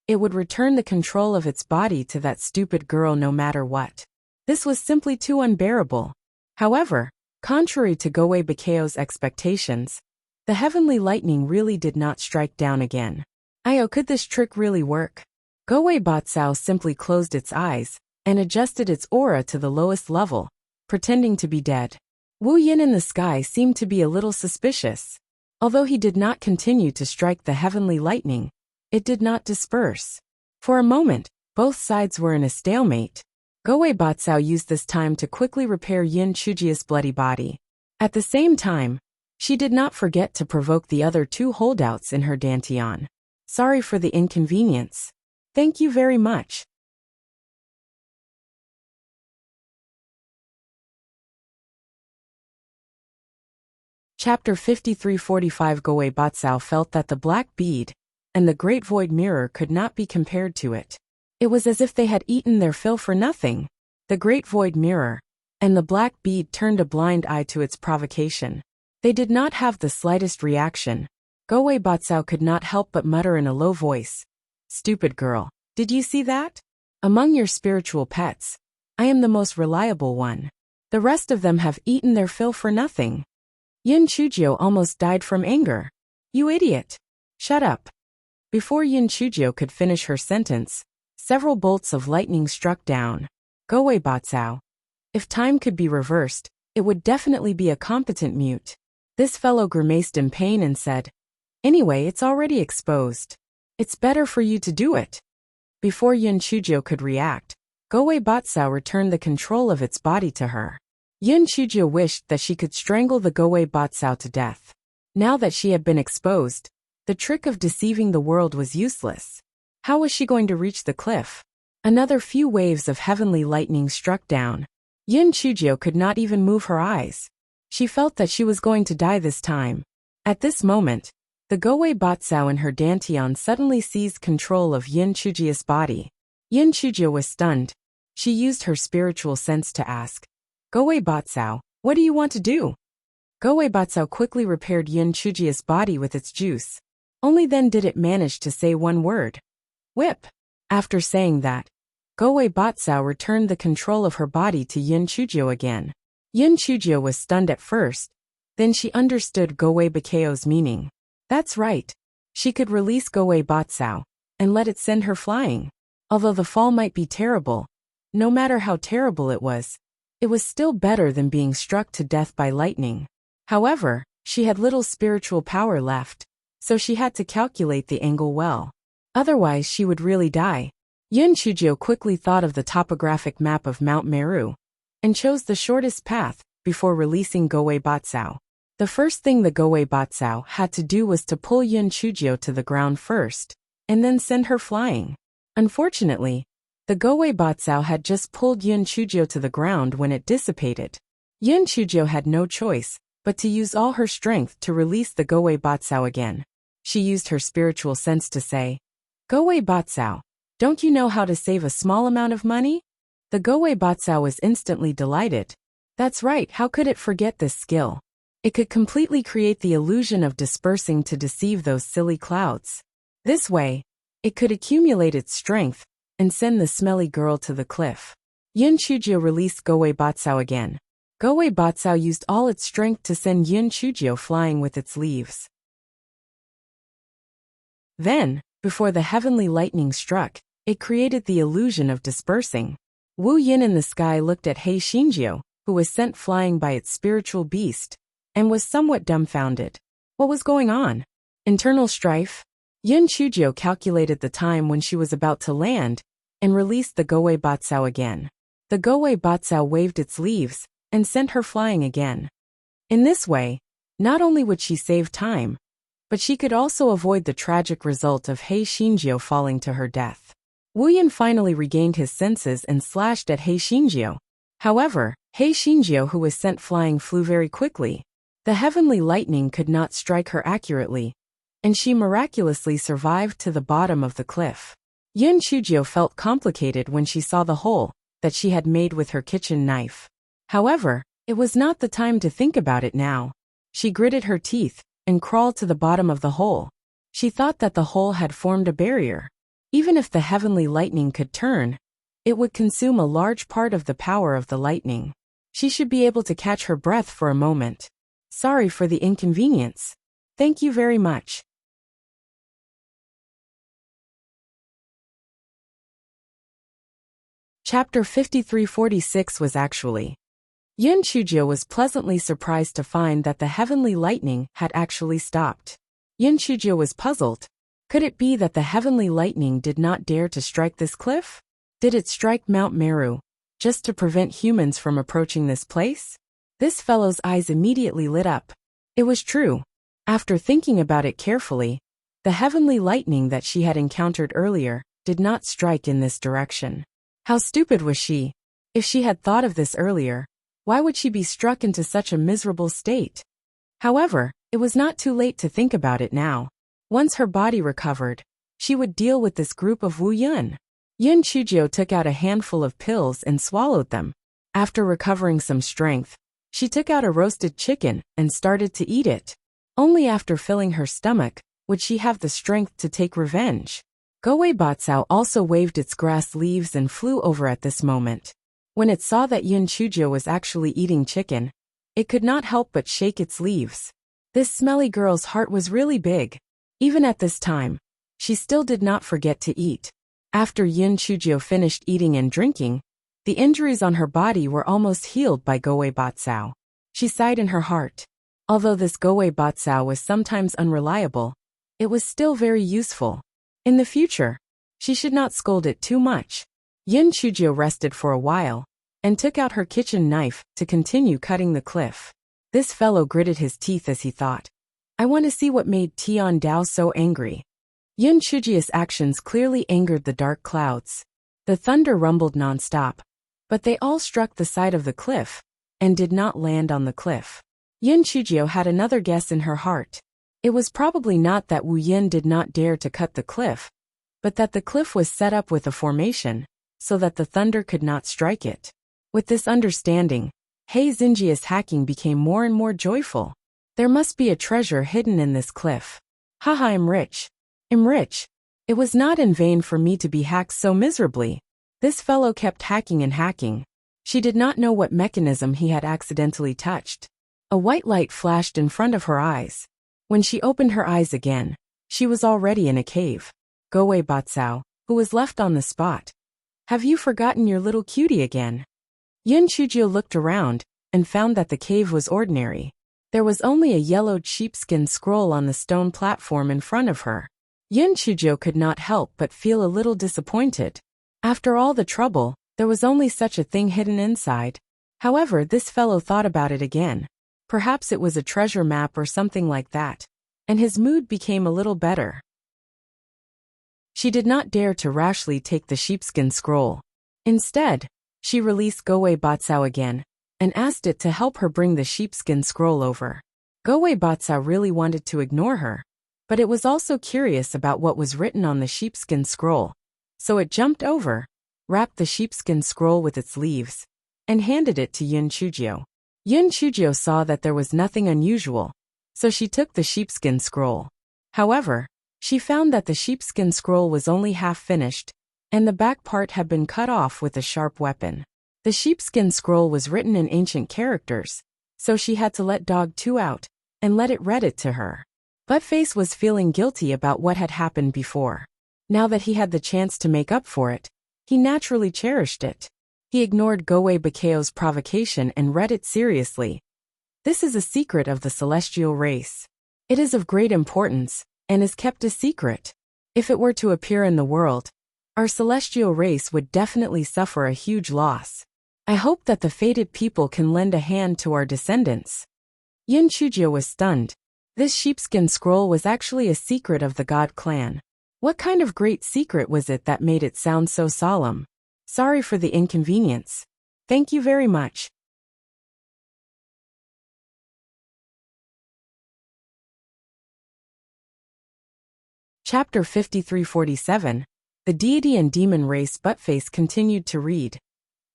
it would return the control of its body to that stupid girl no matter what. This was simply too unbearable. However, contrary to Gowei Bakeo's expectations, the heavenly lightning really did not strike down again. Could this trick really work? Gowei Batsao simply closed its eyes and adjusted its aura to the lowest level, pretending to be dead. Wu Yin in the sky seemed to be a little suspicious. Although he did not continue to strike the heavenly lightning, it did not disperse. For a moment, both sides were in a stalemate. Gowei Batsao used this time to quickly repair Yun Chujio's bloody body. At the same time, she did not forget to provoke the other two holdouts in her dantian. Sorry for the inconvenience. Thank you very much. Chapter 53-45 Gowei Batsao felt that the black bead and the great void mirror could not be compared to it. It was as if they had eaten their fill for nothing. The great void mirror and the black bead turned a blind eye to its provocation. They did not have the slightest reaction. Gowei Batsao could not help but mutter in a low voice, "Stupid girl, did you see that? Among your spiritual pets, I am the most reliable one. The rest of them have eaten their fill for nothing." Yun Chujio almost died from anger. "You idiot! Shut up." Before Yun Chujio could finish her sentence, several bolts of lightning struck down. Gowei Batsao. If time could be reversed, it would definitely be a competent mute. This fellow grimaced in pain and said, "Anyway, it's already exposed. It's better for you to do it." Before Yun Chujio could react, Gowei Batsao returned the control of its body to her. Yun Chujio wished that she could strangle the Gowei Batsao to death. Now that she had been exposed, the trick of deceiving the world was useless. How was she going to reach the cliff? Another few waves of heavenly lightning struck down. Yun Chujio could not even move her eyes. She felt that she was going to die this time. At this moment, the Gowei Batsao in her dantian suddenly seized control of Yun Chujio's body. Yin Chujio was stunned. She used her spiritual sense to ask, Goei Batsao, what do you want to do? Goei Batsao quickly repaired Yin Chujio's body with its juice. Only then did it manage to say one word. Whip. After saying that, Goei Batsao returned the control of her body to Yin Chujio again. Yin Chujio was stunned at first, then she understood Goei Bakao's meaning. That's right. She could release Goei Batsao and let it send her flying. Although the fall might be terrible, no matter how terrible it was still better than being struck to death by lightning. However, she had little spiritual power left, so she had to calculate the angle well. Otherwise she would really die. Yin Chujio quickly thought of the topographic map of Mount Meru and chose the shortest path before releasing Goei Batsao. The first thing the Goei Batsao had to do was to pull Yin Chujio to the ground first, and then send her flying. Unfortunately, the Goei Batsao had just pulled Yin Chujio to the ground when it dissipated. Yin Chujio had no choice but to use all her strength to release the Goei Batsao again. She used her spiritual sense to say, Goei Batsao, don't you know how to save a small amount of money? The Goei Batsao was instantly delighted. That's right, how could it forget this skill? It could completely create the illusion of dispersing to deceive those silly clouds. This way, it could accumulate its strength and send the smelly girl to the cliff. Yin Chujio released Goei Batsao again. Goei Batsao used all its strength to send Yin Chujio flying with its leaves. Then, before the heavenly lightning struck, it created the illusion of dispersing. Wu Yin in the sky looked at Hei Xinjiu, who was sent flying by its spiritual beast, and was somewhat dumbfounded. What was going on? Internal strife? Yin Chujio calculated the time when she was about to land and released the Goei Batsao again. The Goei Batsao waved its leaves and sent her flying again. In this way, not only would she save time, but she could also avoid the tragic result of Hei Xinjiu falling to her death. Wu Yin finally regained his senses and slashed at Hei Xinjiu. However, Hei Xinjiu, who was sent flying, flew very quickly. The heavenly lightning could not strike her accurately, and she miraculously survived to the bottom of the cliff. Yin Chujio felt complicated when she saw the hole that she had made with her kitchen knife. However, it was not the time to think about it now. She gritted her teeth and crawled to the bottom of the hole. She thought that the hole had formed a barrier. Even if the heavenly lightning could turn, it would consume a large part of the power of the lightning. She should be able to catch her breath for a moment. Sorry for the inconvenience. Thank you very much. Chapter 5346 was actually. Yin Chujio was pleasantly surprised to find that the heavenly lightning had actually stopped. Yin Chujio was puzzled. Could it be that the heavenly lightning did not dare to strike this cliff? Did it strike Mount Meru just to prevent humans from approaching this place? This fellow's eyes immediately lit up. It was true. After thinking about it carefully, the heavenly lightning that she had encountered earlier did not strike in this direction. How stupid was she? If she had thought of this earlier, why would she be struck into such a miserable state? However, it was not too late to think about it now. Once her body recovered, she would deal with this group of Wu Yun. Yin Chujio took out a handful of pills and swallowed them. After recovering some strength, she took out a roasted chicken and started to eat it. Only after filling her stomach would she have the strength to take revenge. Goei Batsao also waved its grass leaves and flew over at this moment. When it saw that Yin Chujio was actually eating chicken, it could not help but shake its leaves. This smelly girl's heart was really big. Even at this time, she still did not forget to eat. After Yin Chujio finished eating and drinking, the injuries on her body were almost healed by Goei Batsao. She sighed in her heart. Although this Goei Batsao was sometimes unreliable, it was still very useful. In the future, she should not scold it too much. Yin Chujio rested for a while and took out her kitchen knife to continue cutting the cliff. This fellow gritted his teeth as he thought, I want to see what made Tian Dao so angry. Yin Chujio's actions clearly angered the dark clouds. The thunder rumbled non-stop, but they all struck the side of the cliff and did not land on the cliff. Yin Chujio had another guess in her heart. It was probably not that Wu Yin did not dare to cut the cliff, but that the cliff was set up with a formation, so that the thunder could not strike it. With this understanding, Zinjia's hacking became more and more joyful. There must be a treasure hidden in this cliff. Haha, I'm rich. I'm rich. It was not in vain for me to be hacked so miserably. This fellow kept hacking and hacking. She did not know what mechanism he had accidentally touched. A white light flashed in front of her eyes. When she opened her eyes again, she was already in a cave. Goei Batsao, who was left on the spot. Have you forgotten your little cutie again? Yun Chujio looked around and found that the cave was ordinary. There was only a yellowed sheepskin scroll on the stone platform in front of her. Yun Chujio could not help but feel a little disappointed. After all the trouble, there was only such a thing hidden inside. However, this fellow thought about it again. Perhaps it was a treasure map or something like that. And his mood became a little better. She did not dare to rashly take the sheepskin scroll. Instead, she released Goei Batsao again, and asked it to help her bring the sheepskin scroll over. Goei Batsao really wanted to ignore her, but it was also curious about what was written on the sheepskin scroll, so it jumped over, wrapped the sheepskin scroll with its leaves, and handed it to Yun Chujio. Yun Chujio saw that there was nothing unusual, so she took the sheepskin scroll. However, she found that the sheepskin scroll was only half finished, and the back part had been cut off with a sharp weapon. The sheepskin scroll was written in ancient characters, so she had to let Dog 2 out and let it read it to her. Buttface was feeling guilty about what had happened before. Now that he had the chance to make up for it, he naturally cherished it. He ignored Goei Bakao's provocation and read it seriously. This is a secret of the celestial race. It is of great importance, and is kept a secret. If it were to appear in the world, our celestial race would definitely suffer a huge loss. I hope that the fated people can lend a hand to our descendants. Yun Chujio was stunned. This sheepskin scroll was actually a secret of the God clan. What kind of great secret was it that made it sound so solemn? Sorry for the inconvenience. Thank you very much. Chapter 5347. The Deity and Demon Race. Buttface continued to read.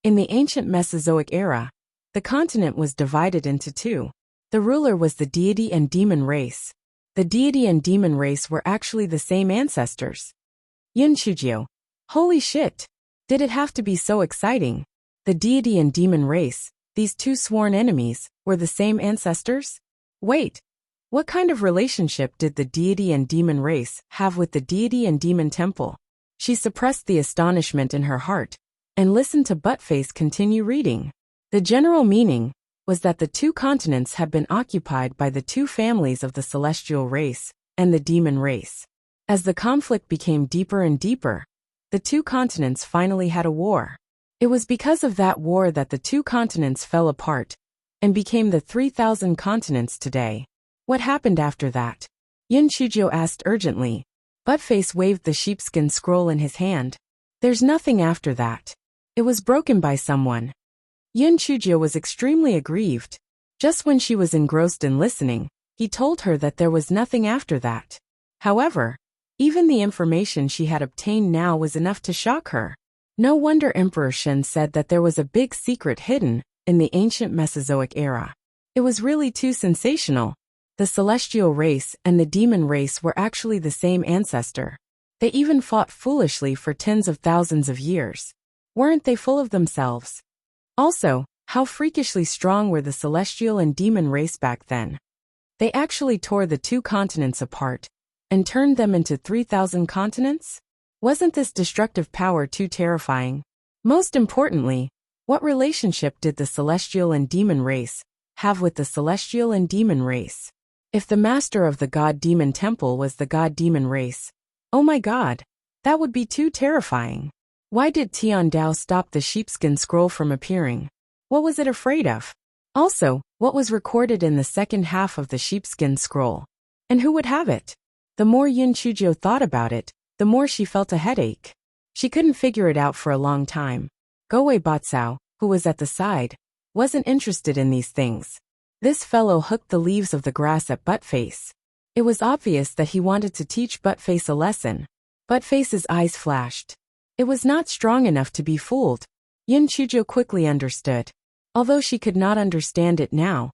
In the ancient Mesozoic era, the continent was divided into two. The ruler was the deity and demon race. The deity and demon race were actually the same ancestors. Yun Chujio. Holy shit! Did it have to be so exciting? The deity and demon race, these two sworn enemies, were the same ancestors? Wait! What kind of relationship did the deity and demon race have with the deity and demon temple? She suppressed the astonishment in her heart and listened to Buttface continue reading. The general meaning was that the two continents had been occupied by the two families of the celestial race and the demon race. As the conflict became deeper and deeper, the two continents finally had a war. It was because of that war that the two continents fell apart and became the 3,000 continents today. What happened after that? Yun Chujio asked urgently. Buttface waved the sheepskin scroll in his hand. There's nothing after that. It was broken by someone. Yun Chujio was extremely aggrieved. Just when she was engrossed in listening, he told her that there was nothing after that. However, even the information she had obtained now was enough to shock her. No wonder Emperor Shen said that there was a big secret hidden in the ancient Mesozoic era. It was really too sensational. The celestial race and the demon race were actually the same ancestor. They even fought foolishly for tens of thousands of years. Weren't they full of themselves? Also, how freakishly strong were the celestial and demon race back then? They actually tore the two continents apart and turned them into 3,000 continents? Wasn't this destructive power too terrifying? Most importantly, what relationship did the celestial and demon race have with the celestial and demon race? If the master of the god-demon temple was the god-demon race, oh my god, that would be too terrifying. Why did Tian Dao stop the sheepskin scroll from appearing? What was it afraid of? Also, what was recorded in the second half of the sheepskin scroll? And who would have it? The more Yun Chujio thought about it, the more she felt a headache. She couldn't figure it out for a long time. Goei Batsao, who was at the side, wasn't interested in these things. This fellow hooked the leaves of the grass at Buttface. It was obvious that he wanted to teach Buttface a lesson. Buttface's eyes flashed. It was not strong enough to be fooled. Yin Chujo quickly understood. Although she could not understand it now,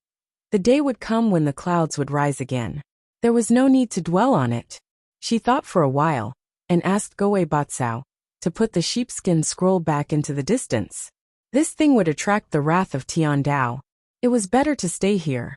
the day would come when the clouds would rise again. There was no need to dwell on it. She thought for a while, and asked Goei Batsao to put the sheepskin scroll back into the distance. This thing would attract the wrath of Tian Dao. It was better to stay here.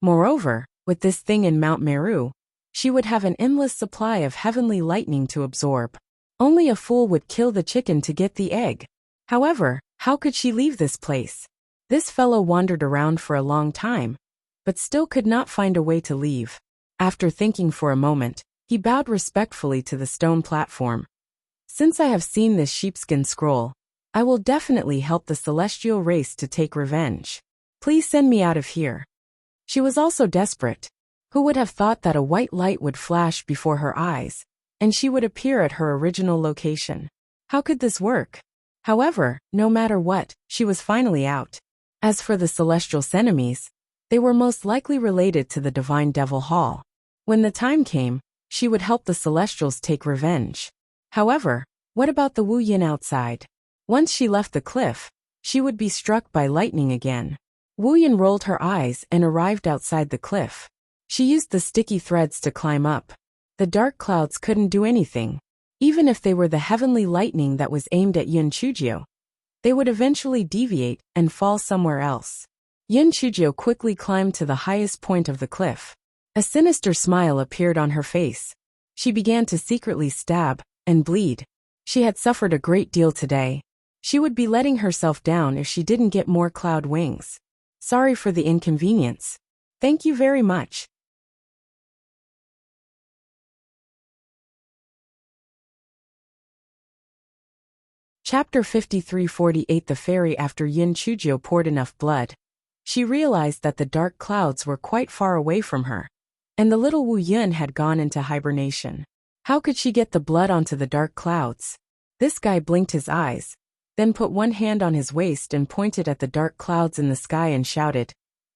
Moreover, with this thing in Mount Meru, she would have an endless supply of heavenly lightning to absorb. Only a fool would kill the chicken to get the egg. However, how could she leave this place? This fellow wandered around for a long time, but still could not find a way to leave. After thinking for a moment, he bowed respectfully to the stone platform. Since I have seen this sheepskin scroll, I will definitely help the celestial race to take revenge. Please send me out of here. She was also desperate. Who would have thought that a white light would flash before her eyes, and she would appear at her original location? How could this work? However, no matter what, she was finally out. As for the celestial enemies, they were most likely related to the divine devil hall. When the time came, she would help the celestials take revenge. However, what about the Wu Yin outside? Once she left the cliff, she would be struck by lightning again. Wu Yin rolled her eyes and arrived outside the cliff. She used the sticky threads to climb up. The dark clouds couldn't do anything. Even if they were the heavenly lightning that was aimed at Yin Chujio, they would eventually deviate and fall somewhere else. Yin Chujio quickly climbed to the highest point of the cliff. A sinister smile appeared on her face. She began to secretly stab and bleed. She had suffered a great deal today. She would be letting herself down if she didn't get more cloud wings. Sorry for the inconvenience. Thank you very much. Chapter 53-48 The fairy. After Yin Chujio poured enough blood, she realized that the dark clouds were quite far away from her, and the little Wu Yun had gone into hibernation. How could she get the blood onto the dark clouds? This guy blinked his eyes, then put one hand on his waist and pointed at the dark clouds in the sky and shouted,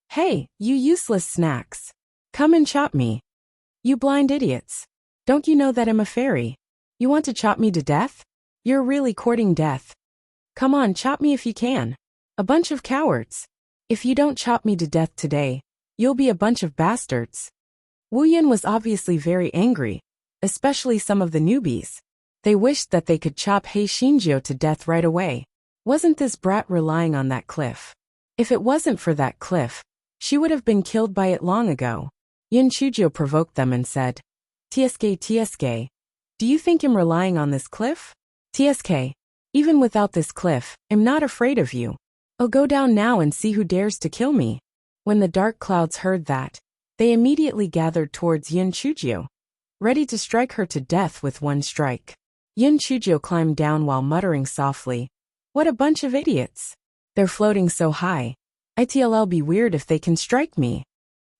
"Hey, you useless snacks! Come and chop me! You blind idiots! Don't you know that I'm a fairy? You want to chop me to death? You're really courting death. Come on, chop me if you can. A bunch of cowards. If you don't chop me to death today, you'll be a bunch of bastards." Wu Yin was obviously very angry, especially some of the newbies. They wished that they could chop Hei Shinjio to death right away. Wasn't this brat relying on that cliff? If it wasn't for that cliff, she would have been killed by it long ago. Yin Chujio provoked them and said, TSK, do you think I'm relying on this cliff? TSK, even without this cliff, I'm not afraid of you. I'll go down now and see who dares to kill me. When the dark clouds heard that, they immediately gathered towards Yin Chujio, ready to strike her to death with one strike. Yin Chujio climbed down while muttering softly, "What a bunch of idiots. They're floating so high. It'll be weird if they can strike me."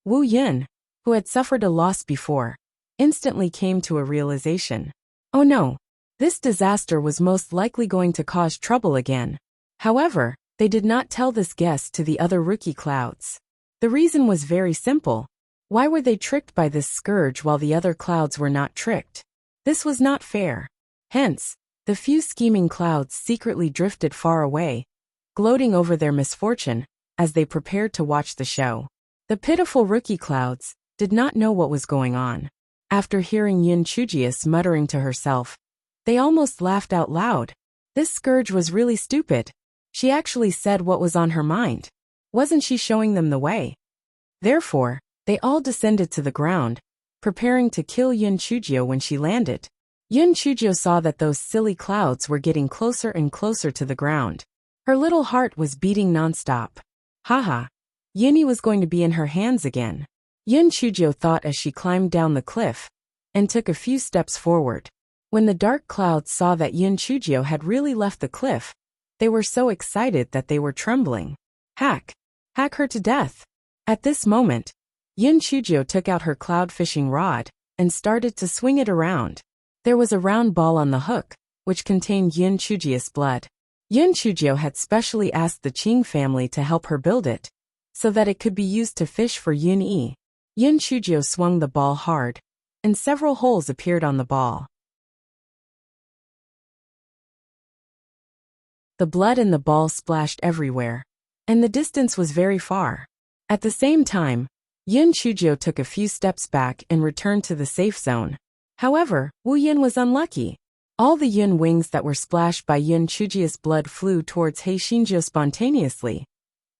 Wu Yin, who had suffered a loss before, instantly came to a realization. Oh no, this disaster was most likely going to cause trouble again. However, they did not tell this guess to the other rookie clouds. The reason was very simple. Why were they tricked by this scourge while the other clouds were not tricked? This was not fair. Hence, the few scheming clouds secretly drifted far away, gloating over their misfortune as they prepared to watch the show. The pitiful rookie clouds did not know what was going on. After hearing Yin Chujius muttering to herself, they almost laughed out loud. This scourge was really stupid. She actually said what was on her mind. Wasn't she showing them the way? Therefore, they all descended to the ground, preparing to kill Yin Chujio when she landed. Yin Chujio saw that those silly clouds were getting closer and closer to the ground. Her little heart was beating nonstop. Haha, Yinny was going to be in her hands again. Yin Chujio thought as she climbed down the cliff and took a few steps forward. When the dark clouds saw that Yin Chujio had really left the cliff, they were so excited that they were trembling. Hack her to death. At this moment, Yin Chujio took out her cloud fishing rod and started to swing it around. There was a round ball on the hook, which contained Yin Chujio's blood. Yin Chujio had specially asked the Qing family to help her build it, so that it could be used to fish for Yin Yi. Yin Chujio swung the ball hard, and several holes appeared on the ball. The blood in the ball splashed everywhere, and the distance was very far. At the same time, Yin Chujio took a few steps back and returned to the safe zone. However, Wu Yin was unlucky. All the yin wings that were splashed by Yin Chujio's blood flew towards He Xinjiu spontaneously,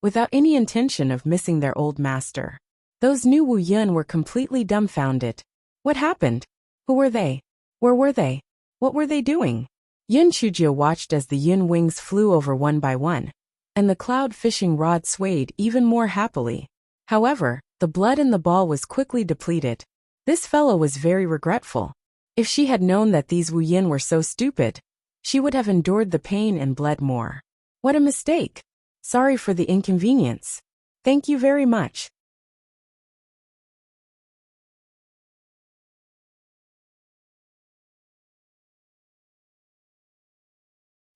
without any intention of missing their old master. Those new Wu Yin were completely dumbfounded. What happened? Who were they? Where were they? What were they doing? Yin Chujio watched as the yin wings flew over one by one, and the cloud fishing rod swayed even more happily. However, the blood in the ball was quickly depleted. This fellow was very regretful. If she had known that these Wu Yin were so stupid, she would have endured the pain and bled more. What a mistake! Sorry for the inconvenience. Thank you very much.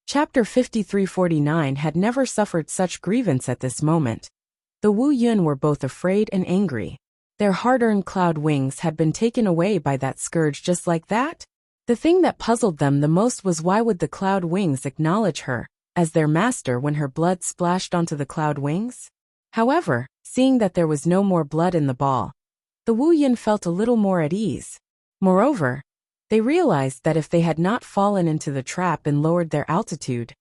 Chapter 5349 had never suffered such grievance at this moment. The Wu Yun were both afraid and angry. Their hard-earned cloud wings had been taken away by that scourge just like that. The thing that puzzled them the most was why would the cloud wings acknowledge her as their master when her blood splashed onto the cloud wings? However, seeing that there was no more blood in the ball, the Wu Yun felt a little more at ease. Moreover, they realized that if they had not fallen into the trap and lowered their altitude,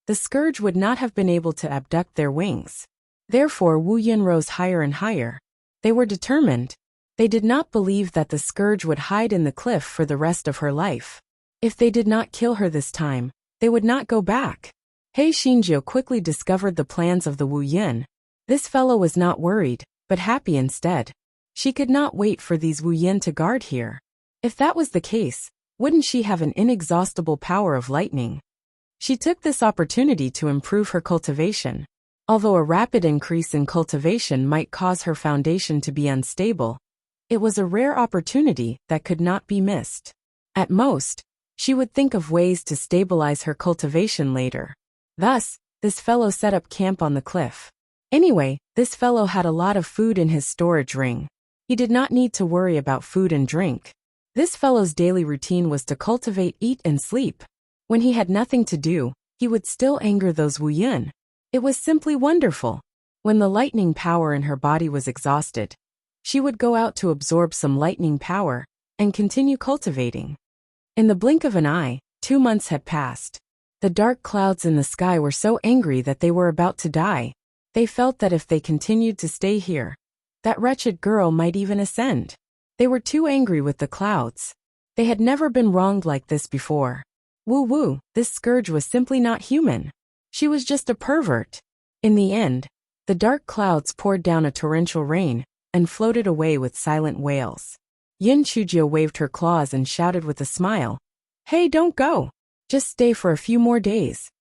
the scourge would not have been able to abduct their wings. Therefore, Wu Yun rose higher and higher. They were determined. They did not believe that the scourge would hide in the cliff for the rest of her life. If they did not kill her this time, they would not go back. He Xinjiu quickly discovered the plans of the Wu Yun. This fellow was not worried, but happy instead. She could not wait for these Wu Yun to guard here. If that was the case, wouldn't she have an inexhaustible power of lightning? She took this opportunity to improve her cultivation. Although a rapid increase in cultivation might cause her foundation to be unstable, it was a rare opportunity that could not be missed. At most, she would think of ways to stabilize her cultivation later. Thus, this fellow set up camp on the cliff. Anyway, this fellow had a lot of food in his storage ring. He did not need to worry about food and drink. This fellow's daily routine was to cultivate, eat, and sleep. When he had nothing to do, he would still anger those Wu Yun. It was simply wonderful. When the lightning power in her body was exhausted, she would go out to absorb some lightning power and continue cultivating. In the blink of an eye, 2 months had passed. The dark clouds in the sky were so angry that they were about to die. They felt that if they continued to stay here, that wretched girl might even ascend. They were too angry with the clouds. They had never been wronged like this before. Woo, this scourge was simply not human. She was just a pervert. In the end, the dark clouds poured down a torrential rain and floated away with silent wails. Yin Chujio waved her claws and shouted with a smile, "Hey, don't go. Just stay for a few more days."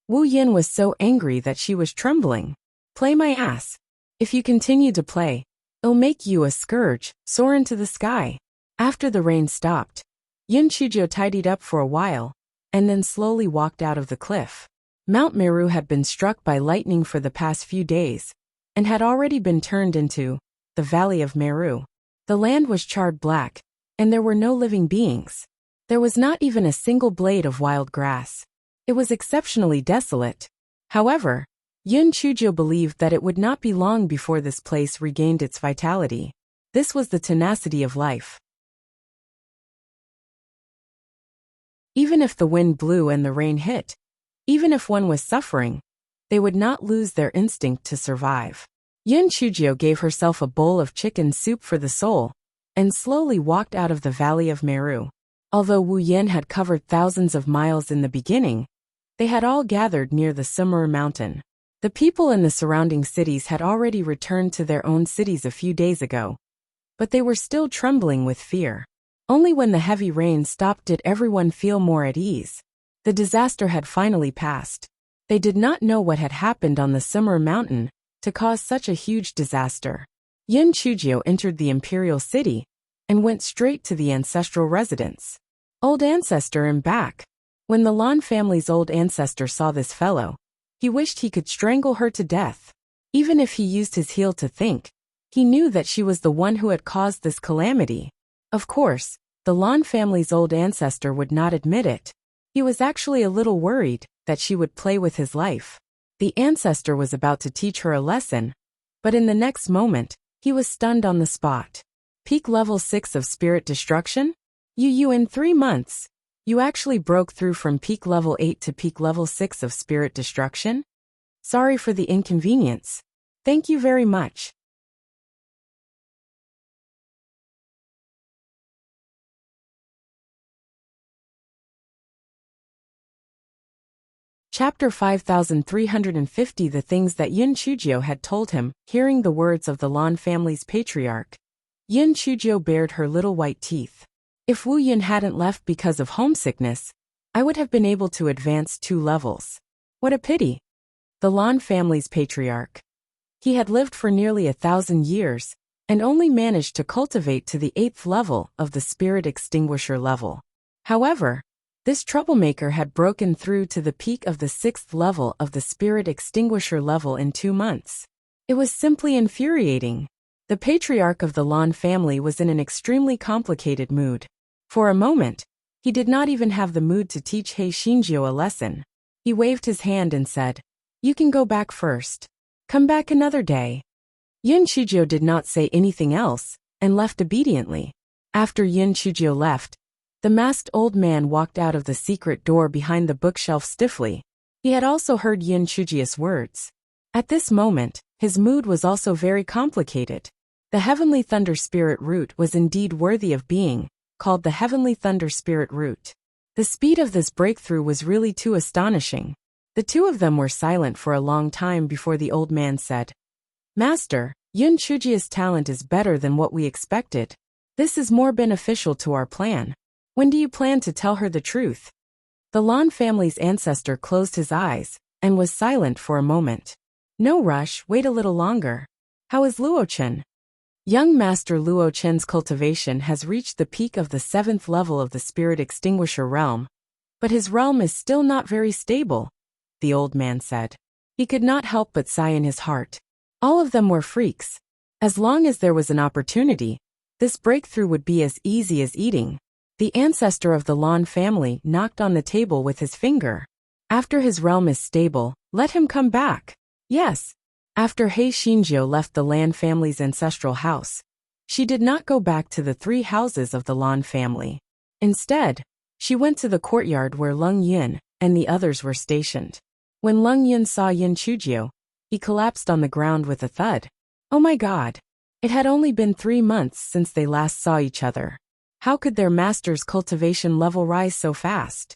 Wu Yin was so angry that she was trembling. "Play my ass. If you continue to play, it'll make you a scourge, soar into the sky." After the rain stopped, Yin Chujio tidied up for a while and then slowly walked out of the cliff. Mount Meru had been struck by lightning for the past few days and had already been turned into the Valley of Meru. The land was charred black, and there were no living beings. There was not even a single blade of wild grass. It was exceptionally desolate. However, Yin Chujio believed that it would not be long before this place regained its vitality. This was the tenacity of life. Even if the wind blew and the rain hit, even if one was suffering, they would not lose their instinct to survive. Yin Chujio gave herself a bowl of chicken soup for the soul and slowly walked out of the Valley of Meru. Although Wu Yin had covered thousands of miles in the beginning, they had all gathered near the Summer Mountain. The people in the surrounding cities had already returned to their own cities a few days ago, but they were still trembling with fear. Only when the heavy rain stopped did everyone feel more at ease. The disaster had finally passed. They did not know what had happened on the Summer Mountain to cause such a huge disaster. Yin Chujio entered the imperial city and went straight to the ancestral residence. Old ancestor and back. When the Lan family's old ancestor saw this fellow, he wished he could strangle her to death. Even if he used his heel to think, He knew that she was the one who had caused this calamity. Of course, the Lan family's old ancestor would not admit it. He was actually a little worried that she would play with his life. The ancestor was about to teach her a lesson, but in the next moment, he was stunned on the spot. Peak level 6 of spirit destruction? You in 3 months. You actually broke through from peak level 8 to peak level 6 of spirit destruction? Sorry for the inconvenience. Thank you very much. Chapter 5350 The things that Yin Chujio had told him, hearing the words of the Lan family's patriarch. Yin Chujio bared her little white teeth. If Wu Yin hadn't left because of homesickness, I would have been able to advance 2 levels. What a pity. The Lan family's patriarch. He had lived for nearly 1,000 years, and only managed to cultivate to the 8th level of the spirit extinguisher level. However, this troublemaker had broken through to the peak of the 6th level of the spirit extinguisher level in 2 months. It was simply infuriating. The patriarch of the Lan family was in an extremely complicated mood. For a moment, he did not even have the mood to teach He Xinjiu a lesson. He waved his hand and said, "You can go back first. Come back another day." Yin Chujio did not say anything else, and left obediently. After Yin Chujio left, the masked old man walked out of the secret door behind the bookshelf stiffly. He had also heard Yin Chujio's words. At this moment, his mood was also very complicated. The Heavenly Thunder Spirit Root was indeed worthy of being called the Heavenly Thunder Spirit Root. The speed of this breakthrough was really too astonishing. The two of them were silent for a long time before the old man said, "Master, Yin Chujio's talent is better than what we expected. This is more beneficial to our plan. When do you plan to tell her the truth?" The Lan family's ancestor closed his eyes and was silent for a moment. "No rush, wait a little longer. How is Luo Chen?" Young Master Luo Chen's cultivation has reached the peak of the 7th level of the Spirit Extinguisher realm, but his realm is still not very stable, the old man said. He could not help but sigh in his heart. All of them were freaks. As long as there was an opportunity, this breakthrough would be as easy as eating. The ancestor of the Lan family knocked on the table with his finger. "After his realm is stable, let him come back." Yes. After He Xinjiu left the Lan family's ancestral house, she did not go back to the 3 houses of the Lan family. Instead, she went to the courtyard where Leng Yin and the others were stationed. When Leng Yin saw Yin Chujio, he collapsed on the ground with a thud. Oh my God! It had only been 3 months since they last saw each other. How could their master's cultivation level rise so fast?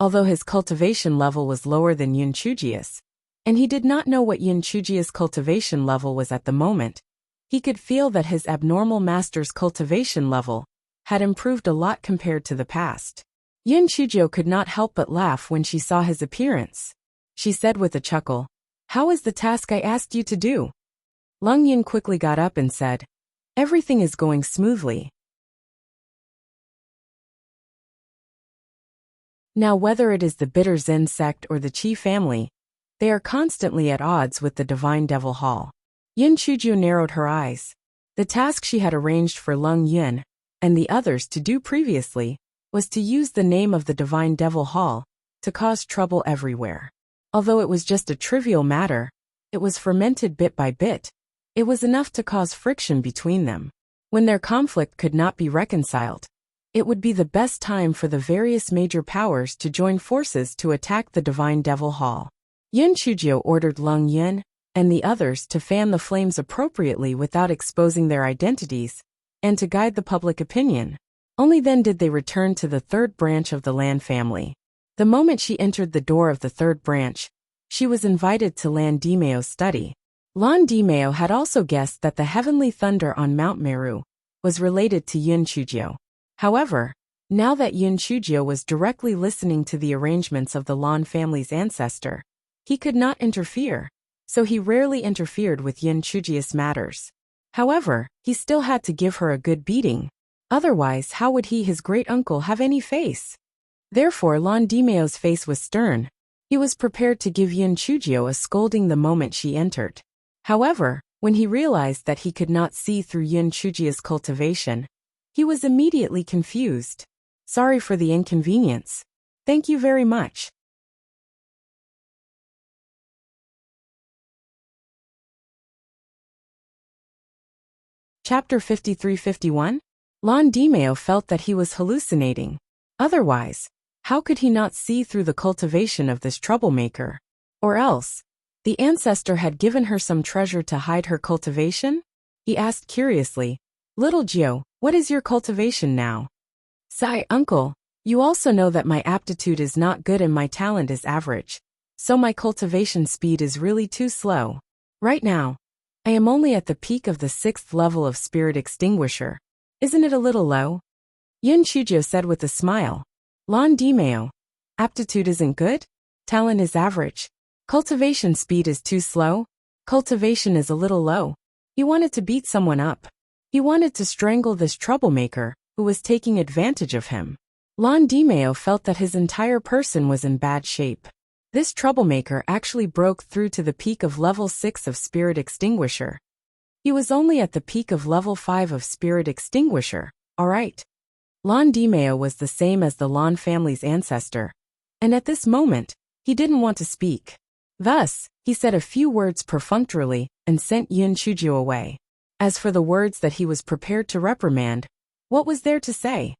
Although his cultivation level was lower than Yin Chujio's, and he did not know what Yin Chujio's cultivation level was at the moment, he could feel that his abnormal master's cultivation level had improved a lot compared to the past. Yin Chujio could not help but laugh when she saw his appearance. She said with a chuckle, "How is the task I asked you to do?" Leng Yin quickly got up and said, "Everything is going smoothly." Now whether it is the Bitter Zen sect or the Qi family, they are constantly at odds with the Divine Devil Hall. Yin Chujio narrowed her eyes. The task she had arranged for Leng Yin and the others to do previously was to use the name of the Divine Devil Hall to cause trouble everywhere. Although it was just a trivial matter, it was fermented bit by bit. It was enough to cause friction between them. When their conflict could not be reconciled, it would be the best time for the various major powers to join forces to attack the Divine Devil Hall. Yin Chujio ordered Leng Yin and the others to fan the flames appropriately without exposing their identities, and to guide the public opinion. Only then did they return to the 3rd branch of the Lan family. The moment she entered the door of the 3rd branch, she was invited to Lan Dimeo's study. Lan Dimeo had also guessed that the heavenly thunder on Mount Meru was related to Yin Chujio. However, now that Yin Chujio was directly listening to the arrangements of the Lan family's ancestor, he could not interfere, so he rarely interfered with Yin Chujio's matters. However, he still had to give her a good beating. Otherwise, how would he, his great-uncle, have any face? Therefore, Lan Dimeo's face was stern. He was prepared to give Yin Chujio a scolding the moment she entered. However, When he realized that he could not see through Yun Chujia's cultivation, he was immediately confused. Sorry for the inconvenience. Thank you very much. Chapter 53-51? Lon Dimeo felt that he was hallucinating. Otherwise, how could he not see through the cultivation of this troublemaker? Or else, the ancestor had given her some treasure to hide her cultivation? He asked curiously, Little Gio, what is your cultivation now? Sigh, uncle, you also know that my aptitude is not good and my talent is average. So my cultivation speed is really too slow. Right now, I am only at the peak of the 6th level of Spirit Extinguisher. Isn't it a little low? Yun Chujio said with a smile. Lon Dimeo, aptitude isn't good? Talent is average. Cultivation speed is too slow? Cultivation is a little low. He wanted to beat someone up. He wanted to strangle this troublemaker, who was taking advantage of him. Lon Dimeo felt that his entire person was in bad shape. This troublemaker actually broke through to the peak of level 6 of Spirit Extinguisher. He was only at the peak of level 5 of Spirit Extinguisher, alright. Lon Dimeo was the same as the Lon family's ancestor, and at this moment, he didn't want to speak. Thus, he said a few words perfunctorily and sent Yun Chujio away. As for the words that he was prepared to reprimand, what was there to say?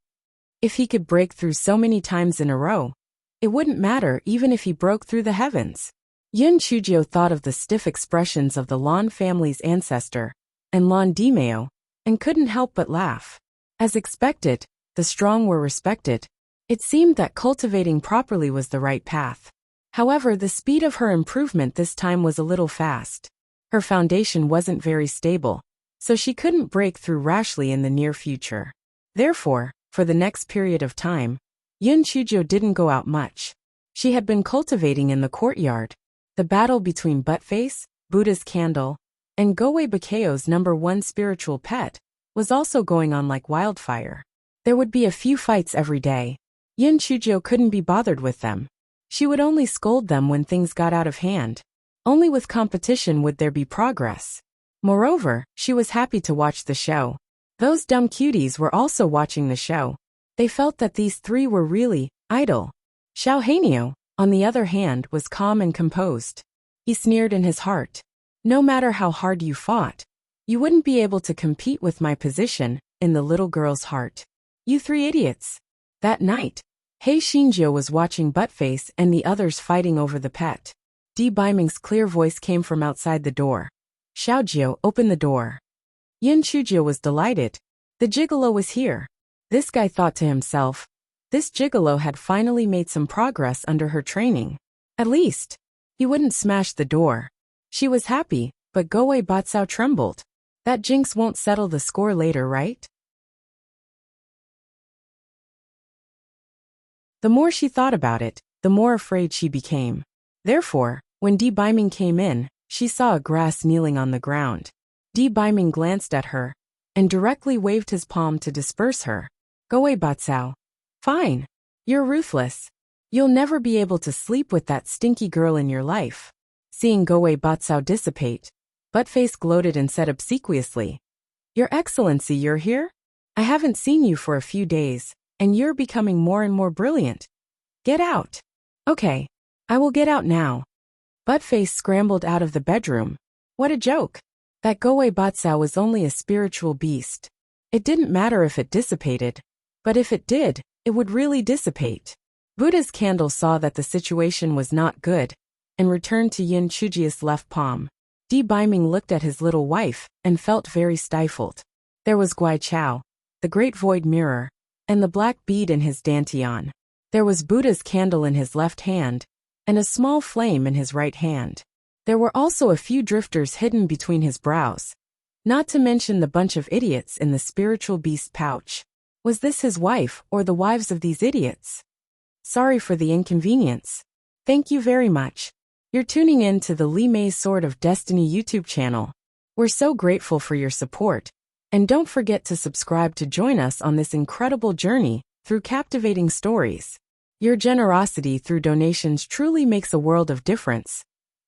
If he could break through so many times in a row, it wouldn't matter even if he broke through the heavens. Yun Chujio thought of the stiff expressions of the Lon family's ancestor, and Lon Dimeo, and couldn't help but laugh. As expected, the strong were respected. It seemed that cultivating properly was the right path. However, the speed of her improvement this time was a little fast. Her foundation wasn't very stable, so she couldn't break through rashly in the near future. Therefore, for the next period of time, Yun Chujio didn't go out much. She had been cultivating in the courtyard. The battle between Buttface, Buddha's Candle, and Goei Bakeo's #1 spiritual pet was also going on like wildfire. There would be a few fights every day. Yun Chujio couldn't be bothered with them. She would only scold them when things got out of hand. Only with competition would there be progress. Moreover, she was happy to watch the show. Those dumb cuties were also watching the show. They felt that these three were really idle. Xiao Hanio, on the other hand, was calm and composed. He sneered in his heart. No matter how hard you fought, you wouldn't be able to compete with my position in the little girl's heart. You three idiots. That night, Hei Shinjio was watching Buttface and the others fighting over the pet. Di Baiming's clear voice came from outside the door. Xiaojio, open the door. Yun Chujio was delighted. The gigolo was here. This guy thought to himself. This gigolo had finally made some progress under her training. At least, he wouldn't smash the door. She was happy, but Goei Batsao trembled. That jinx won't settle the score later, right? The more she thought about it, the more afraid she became. Therefore, when Di Baiming came in, she saw a grass kneeling on the ground. Di Baiming glanced at her, and directly waved his palm to disperse her. Goei Batsao. Fine. You're ruthless. You'll never be able to sleep with that stinky girl in your life. Seeing Goei Batsao dissipate, Buttface gloated and said obsequiously, Your Excellency, you're here? I haven't seen you for a few days, and you're becoming more and more brilliant. Get out. Okay. I will get out now. Buttface scrambled out of the bedroom. What a joke. That Goei Batsao was only a spiritual beast. It didn't matter if it dissipated, but if it did, it would really dissipate. Buddha's Candle saw that the situation was not good, and returned to Yun Chujio's left palm. Di Baiming looked at his little wife, and felt very stifled. There was Guai Chao, the great void mirror, and the black bead in his dantian. There was Buddha's Candle in his left hand, and a small flame in his right hand. There were also a few drifters hidden between his brows. Not to mention the bunch of idiots in the spiritual beast pouch. Was this his wife or the wives of these idiots? Sorry for the inconvenience. Thank you very much. You're tuning in to the Li Mei's Sword of Destiny YouTube channel. We're so grateful for your support, and don't forget to subscribe to join us on this incredible journey through captivating stories. Your generosity through donations truly makes a world of difference.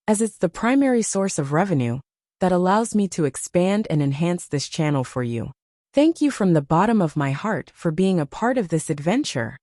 As it's the primary source of revenue, that allows me to expand and enhance this channel for you. Thank you from the bottom of my heart for being a part of this adventure.